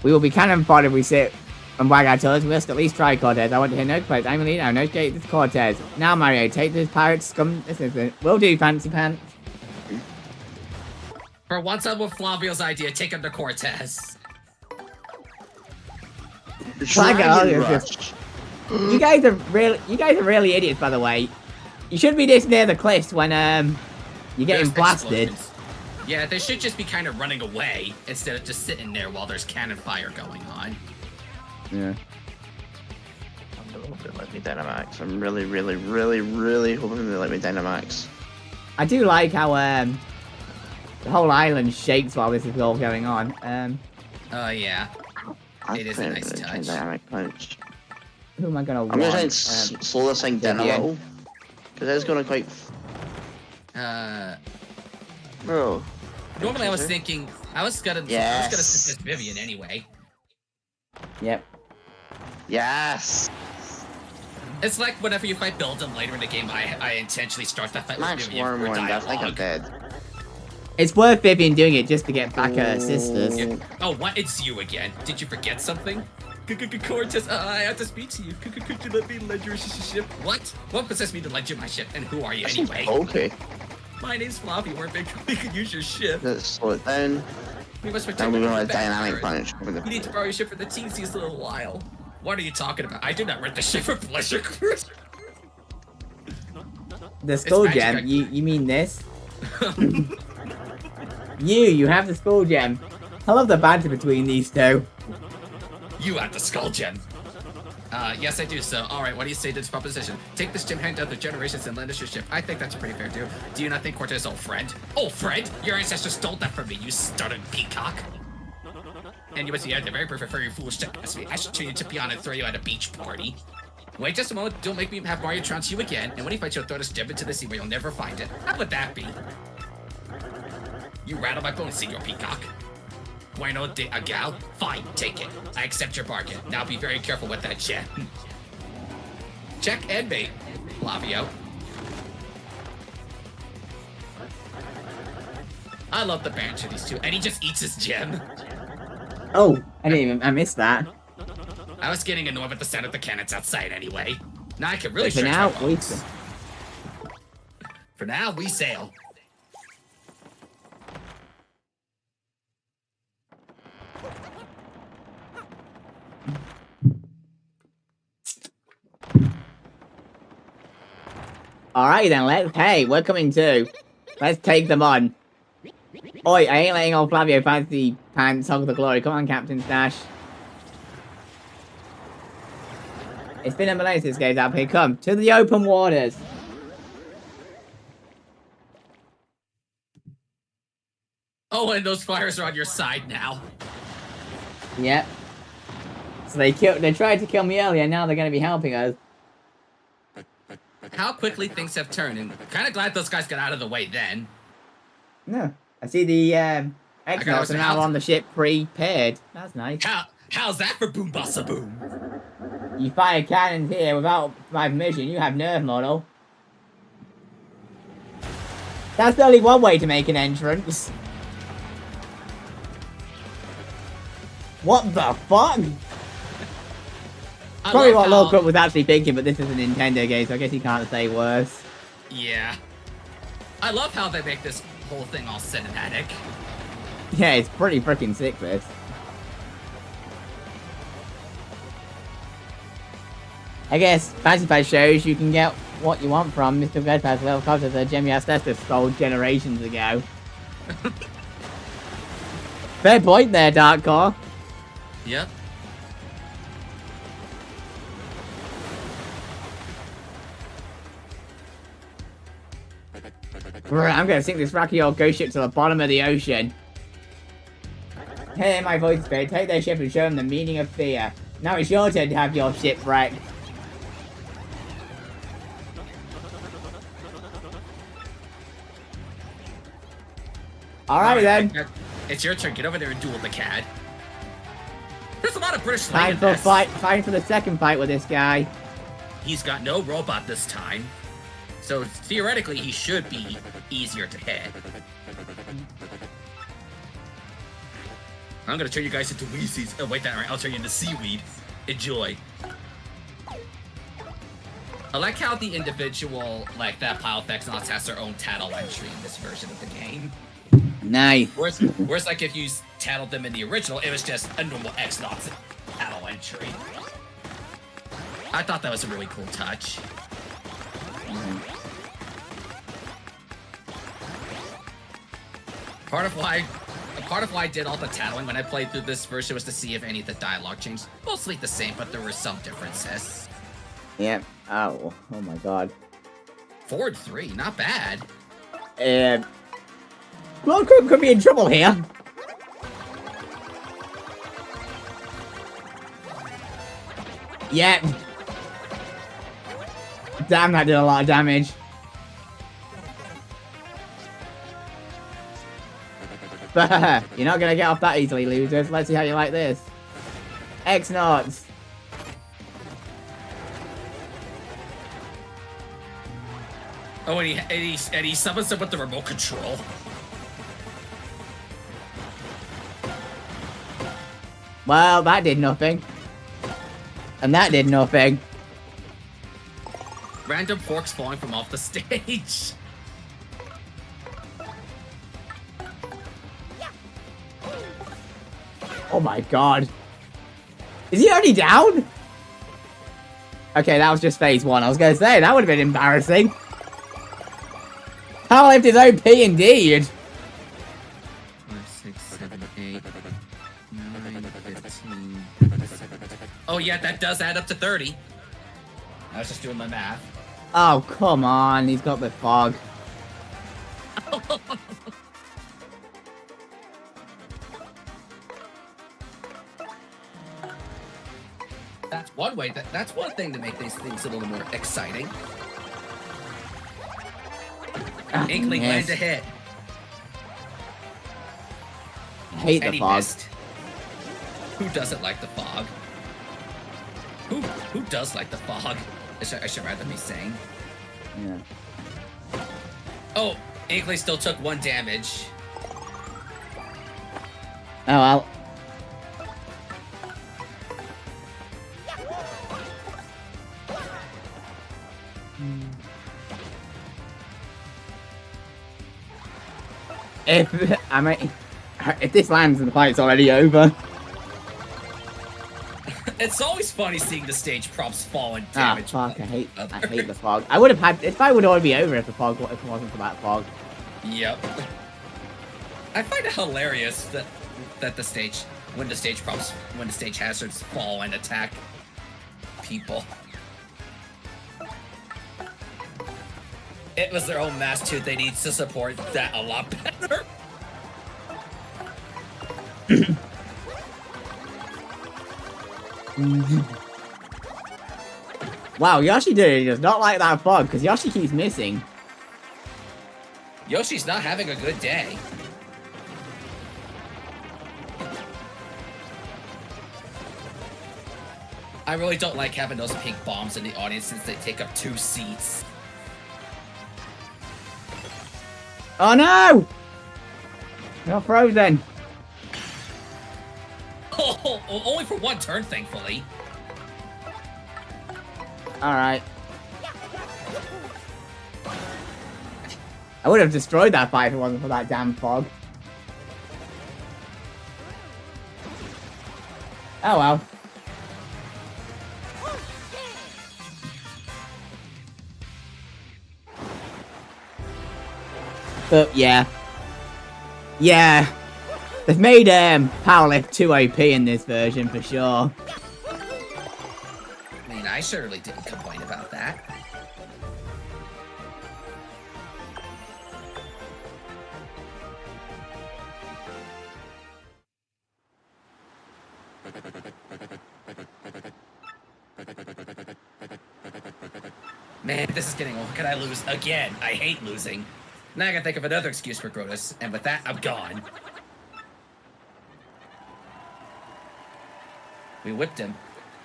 [SPEAKER 1] We will be cannon fodder if we sit and wag our tails. We must at least try, Cortez. I want to hear no complaints. I'm a leader now. No skate, this is Cortez. Now, Mario, take this pirate scum. This is it. Will do, fancy pants.
[SPEAKER 2] For once, I'm with Flavio's idea. Take him to Cortez.
[SPEAKER 1] Flag it,
[SPEAKER 3] Dragon
[SPEAKER 1] oh,
[SPEAKER 3] Rush.
[SPEAKER 1] You guys are really idiots, by the way. You shouldn't be this near the cliffs when you're getting
[SPEAKER 2] There's
[SPEAKER 1] blasted.
[SPEAKER 2] explosions. Yeah, they should just be kind of running away instead of just sitting there while there's cannon fire going on.
[SPEAKER 1] Yeah.
[SPEAKER 3] I'm hoping they let me Dynamax. I'm really hoping they let me Dynamax.
[SPEAKER 1] I do like how the whole island shakes while this is all going on.
[SPEAKER 2] Yeah.
[SPEAKER 3] I'm
[SPEAKER 2] It is a
[SPEAKER 3] gonna
[SPEAKER 2] nice
[SPEAKER 3] try
[SPEAKER 2] touch.
[SPEAKER 3] Dynamic Punch.
[SPEAKER 1] Who am I gonna
[SPEAKER 3] I'm gonna try and
[SPEAKER 1] want?
[SPEAKER 3] slow this thing down a
[SPEAKER 1] yeah.
[SPEAKER 3] little. Because it's gonna quite. Bro.
[SPEAKER 2] Normally I was thinking I was gonna suggest Vivian anyway.
[SPEAKER 1] Yep.
[SPEAKER 3] Yes!
[SPEAKER 2] It's like whenever you fight Buildem later in the game, I intentionally start that fight
[SPEAKER 3] Max
[SPEAKER 2] with Vivian for
[SPEAKER 3] Wormwood, I think I'm
[SPEAKER 2] dialogue.
[SPEAKER 3] dead.
[SPEAKER 1] It's worth Vivian doing it just to get back her sisters.
[SPEAKER 2] Yeah. Oh, what? It's you again. Did you forget something? Cortez, I have to speak to you. Could you let me lend your ship? What? What possessed me to lend you my ship? And who are you anyway?
[SPEAKER 3] Okay.
[SPEAKER 2] My name's Floppy. We're big. We could use your ship.
[SPEAKER 3] Let's slow it down.
[SPEAKER 2] We must
[SPEAKER 3] Now
[SPEAKER 2] return
[SPEAKER 3] we're
[SPEAKER 2] to
[SPEAKER 3] gonna
[SPEAKER 2] the
[SPEAKER 3] Dynamic
[SPEAKER 2] backyard.
[SPEAKER 3] Punch.
[SPEAKER 2] We need to borrow your ship for the teensiest little while. What are you talking about? I do not rent the ship for pleasure cruise.
[SPEAKER 1] The skull
[SPEAKER 2] magic,
[SPEAKER 1] gem?
[SPEAKER 2] I-
[SPEAKER 1] You mean this? You have the skull gem. I love the banter between these two.
[SPEAKER 2] You have the skull gem. Yes, I do. So, all right. What do you say to this proposition? Take this gem, hand down the generations, and lend us your ship. I think that's a pretty fair deal. Do you not think Cortez is old friend? Old friend? Your ancestors stole that from me, you stuttered peacock. And you must be out there very perfect for your foolish to ask me. I should turn you to piano and throw you at a beach party. Wait just a moment. Don't make me have Mario trounce you again. And when he fights, you'll throw this gem into the sea where you'll never find it. How would that be? You rattle my bones, Senor Peacock. Bueno de a gal? Fine, take it. I accept your bargain. Now be very careful with that gem. Check and mate, Flavio. I love the banter these two, and he just eats his gem.
[SPEAKER 1] Oh, I missed that.
[SPEAKER 2] I was getting annoyed with the sound of the cannons outside anyway. Now I can really
[SPEAKER 1] For
[SPEAKER 2] stretch
[SPEAKER 1] now,
[SPEAKER 2] my
[SPEAKER 1] we
[SPEAKER 2] bones. For now, we sail.
[SPEAKER 1] Alright then, hey, we're coming too. Let's take them on. Oi, I ain't letting old Flavio fancy pants hog the glory. Come on, Captain Stash. It's been a millennia since games up here. Come to the open waters.
[SPEAKER 2] Oh, and those fires are on your side now.
[SPEAKER 1] Yep. So they tried to kill me earlier, now they're gonna be helping us.
[SPEAKER 2] How quickly things have turned, and kind of glad those guys got out of the way then.
[SPEAKER 1] No. I see the X-Nots are now on the ship prepared. That's nice.
[SPEAKER 2] How's that for boom bossa boom?
[SPEAKER 1] You fire cannons here without my permission, you have nerve model. That's only one way to make an entrance. What the fuck? Probably what Locke was actually thinking, but this is a Nintendo game, so I guess he can't say worse.
[SPEAKER 2] Yeah. I love how they make this whole thing all cinematic.
[SPEAKER 1] Yeah, it's pretty freaking sick, this. I guess Fancy Fight shows you can get what you want from Mr. Redpath's level copies that Jimmy Asbestos stole generations ago. Fair point there, Dark Core.
[SPEAKER 2] Yep.
[SPEAKER 1] I'm gonna sink this rocky old ghost ship to the bottom of the ocean. Hear my voice, Spirit. Take their ship and show them the meaning of fear. Now it's your turn to have your ship wrecked. Alright then.
[SPEAKER 2] It's your turn. Get over there and duel the CAD. There's a lot of British slang
[SPEAKER 1] Time
[SPEAKER 2] in
[SPEAKER 1] for
[SPEAKER 2] this.
[SPEAKER 1] time for the second fight with this guy.
[SPEAKER 2] He's got no robot this time. So theoretically, he should be easier to hit. I'm gonna turn you guys into Weezies. Oh, wait, that right. I'll turn you into seaweed. Enjoy. I like how the individual, like that pile of X-Nots has their own tattle entry in this version of the game.
[SPEAKER 1] Nice.
[SPEAKER 2] Whereas like if you tattled them in the original, it was just a normal X-Nots tattle entry. I thought that was a really cool touch. Part of why I did all the tattling when I played through this version was to see if any of the dialogue changed. Mostly the same, but there were some differences.
[SPEAKER 1] Yep. Oh my god.
[SPEAKER 2] Ford 3, not bad.
[SPEAKER 1] Well, could be in trouble here. Yep. Damn, that did a lot of damage. But you're not gonna get off that easily, losers. Let's see how you like this. X-Nots.
[SPEAKER 2] Oh, and he summons them with the remote control.
[SPEAKER 1] Well, that did nothing. And that did nothing.
[SPEAKER 2] Random forks falling from off the stage.
[SPEAKER 1] Oh my god. Is he already down? Okay, that was just phase one. I was gonna say, that would have been embarrassing. Powerlift is OP indeed.
[SPEAKER 2] 5, 6, 7, 8, 9, 15, 17. Oh yeah, that does add up to 30. I was just doing my math.
[SPEAKER 1] Oh, come on. He's got the fog.
[SPEAKER 2] That's one way. That's one thing to make these things a little more exciting. Inkling lands a hit.
[SPEAKER 1] I hate the fog.
[SPEAKER 2] Missed. Who doesn't like the fog? Who does like the fog? I should rather be saying.
[SPEAKER 1] Yeah.
[SPEAKER 2] Oh, Inkling still took 1 damage.
[SPEAKER 1] Oh well. If this lands and the fight's already over.
[SPEAKER 2] It's always funny seeing the stage props fall and
[SPEAKER 1] Ah,
[SPEAKER 2] damage.
[SPEAKER 1] fuck! I hate the fog. I would have had. This fight would already be over if it wasn't for that fog.
[SPEAKER 2] Yep. I find it hilarious that the stage when the stage hazards fall and attack people. It was their own mass too. They need to support that a lot better.
[SPEAKER 1] Wow, Yoshi does not like that fog, because Yoshi keeps missing.
[SPEAKER 2] Yoshi's not having a good day. I really don't like having those pink bombs in the audience since they take up 2 seats.
[SPEAKER 1] Oh no! You're frozen.
[SPEAKER 2] Oh, only for 1 turn, thankfully.
[SPEAKER 1] Alright. I would have destroyed that fight if it wasn't for that damn fog. Oh well. But yeah. Yeah. They've made Powerlift 2 OP in this version for sure.
[SPEAKER 2] I mean, I surely didn't complain about that. Man, this is getting old. Can I lose again? I hate losing. Now I gotta think of another excuse for Grotus, and with that, I'm gone. We whipped him.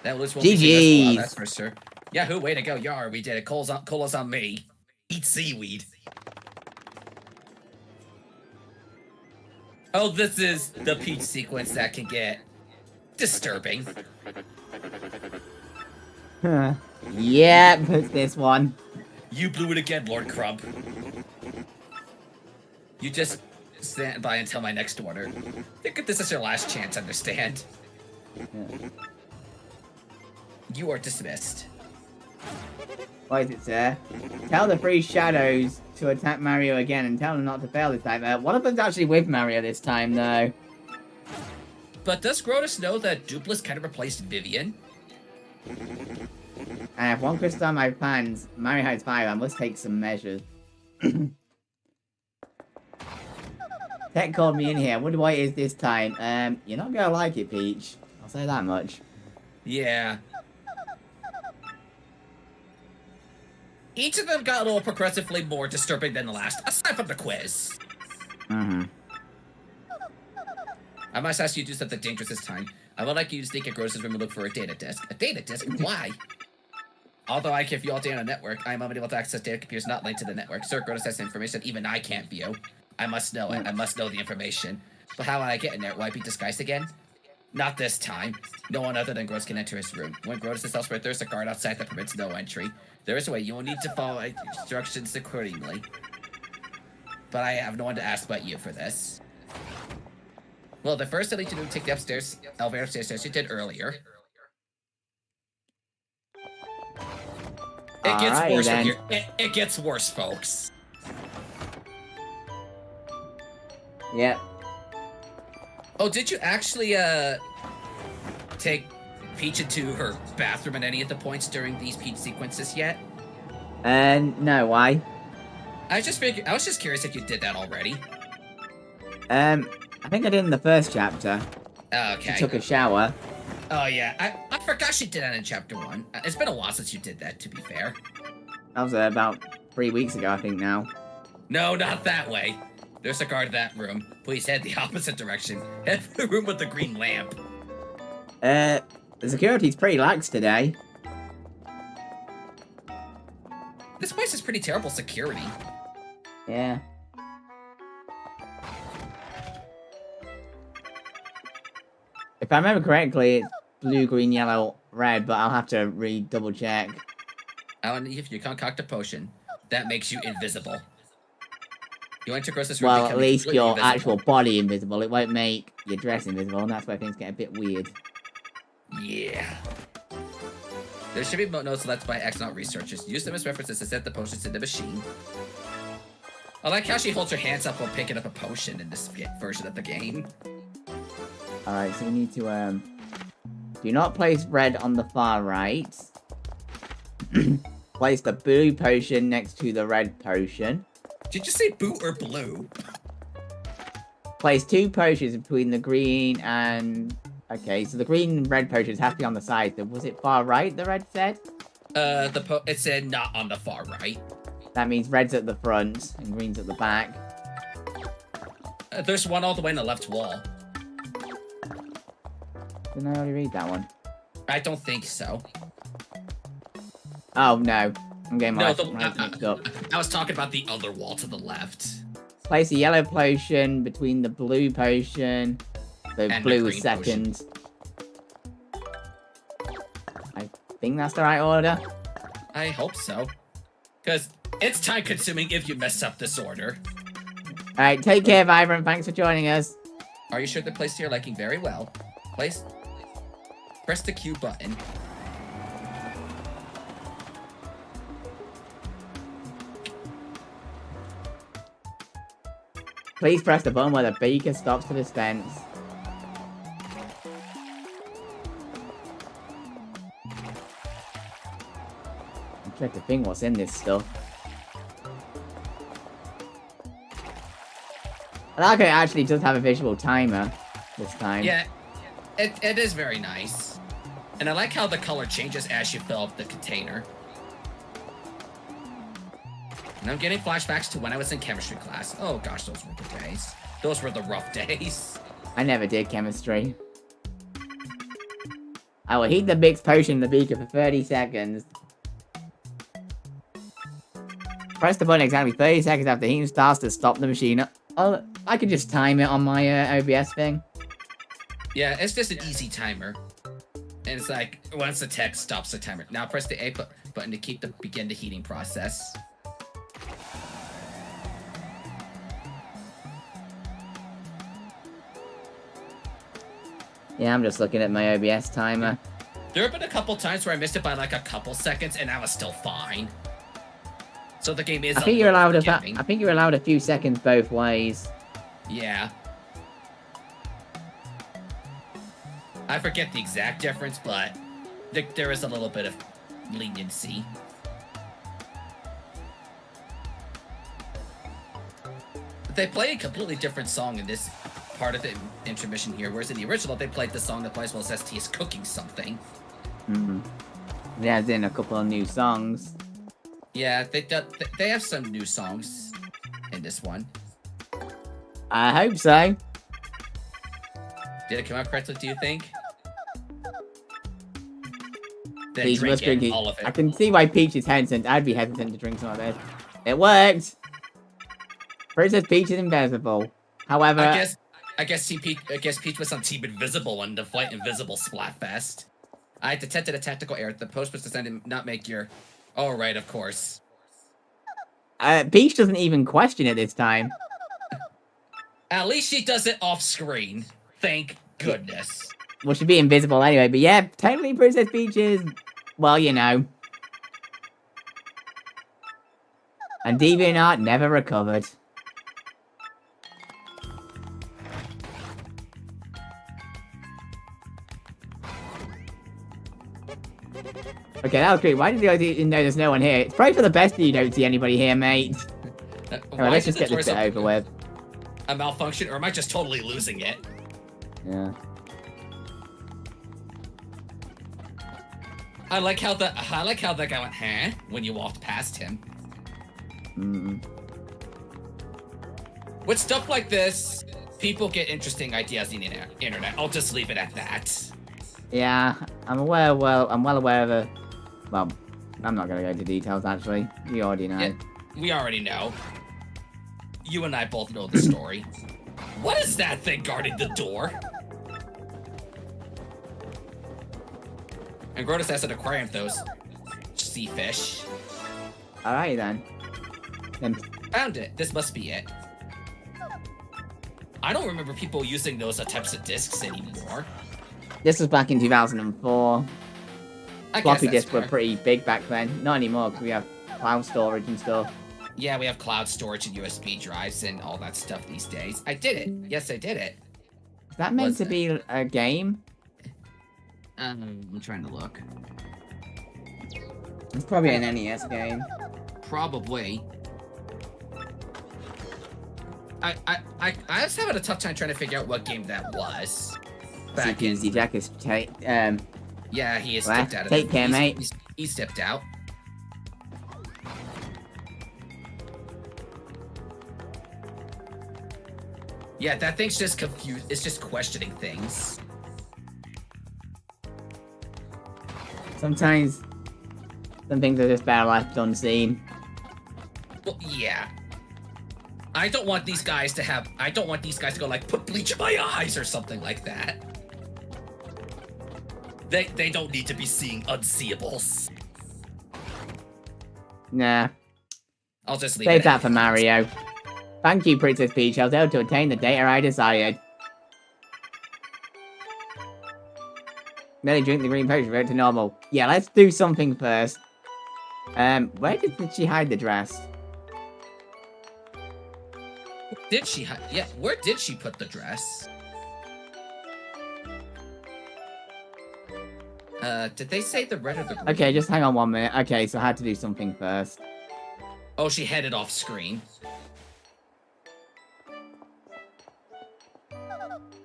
[SPEAKER 2] That lose won't be successful, well, that's for sure. Yahoo, way to go, Yar, we did it. Cola's on me. Eat seaweed. Oh, this is the Peach sequence that can get disturbing.
[SPEAKER 1] Huh. Yep, it's this one.
[SPEAKER 2] You blew it again, Lord Crump. You just stand by until my next order. Think of this as your last chance, understand?
[SPEAKER 1] Yeah.
[SPEAKER 2] You are dismissed.
[SPEAKER 1] What is it, sir? Tell the 3 shadows to attack Mario again and tell them not to fail this time. One of them's actually with Mario this time, though.
[SPEAKER 2] But does Grotus know that Dupless kind of replaced Vivian?
[SPEAKER 1] I have 1 crystal on my plans. Mario has 5. I must take some measures. Tech called me in here. I wonder why it is this time. You're not gonna like it, Peach. I'll say that much.
[SPEAKER 2] Yeah. Each of them got a little progressively more disturbing than the last, aside from the quiz.
[SPEAKER 1] Mm-hmm.
[SPEAKER 2] I must ask you to do something dangerous this time. I would like you to sneak at Grotus' room and look for a data disk. A data disk? Why? Although I give you all data on the network, I am unable to access data computers not linked to the network. Sir, Grotus has information even I can't view. I must know it. I must know the information. But how would I get in there? Will I be disguised again? Not this time. No one other than Grotus can enter his room. When Grotus is elsewhere, there's a guard outside that permits no entry. There is a way. You will need to follow instructions accordingly. But I have no one to ask but you for this. Well, the first thing I need to do is take the elevator upstairs as you did earlier. It gets worse from here. It gets worse, folks.
[SPEAKER 1] Yep.
[SPEAKER 2] Oh, did you actually, take Peach into her bathroom at any of the points during these Peach sequences yet?
[SPEAKER 1] No, why?
[SPEAKER 2] I was just curious if you did that already.
[SPEAKER 1] I think I did in the first chapter.
[SPEAKER 2] Okay.
[SPEAKER 1] She took a shower.
[SPEAKER 2] Oh, yeah. I forgot she did that in chapter 1. It's been a while since you did that, to be fair.
[SPEAKER 1] That was about 3 weeks ago, I think, now.
[SPEAKER 2] No, not that way. There's a guard in that room. Please head the opposite direction. Head for the room with the green lamp.
[SPEAKER 1] The security's pretty lax today.
[SPEAKER 2] This place is pretty terrible security.
[SPEAKER 1] Yeah. If I remember correctly, it's blue, green, yellow, red, but I'll have to double check.
[SPEAKER 2] If you concoct a potion, that makes you invisible. You enter Grotus' room.
[SPEAKER 1] Well, at least your actual body invisible. It won't make your dress invisible, and that's where things get a bit weird.
[SPEAKER 2] Yeah. There should be notes left by X-Naut researchers. Use them as references to set the potions in the machine. I like how she holds her hands up while picking up a potion in this version of the game.
[SPEAKER 1] Alright, so we need to, do not place red on the far right. Place the blue potion next to the red potion.
[SPEAKER 2] Did you say blue or blue?
[SPEAKER 1] Place 2 potions between the green and... Okay, so the green and red potions have to be on the side. So was it far right, the red said?
[SPEAKER 2] It said not on the far right.
[SPEAKER 1] That means red's at the front and green's at the back.
[SPEAKER 2] There's one all the way on the left wall.
[SPEAKER 1] Didn't I already read that one?
[SPEAKER 2] I don't think so.
[SPEAKER 1] Oh, no. I'm getting my
[SPEAKER 2] No,
[SPEAKER 1] mixed up.
[SPEAKER 2] I was talking about the other wall to the left.
[SPEAKER 1] Place a yellow potion between the blue potion. So
[SPEAKER 2] And the
[SPEAKER 1] blue is
[SPEAKER 2] green
[SPEAKER 1] second. I think that's the right order.
[SPEAKER 2] I hope so. Because it's time consuming if you mess up this order.
[SPEAKER 1] Alright, take care, Vibrant. Thanks for joining us.
[SPEAKER 2] Are you sure they're placed to your liking very well? Press the Q button.
[SPEAKER 1] Please press the button where the beaker stops to dispense. I'm trying to think what's in this stuff. I like it actually does have a visual timer this time.
[SPEAKER 2] Yeah, it is very nice. And I like how the color changes as you fill up the container. And I'm getting flashbacks to when I was in chemistry class. Oh gosh, those were the days. Those were the rough days.
[SPEAKER 1] I never did chemistry. I will heat the mixed potion in the beaker for 30 seconds. Press the button exactly 30 seconds after heating starts to stop the machine. Oh, I could just time it on my OBS thing.
[SPEAKER 2] Yeah, it's just an easy timer. And it's like, once the text stops the timer. Now press the A button to begin the heating process.
[SPEAKER 1] Yeah, I'm just looking at my OBS timer.
[SPEAKER 2] There have been a couple times where I missed it by like a couple seconds and I was still fine. So the game is
[SPEAKER 1] I think you're allowed
[SPEAKER 2] forgiving.
[SPEAKER 1] I think you're allowed a few seconds both ways.
[SPEAKER 2] Yeah. I forget the exact difference, but there is a little bit of leniency. They play a completely different song in this part of the intermission here, whereas in the original they played the song that plays while ST is cooking something.
[SPEAKER 1] It adds in a couple of new songs.
[SPEAKER 2] Yeah, they have some new songs in this one.
[SPEAKER 1] I hope so.
[SPEAKER 2] Did it come out correctly, do you think? Then
[SPEAKER 1] Peach
[SPEAKER 2] drink
[SPEAKER 1] must drink
[SPEAKER 2] it,
[SPEAKER 1] it.
[SPEAKER 2] all of it.
[SPEAKER 1] I can see why Peach is hesitant. I'd be hesitant to drink some of this. It worked! Princess Peach is invisible. However...
[SPEAKER 2] I guess Peach was on Team Invisible on the Flight Invisible Splatfest. I detected a tactical error. The post was designed to not make your... Oh, right, of course.
[SPEAKER 1] Peach doesn't even question it this time.
[SPEAKER 2] At least she does it off screen. Thank goodness.
[SPEAKER 1] Well, she'd be invisible anyway, but yeah, technically Princess Peach is... Well, you know. And DeviantArt never recovered. Okay, that was great. Why did you know there's no one here? It's probably for the best that you don't see anybody here, mate. Alright, let's just get this bit over with.
[SPEAKER 2] A malfunction, or am I just totally losing it?
[SPEAKER 1] Yeah.
[SPEAKER 2] I like how that guy went, huh? When you walked past him. With stuff like this, people get interesting ideas in the internet. I'll just leave it at that.
[SPEAKER 1] Yeah, I'm aware. Well, I'm well aware of the. Well, I'm not gonna go into details. Actually, you already know.
[SPEAKER 2] Yeah, we already know. You and I both know the story. What is that thing guarding the door? And Grotus has an aquarium with those sea fish.
[SPEAKER 1] Alright then.
[SPEAKER 2] Found it. This must be it. I don't remember people using those types of discs anymore.
[SPEAKER 1] This was back in 2004. Floppy disks were
[SPEAKER 2] fair.
[SPEAKER 1] pretty big back then. Not anymore because we have cloud storage and stuff.
[SPEAKER 2] Yeah, we have cloud storage and USB drives and all that stuff these days. I did it. Yes, I did it.
[SPEAKER 1] Is that meant
[SPEAKER 2] Was
[SPEAKER 1] to
[SPEAKER 2] it?
[SPEAKER 1] be a game?
[SPEAKER 2] I'm trying to look.
[SPEAKER 1] It's probably an NES game.
[SPEAKER 2] Probably. I was having a tough time trying to figure out what game that was. Back in.
[SPEAKER 1] Jack is
[SPEAKER 2] Yeah, he has
[SPEAKER 1] well,
[SPEAKER 2] stepped out of
[SPEAKER 1] take care, mate.
[SPEAKER 2] He stepped out. Yeah, that thing's just confused. It's just questioning things.
[SPEAKER 1] Sometimes some things are just better left unseen.
[SPEAKER 2] Well, yeah. I don't want these guys to go like, put bleach in my eyes or something like that. They don't need to be seeing unseeables.
[SPEAKER 1] Nah.
[SPEAKER 2] I'll just leave
[SPEAKER 1] Save
[SPEAKER 2] it
[SPEAKER 1] that
[SPEAKER 2] at
[SPEAKER 1] for Mario. Thank you, Princess Peach. I was able to obtain the data I desired. Merely drink the green potion, revert to normal. Yeah, let's do something first. Where did she hide the dress?
[SPEAKER 2] Did she? Yeah, where did she put the dress? Did they say the red or the green?
[SPEAKER 1] Okay, just hang on 1 minute. Okay, so I had to do something first.
[SPEAKER 2] Oh, she headed off screen.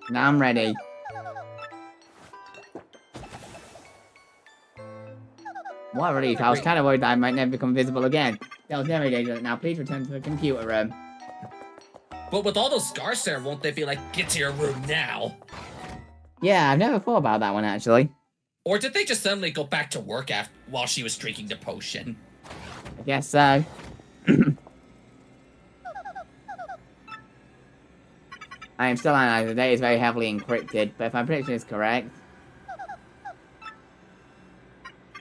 [SPEAKER 1] Now I'm ready. What a relief. I was kind of worried that I might never become visible again. That was never dangerous. Now please return to the computer room.
[SPEAKER 2] But with all those scars there, won't they be like, get to your room now?
[SPEAKER 1] Yeah, I've never thought about that one, actually.
[SPEAKER 2] Or did they just suddenly go back to work while she was drinking the potion?
[SPEAKER 1] I guess so. I am still analyzing. The data is very heavily encrypted, but if my prediction is correct...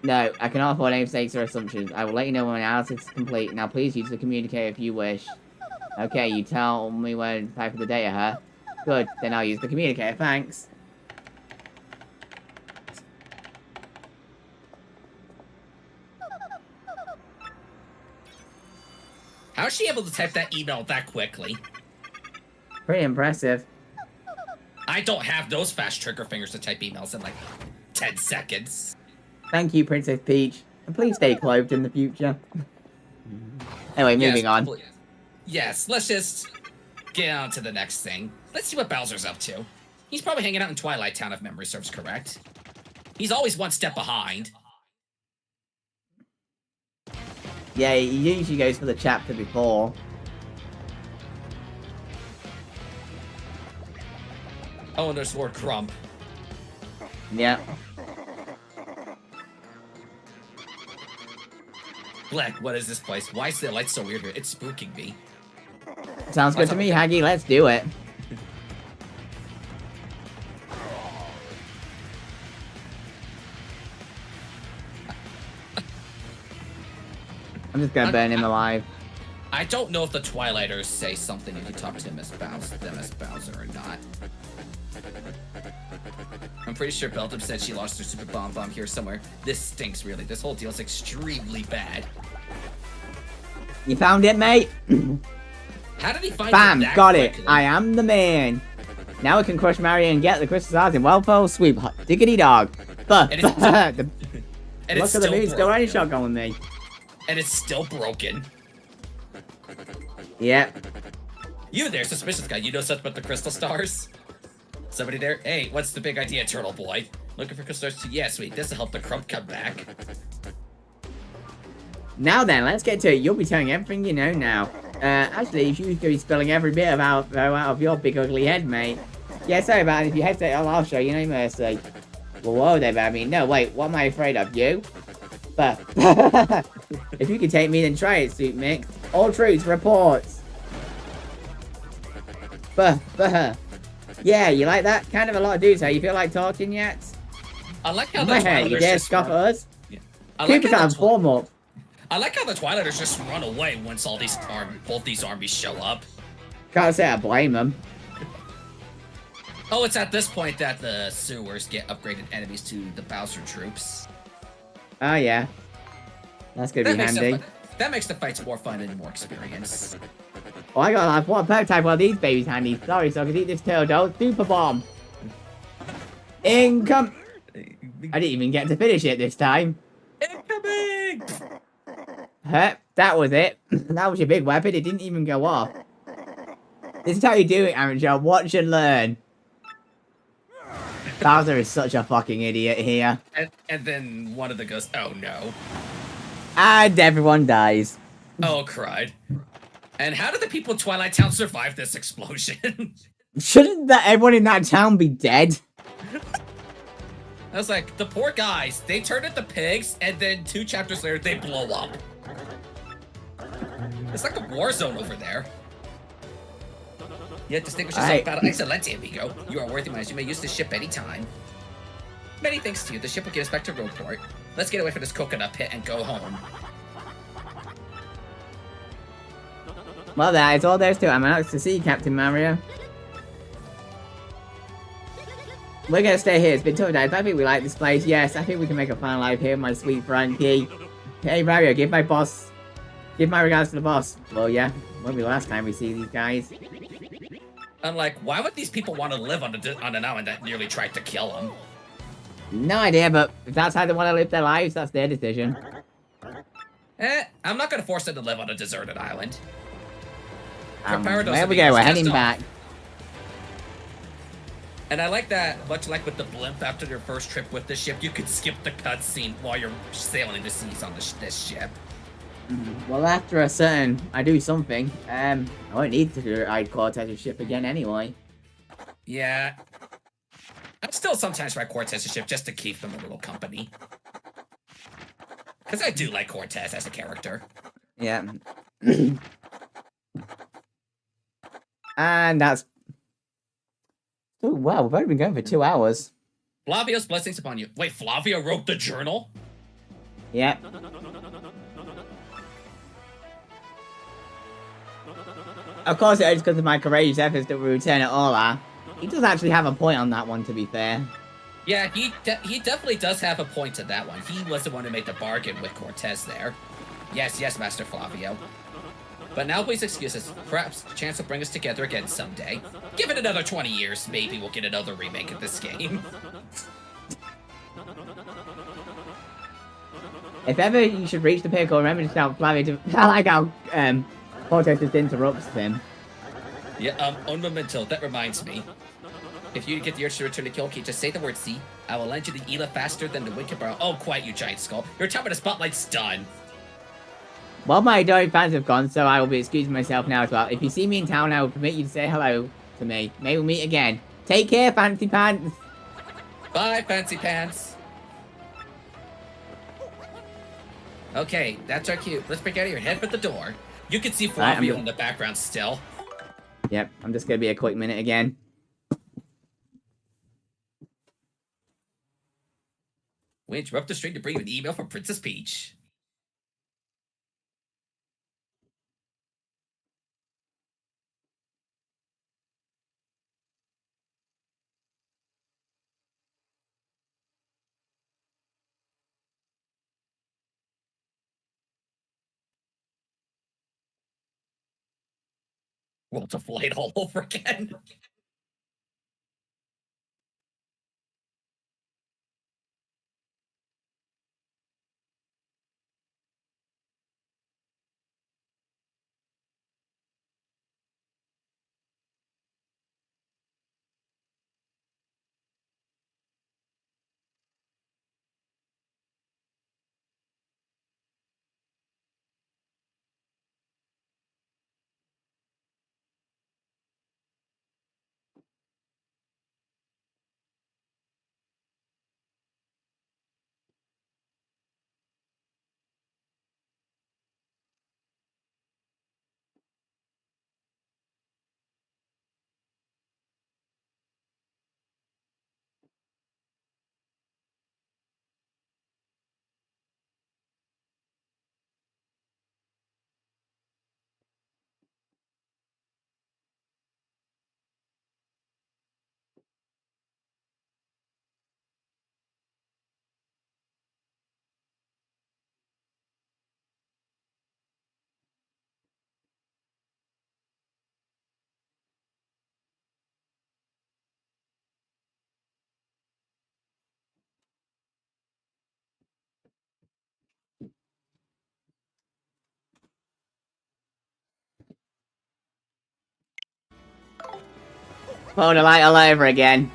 [SPEAKER 1] No, I cannot afford any mistakes or assumptions. I will let you know when my analysis is complete. Now please use the communicator if you wish. Okay, you tell me when to type for the data, huh? Good, then I'll use the communicator, thanks.
[SPEAKER 2] How is she able to type that email that quickly?
[SPEAKER 1] Pretty impressive.
[SPEAKER 2] I don't have those fast trigger fingers to type emails in like 10 seconds.
[SPEAKER 1] Thank you, Princess Peach. And please stay clothed in the future. Anyway, moving on.
[SPEAKER 2] Yes, let's just get on to the next thing. Let's see what Bowser's up to. He's probably hanging out in Twilight Town if memory serves correct. He's always one step behind.
[SPEAKER 1] Yeah, he usually goes for the chapter before.
[SPEAKER 2] Oh, and there's Lord Crump.
[SPEAKER 1] Yeah.
[SPEAKER 2] Black, what is this place? Why is the light so weird here? It's spooking me.
[SPEAKER 1] Sounds good to me, Haggy. Let's do it. I'm just gonna burn him alive.
[SPEAKER 2] I don't know if the Twilighters say something if you talk to Miss Bowser or not. I'm pretty sure Beldum said she lost her super bomb here somewhere. This stinks, really. This whole deal is extremely bad.
[SPEAKER 1] You found it, mate?
[SPEAKER 2] How did he find
[SPEAKER 1] Bam!
[SPEAKER 2] it that
[SPEAKER 1] Got
[SPEAKER 2] quickly?
[SPEAKER 1] it. I am the man. Now we can crush Mario and get the crystal stars in well fell sweep. Diggity dog. But
[SPEAKER 2] And
[SPEAKER 1] look at
[SPEAKER 2] it's
[SPEAKER 1] the moon still running shotgun with me.
[SPEAKER 2] And it's still broken.
[SPEAKER 1] Yep.
[SPEAKER 2] You there, suspicious guy. You know something about the crystal stars? Somebody there? Hey, what's the big idea, Turtle Boy? Looking for crystal stars too? Yeah, sweet. This'll help the Crump come back.
[SPEAKER 1] Now then, let's get to it. You'll be telling everything you know now. Actually, you should be spilling every bit out of your big ugly head, mate. Yeah, sorry about it. If you hesitate, I'll show you. No mercy. Well, whoa there, Babby. No, wait. What am I afraid of? You? But if you can take me, then try it, Soup Mix. All troops, reports. Yeah, you like that? Kind of a lot of dudes. How you feel like talking yet?
[SPEAKER 2] I like how the
[SPEAKER 1] You
[SPEAKER 2] Twilighters
[SPEAKER 1] dare
[SPEAKER 2] just
[SPEAKER 1] scoff at
[SPEAKER 2] run.
[SPEAKER 1] us?
[SPEAKER 2] Yeah. I like
[SPEAKER 1] Keep
[SPEAKER 2] how
[SPEAKER 1] time,
[SPEAKER 2] the
[SPEAKER 1] form up.
[SPEAKER 2] I like how the Twilighters just run away once all these both these armies show up.
[SPEAKER 1] Can't say I blame them.
[SPEAKER 2] Oh, it's at this point that the sewers get upgraded enemies to the Bowser troops.
[SPEAKER 1] Oh yeah. That's gonna be handy.
[SPEAKER 2] That makes the fights more fun and more experience.
[SPEAKER 1] Oh, I got like one prototype of these babies handy. Sorry, so I can eat this turtle dough. Super bomb. Income. I didn't even get to finish it this time.
[SPEAKER 2] Incoming!
[SPEAKER 1] Huh? That was it. That was your big weapon. It didn't even go off. This is how you do it, amateur. Watch and learn. Bowser is such a fucking idiot here.
[SPEAKER 2] And then one of the goes, oh no.
[SPEAKER 1] And everyone dies.
[SPEAKER 2] Oh, cried. And how did the people of Twilight Town survive this explosion?
[SPEAKER 1] Shouldn't everyone in that town be dead?
[SPEAKER 2] I was like, the poor guys, they turned into pigs, and then 2 chapters later, they blow up. It's like a war zone over there. Yet distinguish yourself about Excelente, amigo. You are worthy minds. You may use this ship anytime. Many thanks to you. The ship will get us back to Roadport. Let's get away from this coconut pit and go home.
[SPEAKER 1] Well, that is all there is to it. I'm out to see you, Captain Mario. We're gonna stay here. It's been tough days. I think we like this place. Yes, I think we can make a fine life here, my sweet Frankie. Hey, Mario, give my regards to the boss. Well, yeah, won't be the last time we see these guys.
[SPEAKER 2] I'm like, why would these people want to live on an island that nearly tried to kill them?
[SPEAKER 1] No idea, but if that's how they want to live their lives, that's their decision.
[SPEAKER 2] I'm not gonna force them to live on a deserted island.
[SPEAKER 1] There we go, we're heading back.
[SPEAKER 2] And I like that, much like with the blimp after your first trip with the ship, you could skip the cutscene while you're sailing the seas on this ship.
[SPEAKER 1] Well, after a certain, I do something, I won't need to ride Cortez's ship again anyway.
[SPEAKER 2] Yeah. I still sometimes ride Cortez's ship just to keep them a little company. Because I do like Cortez as a character.
[SPEAKER 1] Yeah. And that's... Oh, wow, we've only been going for 2 hours.
[SPEAKER 2] Flavio's blessings upon you. Wait, Flavio wrote the journal?
[SPEAKER 1] Yep. Of course it is because of my courageous efforts to return it all. He does actually have a point on that one, to be fair.
[SPEAKER 2] Yeah, he definitely does have a point to that one. He was the one who made the bargain with Cortez there. Yes, Master Flavio. But now please excuse us. Perhaps the chance will bring us together again someday. Give it another 20 years, maybe we'll get another remake of this game.
[SPEAKER 1] If ever you should reach the pinnacle, remember to tell Flavio to... I like how Cortez just interrupts him.
[SPEAKER 2] Yeah, un momento, that reminds me. If you get the urge to return to Kyoki, just say the word C. I will lend you the Ela faster than the wind can borrow. Oh, quiet, you giant skull. Your time at the spotlight's done.
[SPEAKER 1] Well, my adoring fans have gone, so I will be excusing myself now as well. If you see me in town, I will permit you to say hello to me. May we meet again. Take care, Fancy Pants.
[SPEAKER 2] Bye, Fancy Pants. Okay, that's our cue. Let's break out of here. Head for the door. You can see Flavio in the background still.
[SPEAKER 1] Yep, I'm just gonna be a quick minute again.
[SPEAKER 2] We interrupt the stream to bring you an email from Princess Peach. Worlds of Light all over again.
[SPEAKER 1] Phone light all over again.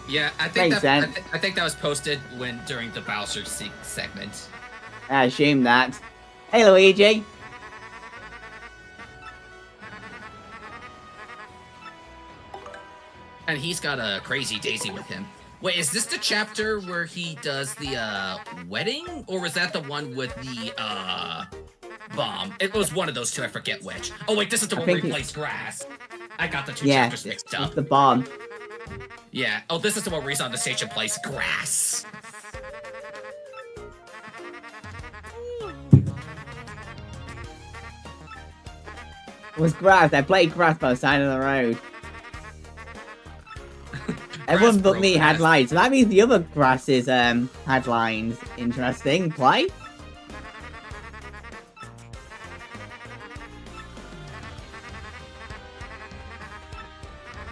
[SPEAKER 2] Yeah, I think
[SPEAKER 1] Makes
[SPEAKER 2] that
[SPEAKER 1] sense.
[SPEAKER 2] I think that was posted during the Bowser segment.
[SPEAKER 1] I assume that. Hey, Luigi.
[SPEAKER 2] And he's got a crazy Daisy with him. Wait, is this the chapter where he does the wedding, or was that the one with the bomb? It was one of those two. I forget which. Oh wait, this is the one where he plays grass. I got the two
[SPEAKER 1] Yeah,
[SPEAKER 2] chapters mixed up.
[SPEAKER 1] it's the bomb.
[SPEAKER 2] Yeah. Oh, this is the one where he's on the stage and plays grass.
[SPEAKER 1] It was grass. I played grass by the side of the road. Everyone but me had lines. So that means the other grasses had lines. Interesting. Play?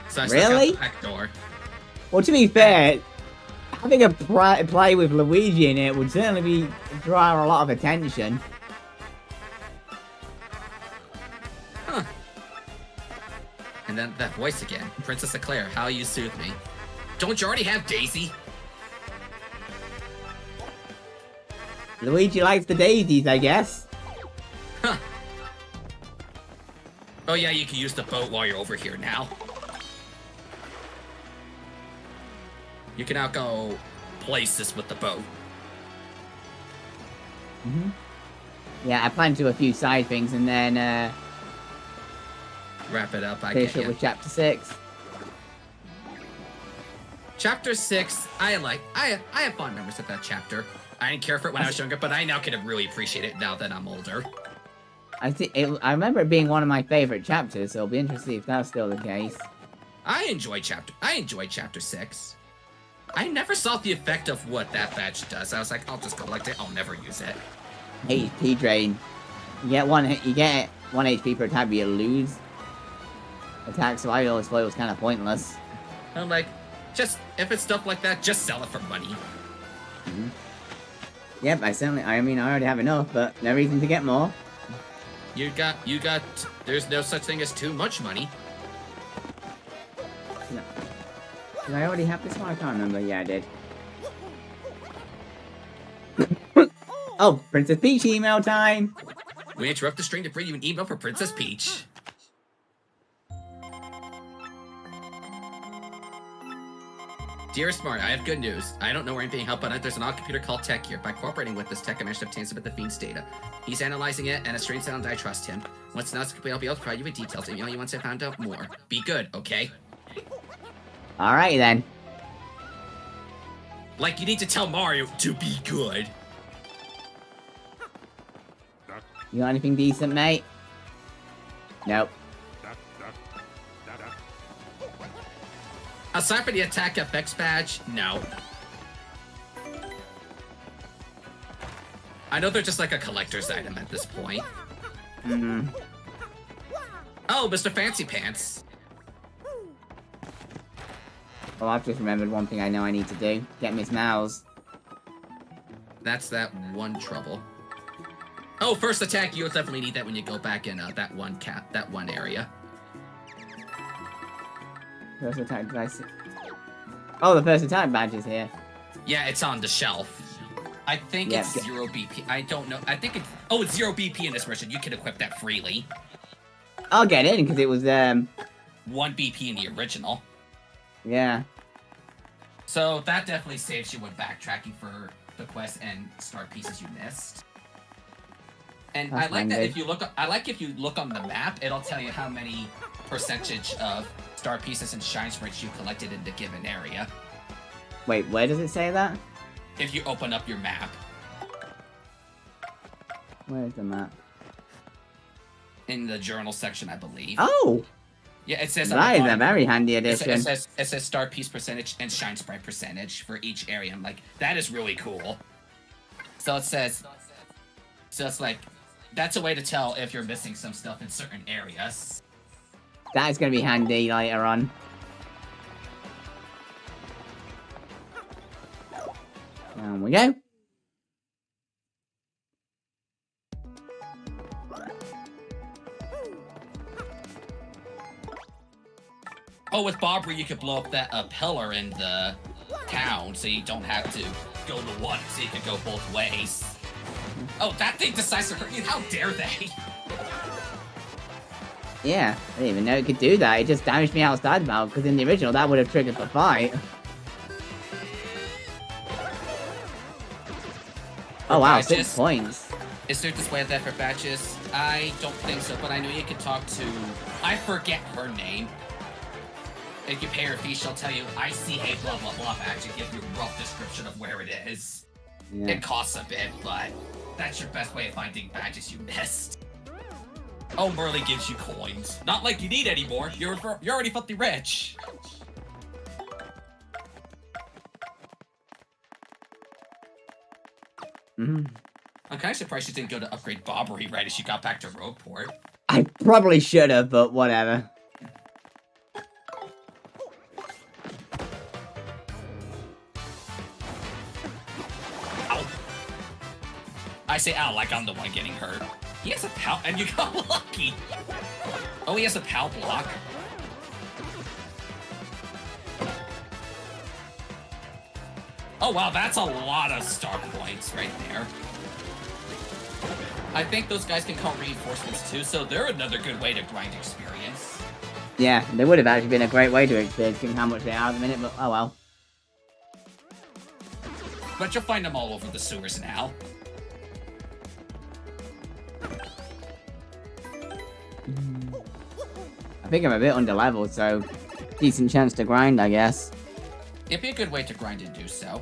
[SPEAKER 2] So I
[SPEAKER 1] Really?
[SPEAKER 2] Stuck out the back door.
[SPEAKER 1] Well, to be fair, having a play with Luigi in it would certainly be draw a lot of attention.
[SPEAKER 2] Huh. And then that voice again. Princess Eclair, how you soothe me. Don't you already have Daisy?
[SPEAKER 1] Luigi likes the daisies, I guess.
[SPEAKER 2] Huh. Oh yeah, you can use the boat while you're over here now. You can now go places with the boat.
[SPEAKER 1] Yeah, I plan to do a few side things and then
[SPEAKER 2] Wrap it up, I
[SPEAKER 1] finish
[SPEAKER 2] get
[SPEAKER 1] up
[SPEAKER 2] you.
[SPEAKER 1] with chapter 6.
[SPEAKER 2] Chapter 6, I have fond memories of that chapter. I didn't care for it when I was younger, but I now can really appreciate it now that I'm older.
[SPEAKER 1] I remember it being one of my favorite chapters, so it'll be interesting if that's still the case.
[SPEAKER 2] I enjoyed chapter 6. I never saw the effect of what that badge does. I was like, I'll just collect it. I'll never use it.
[SPEAKER 1] HP drain. You get one HP per attack, but you lose attack, so I always thought it was kind of pointless.
[SPEAKER 2] I'm like, just if it's stuff like that, just sell it for money.
[SPEAKER 1] Yep, I already have enough, but no reason to get more.
[SPEAKER 2] You got. There's no such thing as too much money.
[SPEAKER 1] No. Did I already have this one? I can't remember. Yeah, I did. Oh, Princess Peach email time!
[SPEAKER 2] We interrupt the stream to bring you an email for Princess Peach. Dear Smart, I have good news. I don't know where I'm being helped, but there's an odd computer called Tech here. By cooperating with this tech, I managed to obtain some of the Fiend's data. He's analyzing it, and a strange sound, I trust him. Once it's complete, I'll be able to provide you with details. Email you once I found out more. Be good, okay?
[SPEAKER 1] Alright then.
[SPEAKER 2] Like, you need to tell Mario to be good.
[SPEAKER 1] You got anything decent, mate? Nope.
[SPEAKER 2] Aside from the attack FX badge, no. I know they're just like a collector's item at this point. Oh, Mr. Fancy Pants.
[SPEAKER 1] Well, I've just remembered one thing I know I need to do. Get Miss Mouse.
[SPEAKER 2] That's that one trouble. Oh, first attack, you'll definitely need that when you go back in that one area.
[SPEAKER 1] First attack device. Oh, the first attack badge is here.
[SPEAKER 2] Yeah, it's on the shelf. I think it's 0 BP. I don't know. I think it's... Oh, it's 0 BP in this version. You can equip that freely.
[SPEAKER 1] I'll get in, because it was,
[SPEAKER 2] 1 BP in the original.
[SPEAKER 1] Yeah.
[SPEAKER 2] So that definitely saves you when backtracking for the quest and start pieces you missed. And
[SPEAKER 1] That's
[SPEAKER 2] I like that
[SPEAKER 1] handy.
[SPEAKER 2] if you look on the map, it'll tell you how many percentage of star pieces and shine sprites you collected in the given area.
[SPEAKER 1] Wait, where does it say that?
[SPEAKER 2] If you open up your map.
[SPEAKER 1] Where's the map?
[SPEAKER 2] In the journal section, I believe.
[SPEAKER 1] Oh!
[SPEAKER 2] Yeah, it says on
[SPEAKER 1] That
[SPEAKER 2] the
[SPEAKER 1] is a
[SPEAKER 2] bottom,
[SPEAKER 1] very handy
[SPEAKER 2] it
[SPEAKER 1] addition.
[SPEAKER 2] says star piece percentage and shine sprite percentage for each area. I'm like, that is really cool. So it says, so it's like, that's a way to tell if you're missing some stuff in certain areas.
[SPEAKER 1] That is going to be handy later on. Down we go.
[SPEAKER 2] Oh, with Bobbery, you could blow up that pillar in the town, so you don't have to go to one, so you could go both ways. Oh, that thing decides to hurt you. How dare they?
[SPEAKER 1] Yeah, I didn't even know it could do that. It just damaged me outside the battle, because in the original, that would have triggered the fight. Oh wow,
[SPEAKER 2] Badges.
[SPEAKER 1] 6 points.
[SPEAKER 2] Is there this way there for badges? I don't think so, but I know you can talk to... I forget her name. If you pay her fee, she'll tell you, I see a blah blah blah badge and give you a rough description of where it is.
[SPEAKER 1] Yeah.
[SPEAKER 2] It costs a bit, but that's your best way of finding badges you missed. Oh, Merly gives you coins. Not like you need any more. You're already filthy rich.
[SPEAKER 1] Mhm.
[SPEAKER 2] I'm kind of surprised you didn't go to upgrade Bobbery right as you got back to Rogueport.
[SPEAKER 1] I probably should have, but whatever.
[SPEAKER 2] Ow. I say ow like I'm the one getting hurt. He has a pow, and you got lucky. Oh, he has a pow block. Oh wow, that's a lot of star points right there. I think those guys can call reinforcements too, so they're another good way to grind experience.
[SPEAKER 1] Yeah, they would have actually been a great way to experience given how much they are at the minute, but oh well.
[SPEAKER 2] But you'll find them all over the sewers now.
[SPEAKER 1] I think I'm a bit under leveled, so decent chance to grind, I guess.
[SPEAKER 2] It'd be a good way to grind and do so.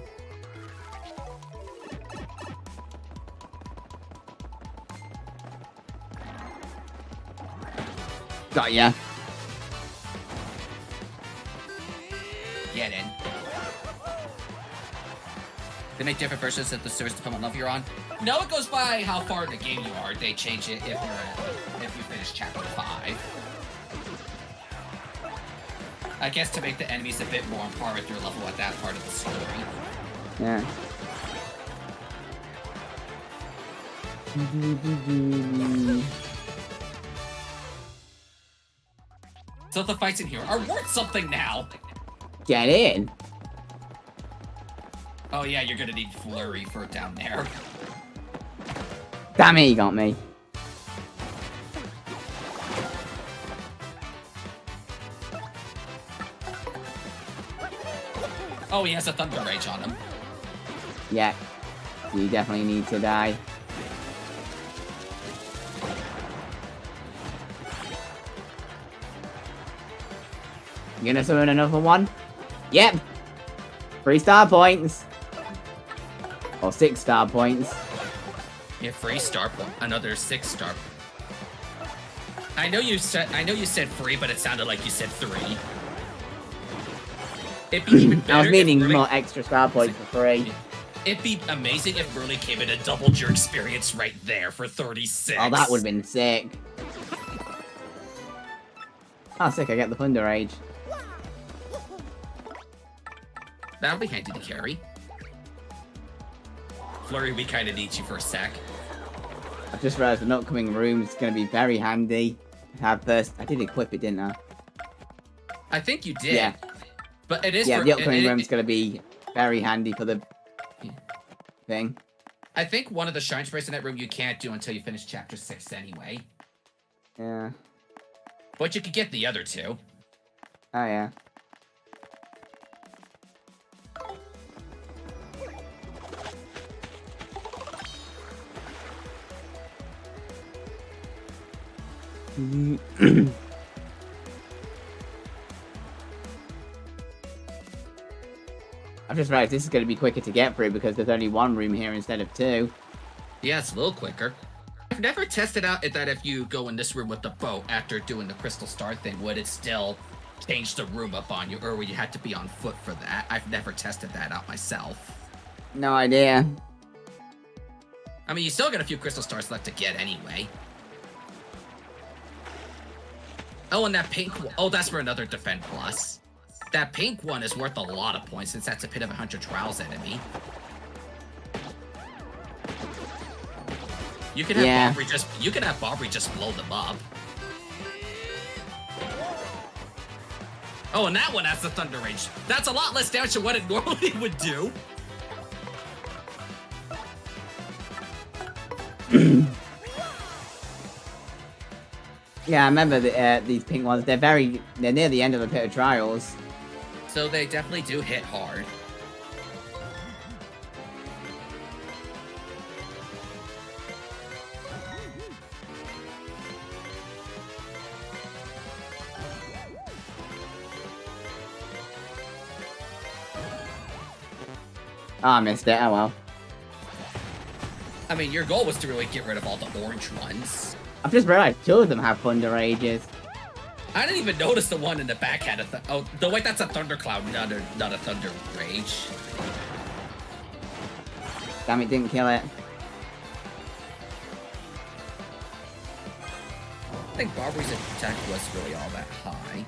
[SPEAKER 1] Got ya.
[SPEAKER 2] Get in. They make different versions of the sewers depending on level you're on. No, it goes by how far in the game you are. They change it if you finish chapter 5. I guess to make the enemies a bit more on par with your level at that part of the story.
[SPEAKER 1] Yeah.
[SPEAKER 2] So the fights in here are worth something now.
[SPEAKER 1] Get in.
[SPEAKER 2] Oh yeah, you're gonna need Flurry for down there.
[SPEAKER 1] Damn it, he got me.
[SPEAKER 2] Oh, he has a Thunder Rage on him.
[SPEAKER 1] Yeah. You definitely need to die. You gonna summon another one? Yep. 3 star points. Or 6 star points.
[SPEAKER 2] Yeah, 3 star point. Another 6 star. I know you said free, but it sounded like you said 3. It'd be even better.
[SPEAKER 1] I was meaning
[SPEAKER 2] if
[SPEAKER 1] more extra star points for free.
[SPEAKER 2] It'd be amazing if Merly came in and doubled your experience right there for 36.
[SPEAKER 1] Oh, that would have been sick. Oh, sick, I get the Thunder Rage.
[SPEAKER 2] That'll be handy to carry. Flurry, we kind of need you for a sec.
[SPEAKER 1] I've just realized an upcoming room is going to be very handy. Have first. I did equip it, didn't I?
[SPEAKER 2] I think you did.
[SPEAKER 1] Yeah.
[SPEAKER 2] But it is.
[SPEAKER 1] Yeah,
[SPEAKER 2] for,
[SPEAKER 1] the upcoming
[SPEAKER 2] it-
[SPEAKER 1] room's going to be very handy for the thing.
[SPEAKER 2] I think one of the shine sprays in that room you can't do until you finish chapter 6 anyway.
[SPEAKER 1] Yeah.
[SPEAKER 2] But you could get the other 2.
[SPEAKER 1] Oh, yeah. I've just realized this is going to be quicker to get through because there's only 1 room here instead of 2.
[SPEAKER 2] Yeah, it's a little quicker. I've never tested out that if you go in this room with the boat after doing the Crystal Star thing, would it still change the room up on you, or would you have to be on foot for that? I've never tested that out myself.
[SPEAKER 1] No idea.
[SPEAKER 2] I mean, you still got a few Crystal Stars left to get anyway. Oh, and that pink one. Oh, that's for another Defend Plus. That pink one is worth a lot of points since that's a Pit of 100 Trials enemy. You can have Bobbery just blow them up. Oh, and that one has the Thunder Rage. That's a lot less damage than what it normally would do.
[SPEAKER 1] Yeah, I remember these pink ones. They're near the end of the pit of trials.
[SPEAKER 2] So they definitely do hit hard.
[SPEAKER 1] Oh, I missed it. Oh well.
[SPEAKER 2] I mean, your goal was to really get rid of all the orange ones.
[SPEAKER 1] I've just realized 2 of them have Thunder Rages.
[SPEAKER 2] I didn't even notice the one in the back had a oh, no, wait, that's a Thundercloud, not a Thunder Rage.
[SPEAKER 1] Damn it, didn't kill it.
[SPEAKER 2] I think Barbari's attack was really all that high.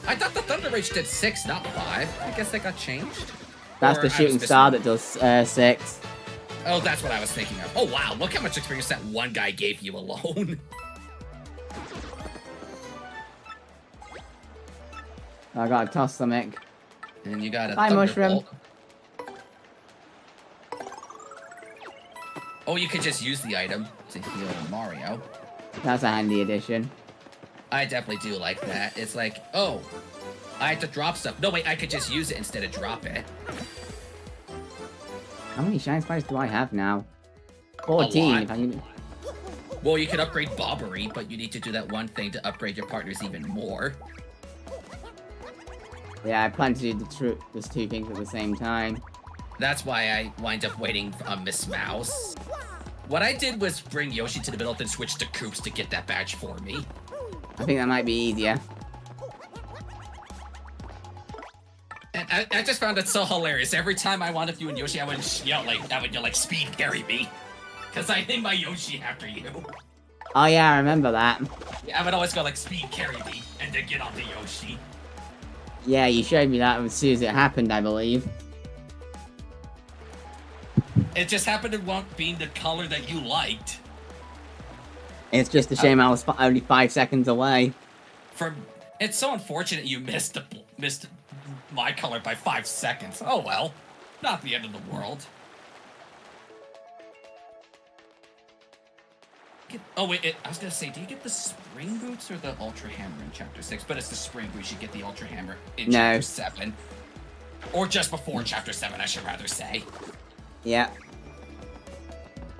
[SPEAKER 2] I thought the Thunder Rage did 6, not 5. I guess that got changed.
[SPEAKER 1] That's
[SPEAKER 2] Or
[SPEAKER 1] the
[SPEAKER 2] I
[SPEAKER 1] shooting
[SPEAKER 2] was
[SPEAKER 1] star
[SPEAKER 2] missing-
[SPEAKER 1] that does 6.
[SPEAKER 2] Oh, that's what I was thinking of. Oh, wow, look how much experience that one guy gave you alone.
[SPEAKER 1] I gotta toss something.
[SPEAKER 2] And you got a
[SPEAKER 1] Bye, Mushroom.
[SPEAKER 2] Thunderbolt. Oh, you could just use the item to heal Mario.
[SPEAKER 1] That's a handy addition.
[SPEAKER 2] I definitely do like that. It's like, oh, I have to drop stuff. No, wait, I could just use it instead of drop it.
[SPEAKER 1] How many shine spikes do I have now? 14.
[SPEAKER 2] lot.
[SPEAKER 1] If I can...
[SPEAKER 2] Well, you could upgrade Bobbery, but you need to do that one thing to upgrade your partners even more.
[SPEAKER 1] Yeah, I plan to do those 2 things at the same time.
[SPEAKER 2] That's why I wind up waiting on Miss Mouse. What I did was bring Yoshi to the middle, then switch to Koops to get that badge for me.
[SPEAKER 1] I think that might be easier.
[SPEAKER 2] And I just found it so hilarious. Every time I wound up you and Yoshi, I would yell like, speed carry me. Because I named my Yoshi after you.
[SPEAKER 1] Oh yeah, I remember that.
[SPEAKER 2] Yeah, I would always go like, speed carry me, and then get onto Yoshi.
[SPEAKER 1] Yeah, you showed me that as soon as it happened, I believe.
[SPEAKER 2] It just happened to want being the color that you liked.
[SPEAKER 1] It's just a shame I was only 5 seconds away.
[SPEAKER 2] It's so unfortunate you missed my color by 5 seconds. Oh well, not the end of the world. Oh wait, I was gonna say, do you get the spring boots or the ultra hammer in chapter 6? But it's the spring boots. You get the ultra hammer in
[SPEAKER 1] No.
[SPEAKER 2] chapter 7, or just before chapter 7, I should rather say.
[SPEAKER 1] Yeah.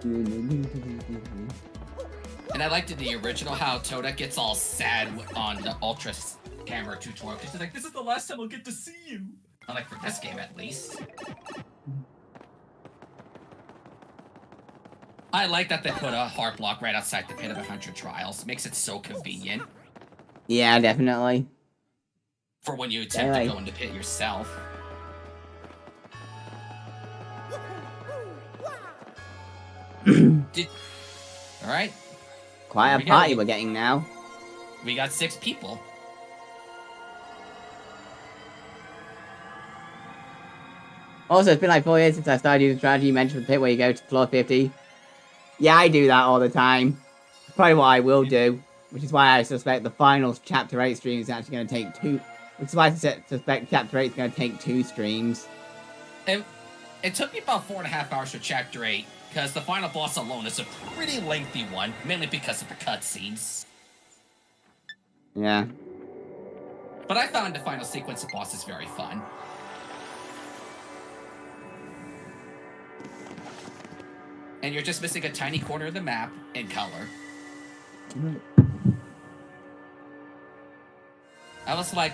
[SPEAKER 2] And I liked in the original how Toda gets all sad on the ultra hammer tutorial because she's like, "This is the last time I'll get to see you." I like for this game at least. I like that they put a heart block right outside the pit of 100 trials. Makes it so convenient
[SPEAKER 1] Yeah, definitely.
[SPEAKER 2] for when you attempt
[SPEAKER 1] Right.
[SPEAKER 2] to go into pit yourself. All right,
[SPEAKER 1] Quite
[SPEAKER 2] Here
[SPEAKER 1] a
[SPEAKER 2] we go.
[SPEAKER 1] party we're getting now.
[SPEAKER 2] we got 6 people.
[SPEAKER 1] Also, it's been like 4 years since I started using strategy. You mentioned the pit where you go to floor 50. Yeah, I do that all the time. Probably what I will do. Which is why I suspect the final Chapter 8 stream is actually going to take 2... Which is why I suspect Chapter 8 is going to take 2 streams.
[SPEAKER 2] And it took me about 4.5 hours for chapter 8, because the final boss alone is a pretty lengthy one, mainly because of the cutscenes.
[SPEAKER 1] Yeah.
[SPEAKER 2] But I found the final sequence of bosses very fun. And you're just missing a tiny corner of the map in color. I was like,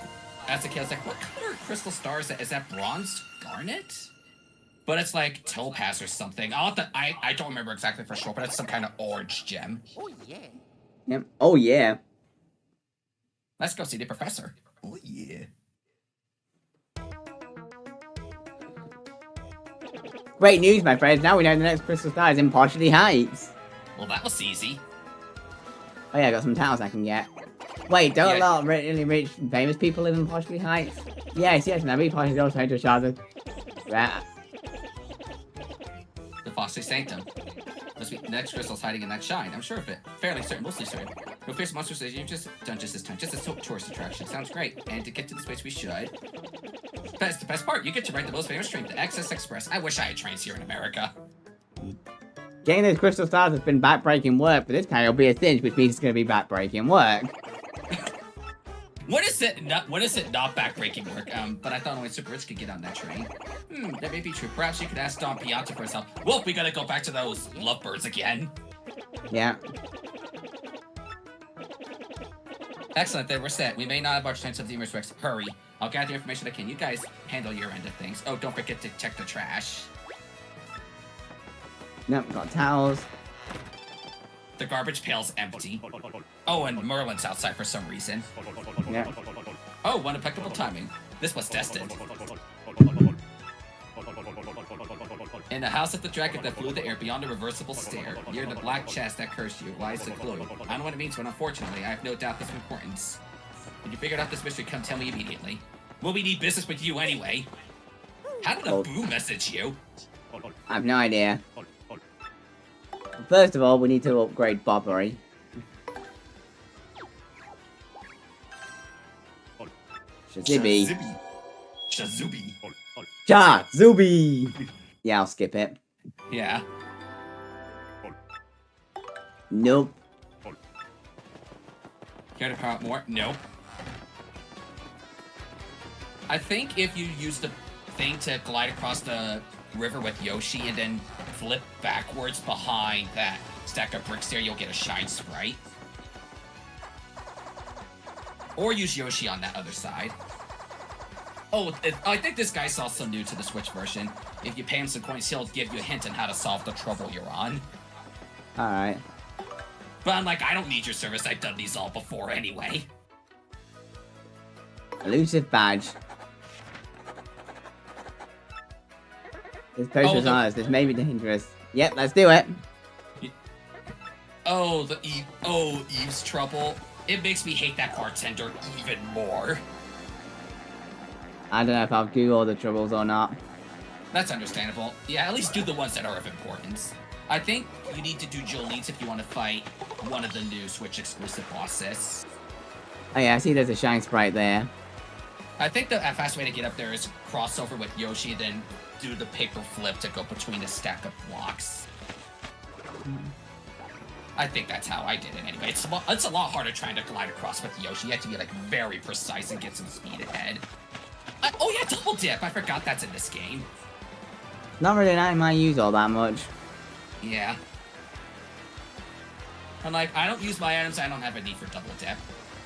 [SPEAKER 2] as a kid, I was like, what color crystal star is that? Is that bronze garnet? But it's like topaz or something. I don't remember exactly for sure, but it's some kind of orange gem.
[SPEAKER 4] Oh yeah.
[SPEAKER 1] Yep. Oh, yeah.
[SPEAKER 2] Let's go see the professor. Oh yeah.
[SPEAKER 1] Great news, my friends. Now we know the next Crystal Star is in Partially Heights.
[SPEAKER 2] Well, that was easy.
[SPEAKER 1] Oh yeah, I got some towels I can get. Wait, don't a
[SPEAKER 2] Yeah.
[SPEAKER 1] lot of really rich and famous people live in Partially Heights? Yes, and I read Partially also to Shazza. Right.
[SPEAKER 2] The Foxy Sanctum. Must be the next crystal's hiding in that shine. I'm sure of it. Fairly certain, mostly certain. With Fierce Monsters, you've just done just this time. Just a tourist attraction. Sounds great. And to get to this place, we should. The best part, you get to ride the most famous train, the Access Express. I wish I had trains here in America.
[SPEAKER 1] Getting those crystal stars has been backbreaking work, but this time it'll be a cinch, which means it's going to be backbreaking work.
[SPEAKER 2] What is it not backbreaking work? But I thought only super rich could get on that train. That may be true. Perhaps you could ask Don Piazza for his help. Well, we gotta go back to those lovebirds again.
[SPEAKER 1] Yeah.
[SPEAKER 2] Excellent, then we're set. We may not have much time to the Demers Rex. Hurry. I'll gather the information I can. You guys handle your end of things. Oh, don't forget to check the trash.
[SPEAKER 1] Nope, got towels.
[SPEAKER 2] The garbage pail's empty. Oh, and Merlin's outside for some reason.
[SPEAKER 1] Yeah.
[SPEAKER 2] Oh, what impeccable timing. This was destined. In the house of the dragon that flew the air beyond a reversible stair, near the black chest that cursed you, lies the clue. I don't know what it means, but unfortunately, I have no doubt this importance. When you figured out this mystery, come tell me immediately. Well, we need business with you anyway. How did the boo message you?
[SPEAKER 1] I have no idea. First of all, we need to upgrade Bobbery. Shazibi.
[SPEAKER 2] Shazubi.
[SPEAKER 1] Shazubi! Yeah, I'll skip it.
[SPEAKER 2] Yeah.
[SPEAKER 1] Nope.
[SPEAKER 2] Care to power up more? Nope. I think if you use the thing to glide across the river with Yoshi and then flip backwards behind that stack of bricks there, you'll get a Shine Sprite. Or use Yoshi on that other side. Oh, I think this guy's also new to the Switch version. If you pay him some coins, he'll give you a hint on how to solve the trouble you're on.
[SPEAKER 1] Alright.
[SPEAKER 2] But I'm like, I don't need your service, I've done these all before anyway.
[SPEAKER 1] Elusive badge. This potion's on us. This may be dangerous. Yep, let's do it.
[SPEAKER 2] Oh, Eve's trouble. It makes me hate that bartender even more.
[SPEAKER 1] I don't know if I'll do all the troubles or not.
[SPEAKER 2] That's understandable. Yeah, at least do the ones that are of importance. I think you need to do Jolene's if you want to fight one of the new Switch exclusive bosses.
[SPEAKER 1] Oh yeah, I see there's a Shine Sprite there.
[SPEAKER 2] I think the fast way to get up there is crossover with Yoshi, then do the paper flip to go between a stack of blocks. I think that's how I did it anyway. It's a lot harder trying to glide across with Yoshi. You have to be like very precise and get some speed ahead. Oh yeah, double dip! I forgot that's in this game.
[SPEAKER 1] Not really an item I use all that much.
[SPEAKER 2] Yeah. And like, I don't use my items, I don't have a need for double dip.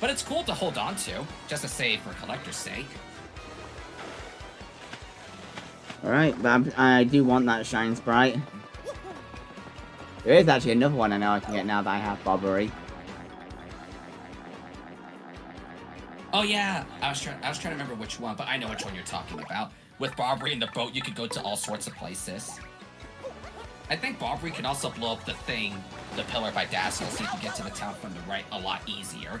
[SPEAKER 2] But it's cool to hold on to, just to save for collector's sake.
[SPEAKER 1] Alright, but I do want that Shine Sprite. There is actually another one I know I can get now that I have Bobbery.
[SPEAKER 2] Oh yeah, I was trying to remember which one, but I know which one you're talking about. With Bobbery in the boat, you could go to all sorts of places. I think Bobbery can also blow up the thing, the pillar by Dazzle, so you can get to the town from the right a lot easier.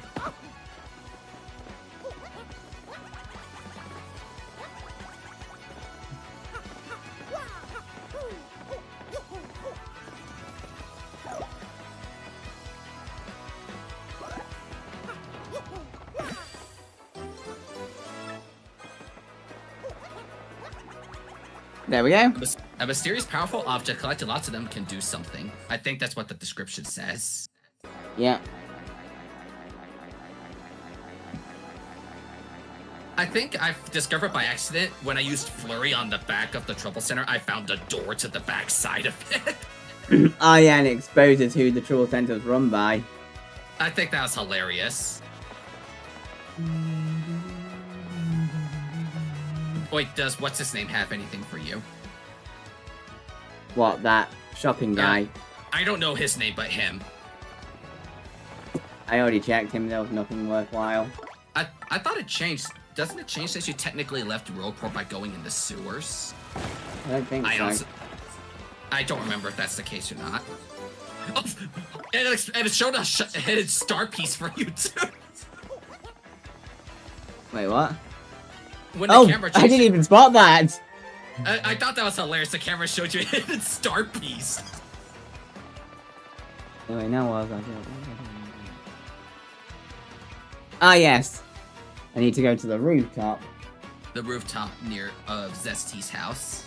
[SPEAKER 1] There we go.
[SPEAKER 2] A mysterious, powerful object, collecting lots of them, can do something. I think that's what the description says.
[SPEAKER 1] Yeah.
[SPEAKER 2] I think I've discovered by accident, when I used Flurry on the back of the Trouble Center, I found a door to the back side of it.
[SPEAKER 1] Oh yeah, and it exposes who the Trouble Center is run by.
[SPEAKER 2] I think that was hilarious. Wait, does what's-his-name have anything for you?
[SPEAKER 1] What, that shopping guy?
[SPEAKER 2] I don't know his name, but him.
[SPEAKER 1] I already checked him, there was nothing worthwhile.
[SPEAKER 2] I thought it changed. Doesn't it change since you technically left Roadport by going in the sewers?
[SPEAKER 1] I don't think so.
[SPEAKER 2] I don't remember if that's the case or not. Oh, and it showed a hidden star piece for you, too.
[SPEAKER 1] Wait, what?
[SPEAKER 2] When the camera
[SPEAKER 1] I didn't even spot that!
[SPEAKER 2] I thought that was hilarious. The camera showed you a hidden star piece.
[SPEAKER 1] Wait, now what was Ah, yes. I need to go to the rooftop.
[SPEAKER 2] The rooftop near Zesty's house.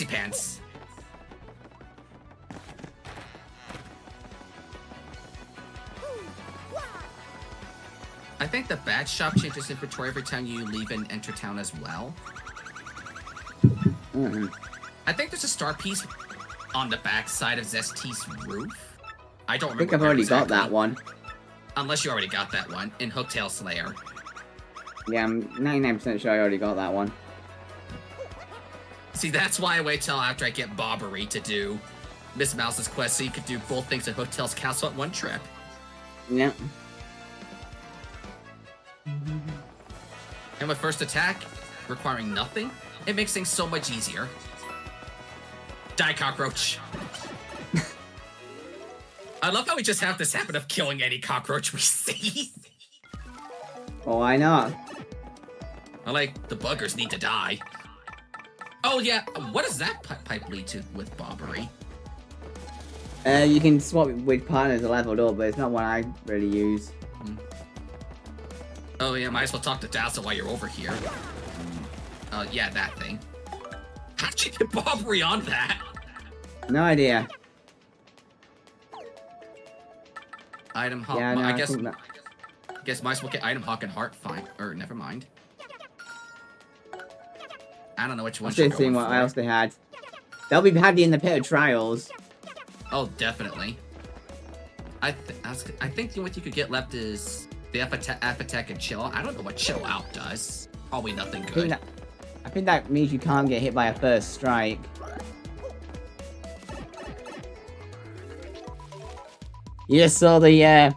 [SPEAKER 2] Pants. I think the badge shop changes inventory every time you leave and enter town as well.
[SPEAKER 1] Mm-hmm.
[SPEAKER 2] I think there's a star piece on the back side of Zesty's roof. I don't
[SPEAKER 1] I
[SPEAKER 2] remember.
[SPEAKER 1] think I've
[SPEAKER 2] where
[SPEAKER 1] already
[SPEAKER 2] exactly.
[SPEAKER 1] got that one.
[SPEAKER 2] Unless you already got that one in Hotel Slayer.
[SPEAKER 1] Yeah, I'm 99% sure I already got that one.
[SPEAKER 2] See, that's why I wait till after I get Bobbery to do Miss Mouse's quest, so you could do both things at Hotel's Castle at one trip.
[SPEAKER 1] Yep.
[SPEAKER 2] And with first attack, requiring nothing, it makes things so much easier. Die, cockroach. I love how we just have this habit of killing any cockroach we see.
[SPEAKER 1] Oh, why not?
[SPEAKER 2] I like, the buggers need to die. Oh yeah, what does that pipe lead to with Bobbery?
[SPEAKER 1] You can swap it with partners leveled up, but it's not one I really use.
[SPEAKER 2] Oh yeah, might as well talk to Dazzle while you're over here. Yeah, that thing. How'd you get Bobbery on that?
[SPEAKER 1] No idea.
[SPEAKER 2] Item hawk.
[SPEAKER 1] Yeah, no,
[SPEAKER 2] I guess.
[SPEAKER 1] think that...
[SPEAKER 2] Guess might as well get item hawk and heart. Fine, or never mind. I don't know which one.
[SPEAKER 1] I'm still seeing what else they had. They'll be handy in the pit of trials.
[SPEAKER 2] Oh, definitely. I think the only thing you could get left is the Apatek and Chill. I don't know what Chill Out does. Probably nothing good.
[SPEAKER 1] I think that means you can't get hit by a first strike. You just saw the,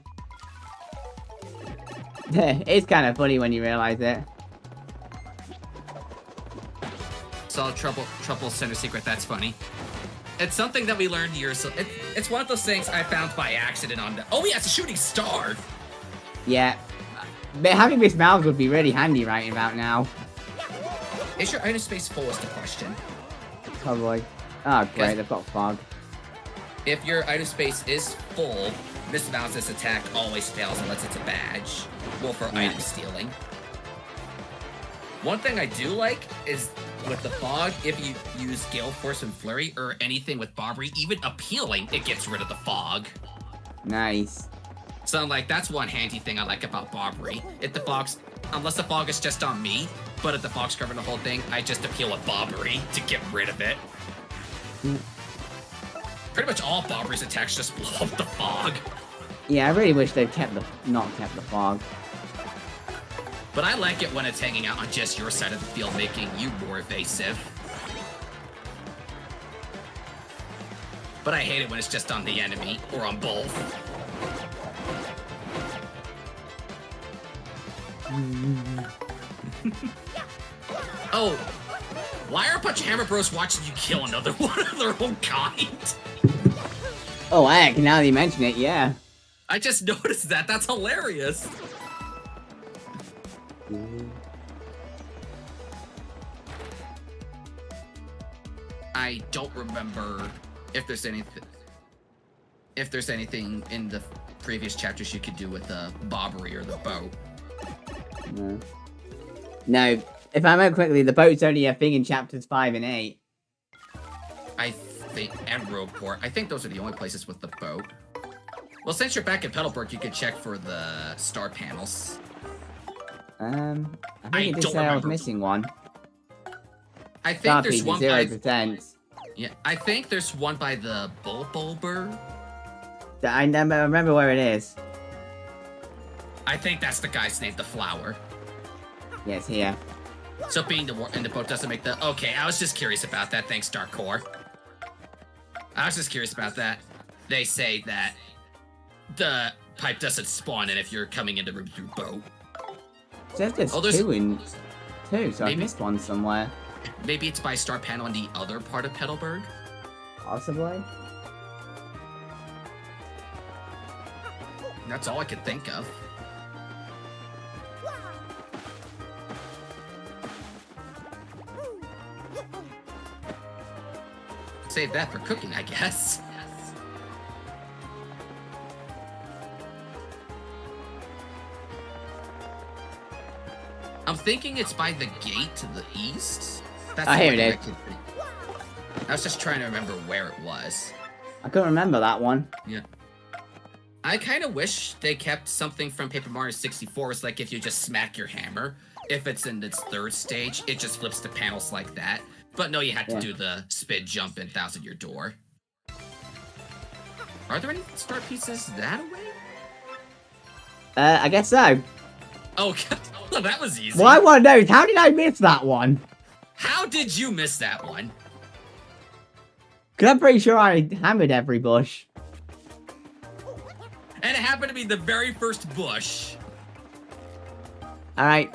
[SPEAKER 1] it's kind of funny when you realize it.
[SPEAKER 2] So Trouble Center Secret, that's funny. It's something that we learned years ago. It's one of those things I found by accident on the... Oh yeah, it's a shooting star!
[SPEAKER 1] Yeah. But having Miss Mouse would be really handy right about now.
[SPEAKER 2] Is your item space full is the question.
[SPEAKER 1] Probably. Oh, great,
[SPEAKER 2] Yes.
[SPEAKER 1] they've got fog.
[SPEAKER 2] If your item space is full, Miss Mouse's attack always fails unless it's a badge. Well, for item stealing. One thing I do like is with the fog, if you use Gale Force and Flurry or anything with Bobbery, even appealing, it gets rid of the fog.
[SPEAKER 1] Nice.
[SPEAKER 2] So like that's one handy thing I like about Bobbery. If the fog's, unless the fog is just on me, but if the fog's covering the whole thing, I just appeal with Bobbery to get rid of it. Pretty much all Bobbery's attacks just blow up the fog.
[SPEAKER 1] Yeah, I really wish they'd not kept the fog.
[SPEAKER 2] But I like it when it's hanging out on just your side of the field, making you more evasive. But I hate it when it's just on the enemy, or on both. Oh, why are a bunch of Hammer Bros watching you kill another one of their own kind?
[SPEAKER 1] Oh, heck, now that you mention it, yeah.
[SPEAKER 2] I just noticed that, that's hilarious. I don't remember if there's anything in the previous chapters you could do with the Bobbery or the boat.
[SPEAKER 1] No. No, if I remember quickly, the boat's only a thing in chapters 5 and 8.
[SPEAKER 2] I think, and Rogueport. I think those are the only places with the boat. Well, since you're back in Petalburg, you can check for the star panels.
[SPEAKER 1] I think
[SPEAKER 2] I
[SPEAKER 1] it did
[SPEAKER 2] don't
[SPEAKER 1] say I was
[SPEAKER 2] remember.
[SPEAKER 1] missing one.
[SPEAKER 2] I think
[SPEAKER 1] Star
[SPEAKER 2] there's
[SPEAKER 1] Peak
[SPEAKER 2] one
[SPEAKER 1] is
[SPEAKER 2] by...
[SPEAKER 1] 0%.
[SPEAKER 2] Yeah, I think there's one by the Bulbulber.
[SPEAKER 1] I never remember where it is.
[SPEAKER 2] I think that's the guy's name, the flower.
[SPEAKER 1] Yes, here.
[SPEAKER 2] So being in the boat doesn't make the... Okay, I was just curious about that. Thanks, Dark Core. I was just curious about that. They say that the pipe doesn't spawn in if you're coming into room through boat.
[SPEAKER 1] Says there's
[SPEAKER 2] Oh, there's-
[SPEAKER 1] two, so I
[SPEAKER 2] Maybe-
[SPEAKER 1] missed one somewhere.
[SPEAKER 2] Maybe it's by star panel in the other part of Petalburg?
[SPEAKER 1] Possibly.
[SPEAKER 2] That's all I could think of. save that for cooking, I guess. I'm thinking it's by the gate to the east. That's
[SPEAKER 1] Oh,
[SPEAKER 2] the
[SPEAKER 1] here
[SPEAKER 2] one
[SPEAKER 1] it
[SPEAKER 2] thing
[SPEAKER 1] is.
[SPEAKER 2] I could think. I was just trying to remember where it was.
[SPEAKER 1] I couldn't remember that one.
[SPEAKER 2] Yeah. I kind of wish they kept something from Paper Mario 64. It's like if you just smack your hammer, if it's in its third stage, it just flips the panels like that. But no, you had to
[SPEAKER 1] Yeah.
[SPEAKER 2] do the spin jump in Thousand Year Door. Are there any star pieces that away?
[SPEAKER 1] I guess so.
[SPEAKER 2] Oh, well, that was easy.
[SPEAKER 1] Well, I want to know, how did I miss that one?
[SPEAKER 2] How did you miss that one?
[SPEAKER 1] Because I'm pretty sure I hammered every bush.
[SPEAKER 2] And it happened to be the very first bush.
[SPEAKER 1] Alright.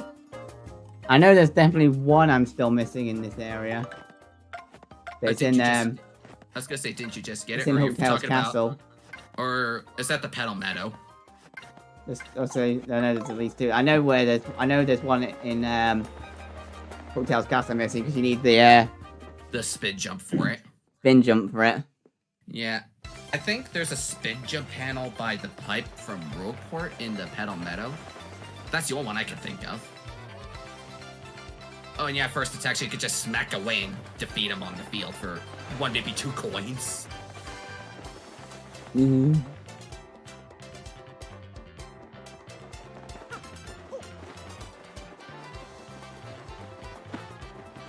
[SPEAKER 1] I know there's definitely one I'm still missing in this area. It's
[SPEAKER 2] didn't
[SPEAKER 1] in,
[SPEAKER 2] you just- I was gonna say, didn't you just get
[SPEAKER 1] it's
[SPEAKER 2] it?
[SPEAKER 1] in
[SPEAKER 2] Or you're
[SPEAKER 1] Hooktail's
[SPEAKER 2] talking about-
[SPEAKER 1] Castle.
[SPEAKER 2] Or is that the Petal Meadow?
[SPEAKER 1] Also, I know there's at least two. I know there's one in, Hooktail's Castle missing, because you need the,
[SPEAKER 2] The spin jump for it.
[SPEAKER 1] spin jump for it.
[SPEAKER 2] Yeah. I think there's a spin jump panel by the pipe from Rogueport in the Petal Meadow. That's the only one I can think of. Oh, and yeah, first attack, you could just smack away and defeat him on the field for one, maybe 2 coins.
[SPEAKER 1] Mm-hmm.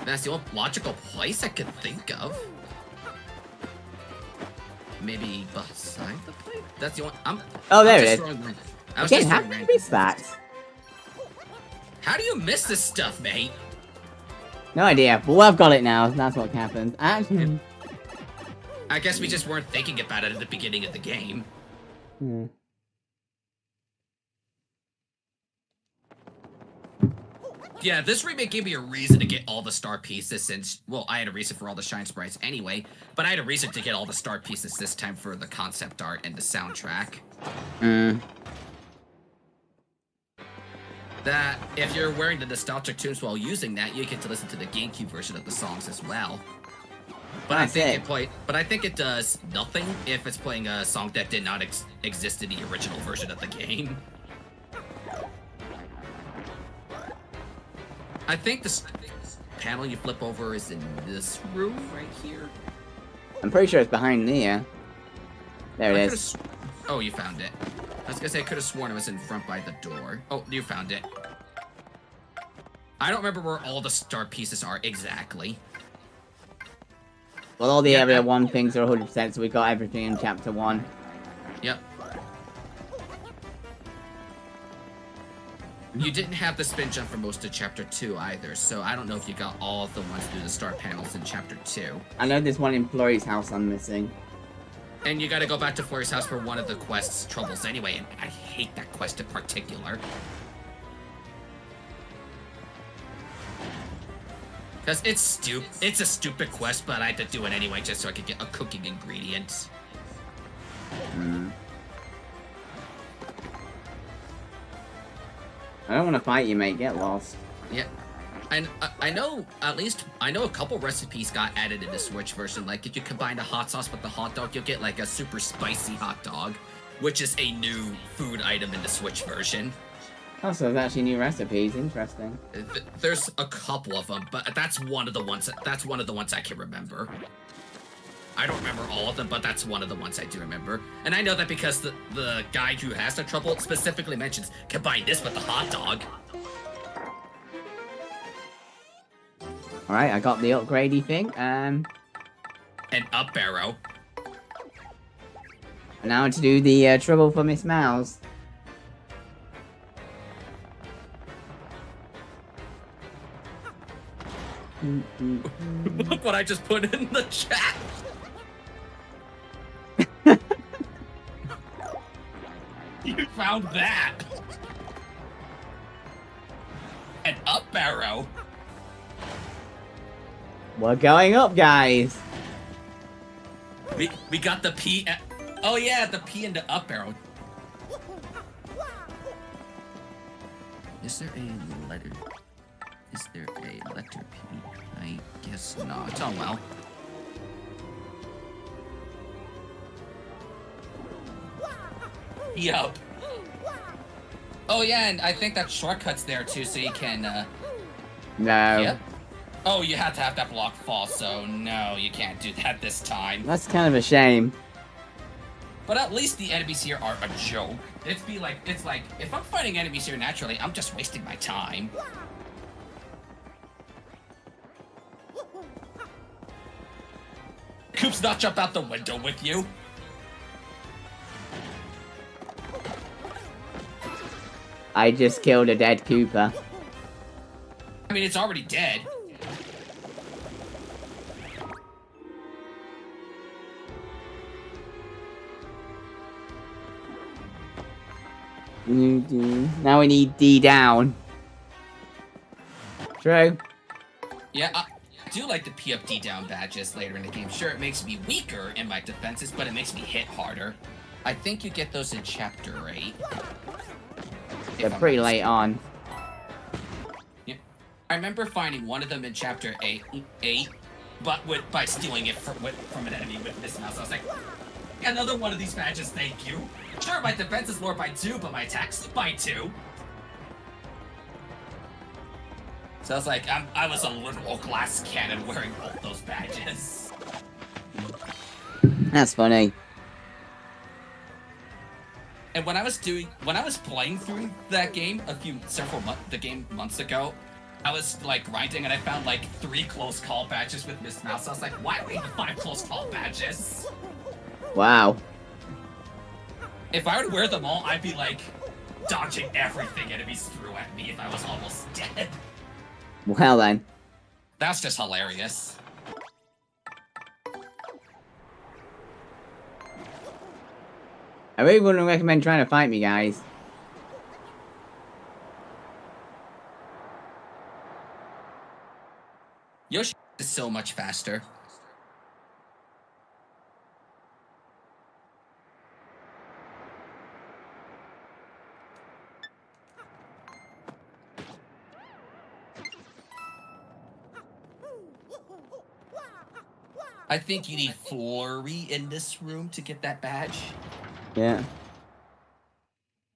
[SPEAKER 2] That's the only logical place I could think of. Maybe beside the pipe? That's the only...
[SPEAKER 1] Oh, there
[SPEAKER 2] I'm
[SPEAKER 1] it
[SPEAKER 2] just
[SPEAKER 1] is.
[SPEAKER 2] throwing- I was
[SPEAKER 1] Again,
[SPEAKER 2] just
[SPEAKER 1] how
[SPEAKER 2] throwing
[SPEAKER 1] did I
[SPEAKER 2] random
[SPEAKER 1] miss that?
[SPEAKER 2] things. How do you miss this stuff, mate?
[SPEAKER 1] No idea. But well, I've got it now. That's what happens. Actually...
[SPEAKER 2] I guess we just weren't thinking about it at the beginning of the game.
[SPEAKER 1] Hmm.
[SPEAKER 2] Yeah, this remake gave me a reason to get all the star pieces since, well, I had a reason for all the shine sprites anyway, but I had a reason to get all the star pieces this time for the concept art and the soundtrack. That, if you're wearing the nostalgic tunes while using that, you get to listen to the GameCube version of the songs as well. But I think it does nothing if it's playing a song that did not exist in the original version of the game. I think this panel you flip over is in this room right here.
[SPEAKER 1] I'm pretty sure it's behind there. There it is.
[SPEAKER 2] Oh, you found it. I was gonna say I could have sworn it was in front by the door. Oh, you found it. I don't remember where all the star pieces are exactly.
[SPEAKER 1] Well, all the
[SPEAKER 2] Yeah,
[SPEAKER 1] Area 1 things are 100%, so we got everything in Chapter 1.
[SPEAKER 2] Yep. You didn't have the spin jump for most of Chapter 2 either, so I don't know if you got all of the ones through the star panels in Chapter 2.
[SPEAKER 1] I know there's one in Flurry's house I'm missing.
[SPEAKER 2] And you gotta go back to Flurry's house for one of the quest's troubles anyway, and I hate that quest in particular. Because it's a stupid quest, but I had to do it anyway just so I could get a cooking ingredient.
[SPEAKER 1] I don't want to fight you, mate. Get lost.
[SPEAKER 2] Yeah. And I know a couple recipes got added in the Switch version. Like if you combine the hot sauce with the hot dog, you'll get like a super spicy hot dog, which is a new food item in the Switch version.
[SPEAKER 1] Oh, so there's actually new recipes. Interesting.
[SPEAKER 2] There's a couple of them, but that's one of the ones I can remember. I don't remember all of them, but that's one of the ones I do remember. And I know that because the guy who has the trouble specifically mentions combine this with the hot dog.
[SPEAKER 1] Alright, I got the upgradey thing.
[SPEAKER 2] And up arrow.
[SPEAKER 1] Now to do the trouble for Miss Mouse.
[SPEAKER 2] Look what I just put in the chat. You found that. An up arrow.
[SPEAKER 1] We're going up, guys.
[SPEAKER 2] We got the P. Oh yeah, the P and the up arrow. Is there a letter? Is there a letter P? I guess not. Oh well. Yup. Oh yeah, and I think that shortcut's there too, so you can.
[SPEAKER 1] No.
[SPEAKER 2] Yep. Oh, you have to have that block fall, so no, you can't do that this time.
[SPEAKER 1] That's kind of a shame.
[SPEAKER 2] But at least the enemies here are a joke. It's like, if I'm fighting enemies here naturally, I'm just wasting my time. Coop's not jump out the window with you.
[SPEAKER 1] I just killed a dead Koopa.
[SPEAKER 2] I mean, it's already dead.
[SPEAKER 1] Now we need D down. True.
[SPEAKER 2] Yeah, I do like the P up D down badges later in the game. Sure, it makes me weaker in my defenses, but it makes me hit harder. I think you get those in Chapter 8.
[SPEAKER 1] They're pretty late on.
[SPEAKER 2] Yeah. I remember finding one of them in Chapter 8, but by stealing it from an enemy with Miss Mouse. I was like, another one of these badges, thank you. Sure, my defense is lower by 2, but my attack's by 2. So I was like, I was a literal glass cannon wearing both those badges.
[SPEAKER 1] That's funny.
[SPEAKER 2] And when I was playing through that game months ago, I was like grinding and I found like 3 close call badges with Miss Mouse. I was like, why do we have 5 close call badges?
[SPEAKER 1] Wow.
[SPEAKER 2] If I were to wear them all, I'd be like dodging everything enemies threw at me if I was almost dead.
[SPEAKER 1] Well then.
[SPEAKER 2] That's just hilarious.
[SPEAKER 1] I really wouldn't recommend trying to fight me, guys.
[SPEAKER 2] Yoshi is so much faster. I think you need Flurry in this room to get that badge.
[SPEAKER 1] Yeah.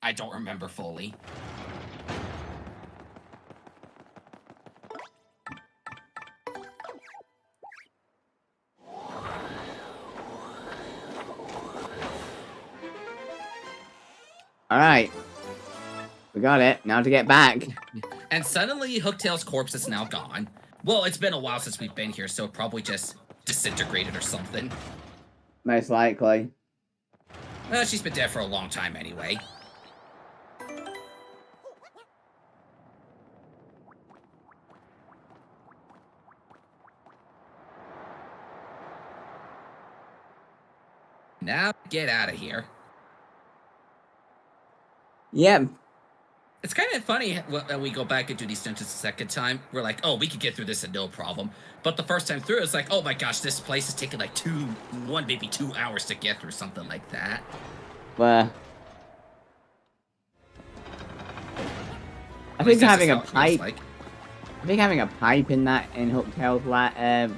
[SPEAKER 2] I don't remember fully.
[SPEAKER 1] Alright. We got it. Now to get back.
[SPEAKER 2] And suddenly Hooktail's corpse is now gone. Well, it's been a while since we've been here, so it probably just disintegrated or something.
[SPEAKER 1] Most likely.
[SPEAKER 2] Well, she's been dead for a long time anyway. Now get out of here.
[SPEAKER 1] Yep.
[SPEAKER 2] It's kind of funny when we go back and do these dungeons a second time. We're like, oh, we could get through this at no problem. But the first time through, it's like, oh my gosh, this place is taking like 1, maybe 2 hours to get through, something like that.
[SPEAKER 1] Well, I think having a pipe. I think having a pipe in Hooktail's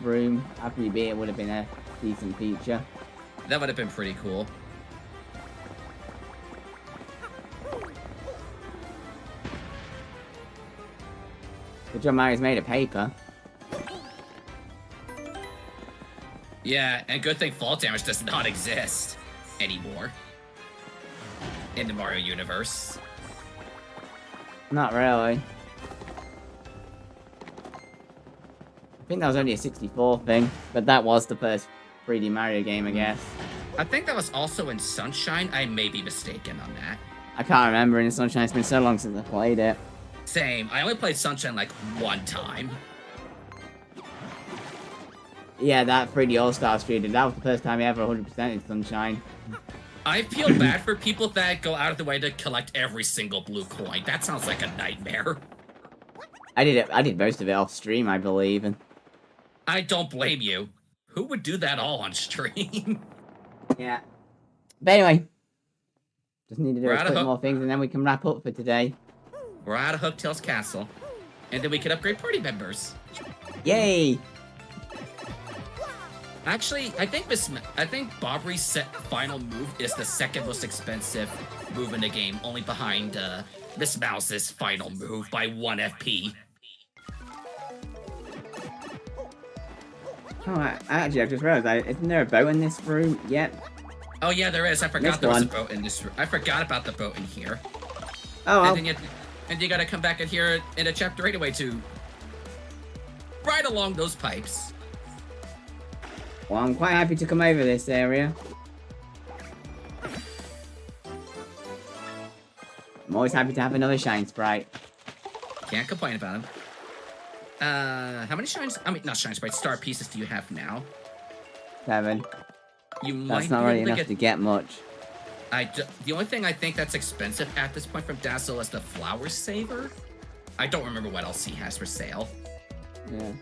[SPEAKER 1] room after you beat it would have been a decent feature.
[SPEAKER 2] That would have been pretty cool.
[SPEAKER 1] The John Mario's made of paper.
[SPEAKER 2] Yeah, and good thing fall damage does not exist anymore in the Mario universe.
[SPEAKER 1] Not really. I think that was only a 64 thing, but that was the first 3D Mario game, I guess.
[SPEAKER 2] I think that was also in Sunshine. I may be mistaken on that.
[SPEAKER 1] I can't remember in Sunshine. It's been so long since I played it.
[SPEAKER 2] Same. I only played Sunshine like 1 time.
[SPEAKER 1] Yeah, that 3D All-Star Street. That was the first time I ever 100% in Sunshine.
[SPEAKER 2] I feel bad for people that go out of the way to collect every single blue coin. That sounds like a nightmare.
[SPEAKER 1] I did most of it off stream, I believe. And
[SPEAKER 2] I don't blame you. Who would do that all on stream?
[SPEAKER 1] yeah. But anyway, just need to do
[SPEAKER 2] We're
[SPEAKER 1] a
[SPEAKER 2] out of
[SPEAKER 1] couple more things and then we can wrap up for today.
[SPEAKER 2] We're out of Hooktail's castle. And then we can upgrade party members.
[SPEAKER 1] Yay!
[SPEAKER 2] Actually, I think Bobbery's final move is the second most expensive move in the game, only behind Miss Mouse's final move by 1 FP.
[SPEAKER 1] Oh, actually, I just realized, isn't there a boat in this room yet?
[SPEAKER 2] Oh yeah, there is. I forgot
[SPEAKER 1] This
[SPEAKER 2] there was a
[SPEAKER 1] one.
[SPEAKER 2] boat in this room. I forgot about the boat in here.
[SPEAKER 1] Oh, well.
[SPEAKER 2] And you gotta come back in here in a chapter 8 away to ride along those pipes.
[SPEAKER 1] Well, I'm quite happy to come over this area. I'm always happy to have another Shine Sprite.
[SPEAKER 2] Can't complain about him. How many shines? I mean, not shine sprites. Star pieces do you have now?
[SPEAKER 1] 7.
[SPEAKER 2] You
[SPEAKER 1] That's
[SPEAKER 2] might
[SPEAKER 1] not
[SPEAKER 2] be
[SPEAKER 1] really
[SPEAKER 2] able
[SPEAKER 1] enough to get much.
[SPEAKER 2] The only thing I think that's expensive at this point from Dazzle is the Flower Saver. I don't remember what else he has for sale.
[SPEAKER 1] Yeah.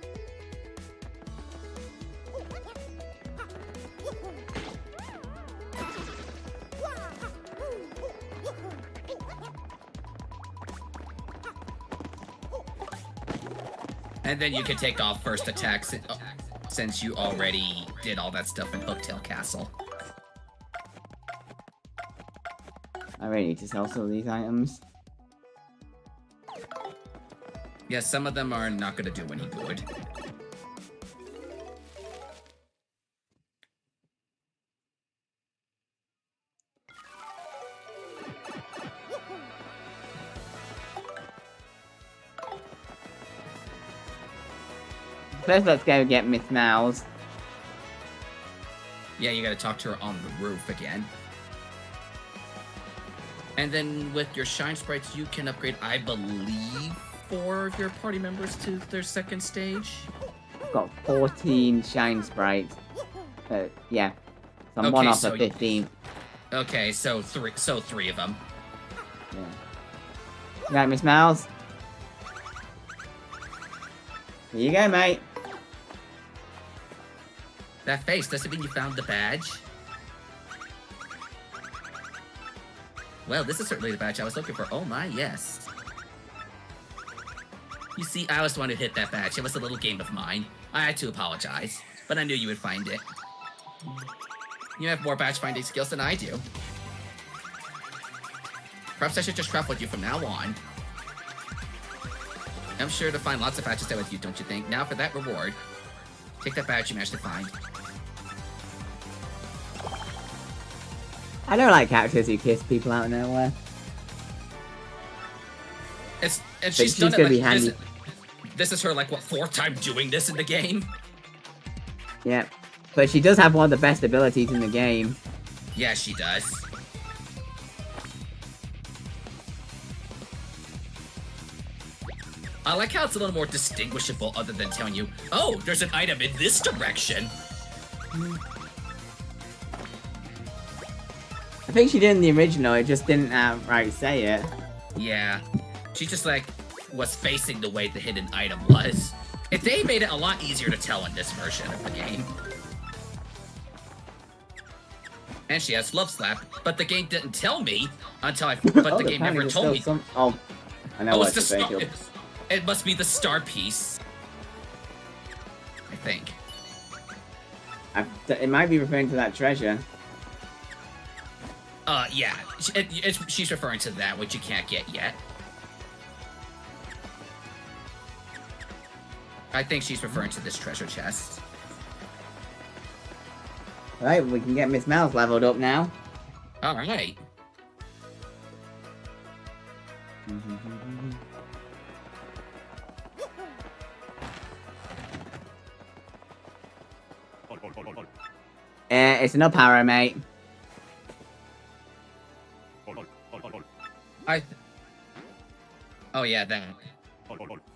[SPEAKER 2] And then you can take off first attacks since you already did all that stuff in Hooktail Castle.
[SPEAKER 1] I really need to sell some of these items.
[SPEAKER 2] Yeah, some of them are not going to do any good.
[SPEAKER 1] First, let's go get Miss Mouse.
[SPEAKER 2] Yeah, you gotta talk to her on the roof again. And then with your Shine Sprites, you can upgrade, I believe, 4 of your party members to their second stage.
[SPEAKER 1] Got 14 Shine Sprites. Yeah. So I'm
[SPEAKER 2] Okay,
[SPEAKER 1] one off
[SPEAKER 2] so
[SPEAKER 1] of 15.
[SPEAKER 2] Okay, so 3 of them.
[SPEAKER 1] Yeah. Right, Miss Mouse. Here you go, mate.
[SPEAKER 2] That face, does it mean you found the badge? Well, this is certainly the badge I was looking for. Oh my, yes. You see, I was the one who hit that badge. It was a little game of mine. I had to apologize, but I knew you would find it. You have more badge finding skills than I do. Perhaps I should just travel with you from now on. I'm sure to find lots of badges there with you, don't you think? Now for that reward. Take that badge you managed to find.
[SPEAKER 1] I don't like characters who kiss people out of nowhere.
[SPEAKER 2] She's done it
[SPEAKER 1] gonna be
[SPEAKER 2] like
[SPEAKER 1] handy.
[SPEAKER 2] this is her like what 4th time doing this in the game?
[SPEAKER 1] Yeah. But she does have one of the best abilities in the game.
[SPEAKER 2] Yeah, she does. I like how it's a little more distinguishable other than telling you, oh, there's an item in this direction.
[SPEAKER 1] I think she did in the original, it just didn't outright say it.
[SPEAKER 2] Yeah. She just like was facing the way the hidden item was. If they made it a lot easier to tell in this version of the game. And she has Love Slap, but the game didn't tell me until but the game never told me.
[SPEAKER 1] Oh, I know
[SPEAKER 2] Oh,
[SPEAKER 1] what
[SPEAKER 2] it's the
[SPEAKER 1] saying.
[SPEAKER 2] star. It must be the star piece. I think.
[SPEAKER 1] It might be referring to that treasure.
[SPEAKER 2] Yeah. She's referring to that, which you can't get yet. I think she's referring to this treasure chest.
[SPEAKER 1] Alright, we can get Miss Mouse leveled up now.
[SPEAKER 2] Alright.
[SPEAKER 1] It's an up arrow, mate.
[SPEAKER 2] Oh yeah, that.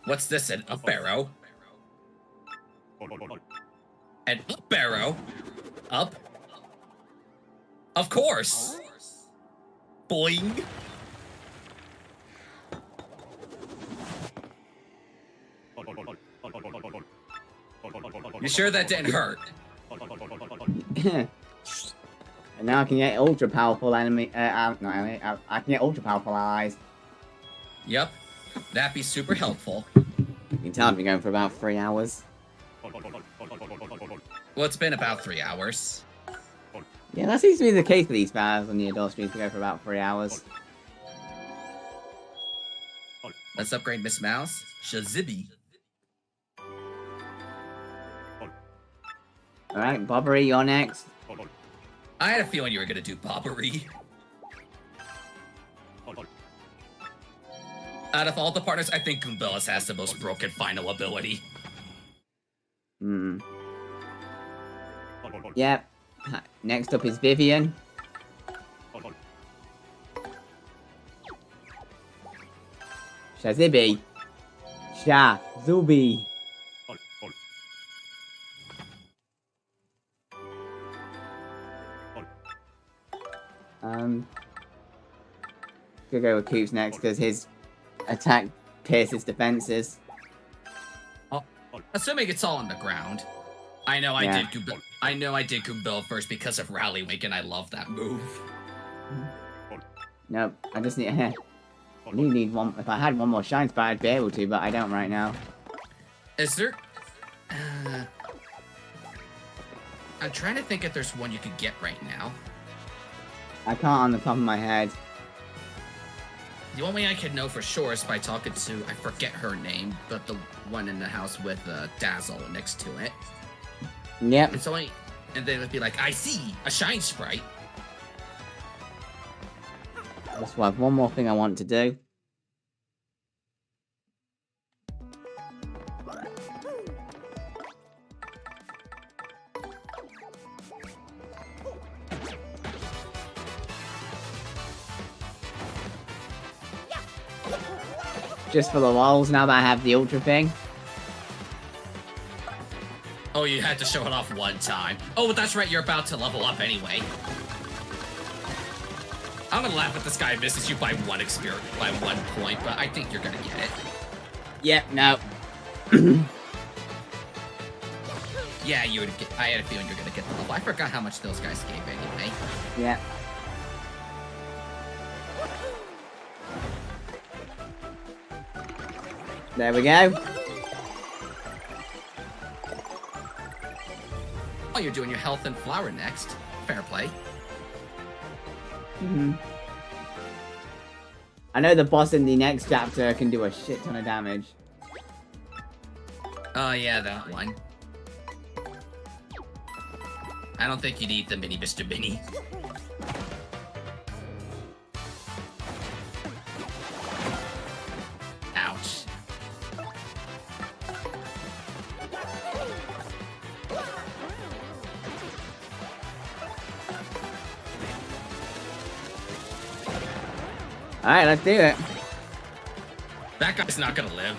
[SPEAKER 2] What's this? An up arrow? An up arrow? Up? Of course! Boing! You sure that didn't hurt?
[SPEAKER 1] And now I can get ultra powerful enemy. Not enemy. I can get ultra powerful allies.
[SPEAKER 2] Yep. That'd be super helpful.
[SPEAKER 1] You can tell I've been going for about 3 hours.
[SPEAKER 2] Well, it's been about 3 hours.
[SPEAKER 1] Yeah, that seems to be the case for these bars on the adult streams. They go for about 3 hours.
[SPEAKER 2] Let's upgrade Miss Mouse. Shazibby.
[SPEAKER 1] Alright, Bobbery, you're next.
[SPEAKER 2] I had a feeling you were gonna do Bobbery. Out of all the partners, I think Goombellis has the most broken final ability.
[SPEAKER 1] Hmm. Yep. Next up is Vivian. Shazibi. Shazubi. Gonna go with Coops next because his attack pierces defenses.
[SPEAKER 2] Oh, assuming it's all on the ground. I know
[SPEAKER 1] Yeah.
[SPEAKER 2] I did Goombell first because of Rally Wink, and I love that move.
[SPEAKER 1] Nope, I just need I do need one. If I had one more shine spot, I'd be able to, but I don't right now.
[SPEAKER 2] Is there? I'm trying to think if there's one you could get right now.
[SPEAKER 1] I can't on the top of my head.
[SPEAKER 2] The only way I could know for sure is by talking to, I forget her name, but the one in the house with Dazzle next to it.
[SPEAKER 1] Yep.
[SPEAKER 2] It's only, and they would be like, I see a shine sprite.
[SPEAKER 1] Just have one more thing I want to do. Just for the lulz, now that I have the ultra thing.
[SPEAKER 2] Oh, you had to show it off one time. Oh, that's right, you're about to level up anyway. I'm gonna laugh at this guy misses you by one point, but I think you're gonna get it.
[SPEAKER 1] Yep, no.
[SPEAKER 2] Yeah, you would get, I had a feeling you're gonna get the level. I forgot how much those guys gave anyway.
[SPEAKER 1] Yep. There we go.
[SPEAKER 2] Oh, you're doing your health and flower next. Fair play.
[SPEAKER 1] I know the boss in the next chapter can do a shit ton of damage.
[SPEAKER 2] Oh, yeah, that one. I don't think you need the mini Mr. Mini. Ouch.
[SPEAKER 1] Alright, let's do it.
[SPEAKER 2] That guy's not gonna live.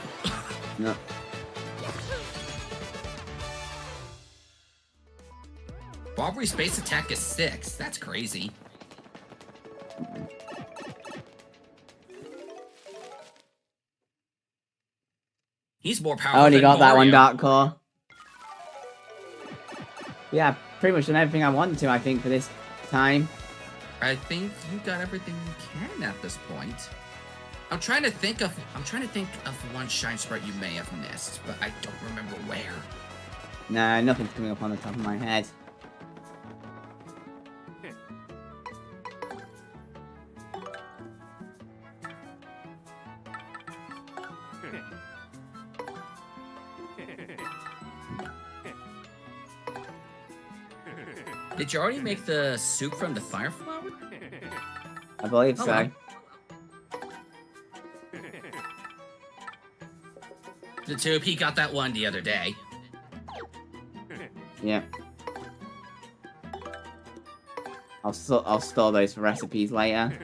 [SPEAKER 1] No.
[SPEAKER 2] Bobbery's base attack is 6. That's crazy. He's more powerful
[SPEAKER 1] I only
[SPEAKER 2] than
[SPEAKER 1] got that one
[SPEAKER 2] Mario.
[SPEAKER 1] Dark Core. Yeah, pretty much done everything I wanted to, I think, for this time.
[SPEAKER 2] I think you got everything you can at this point. I'm trying to think of one shine sprite you may have missed, but I don't remember where.
[SPEAKER 1] Nah, nothing's coming up on the top of my head.
[SPEAKER 2] Did you already make the soup from the fire flower?
[SPEAKER 1] I believe
[SPEAKER 2] Oh,
[SPEAKER 1] so.
[SPEAKER 2] well. The tube, he got that one the other day.
[SPEAKER 1] Yeah. I'll store those for recipes later.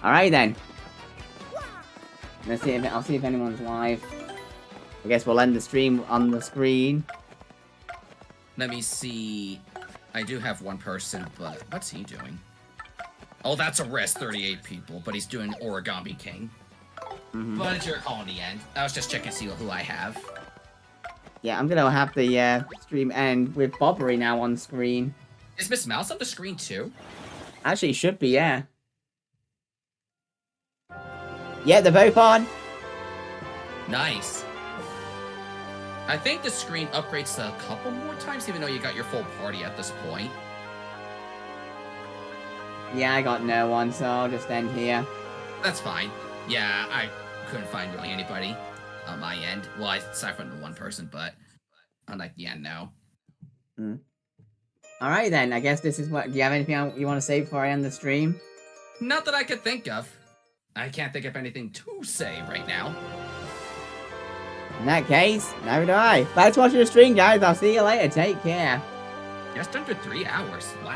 [SPEAKER 1] Alright then. Let's see if I'll see if anyone's live. I guess we'll end the stream on the screen.
[SPEAKER 2] Let me see. I do have one person, but what's he doing? Oh, that's a rest, 38 people, but he's doing Origami King. But it's your call in the end. I was just checking to see who I have.
[SPEAKER 1] Yeah, I'm gonna have the stream end with Bobbery now on screen.
[SPEAKER 2] Is Miss Mouse on the screen too?
[SPEAKER 1] Actually, it should be, yeah. Yeah, they're both on.
[SPEAKER 2] Nice. I think the screen upgrades a couple more times, even though you got your full party at this point.
[SPEAKER 1] Yeah, I got no one, so I'll just end here.
[SPEAKER 2] That's fine. Yeah, I couldn't find really anybody on my end. Well, aside from the one person, but I'm like, yeah, no.
[SPEAKER 1] Alright then, I guess this is what... Do you have anything you want to say before I end the stream?
[SPEAKER 2] Not that I could think of. I can't think of anything to say right now.
[SPEAKER 1] In that case, neither do I. Thanks for watching the stream, guys. I'll see you later. Take care.
[SPEAKER 2] Just under 3 hours. Wow.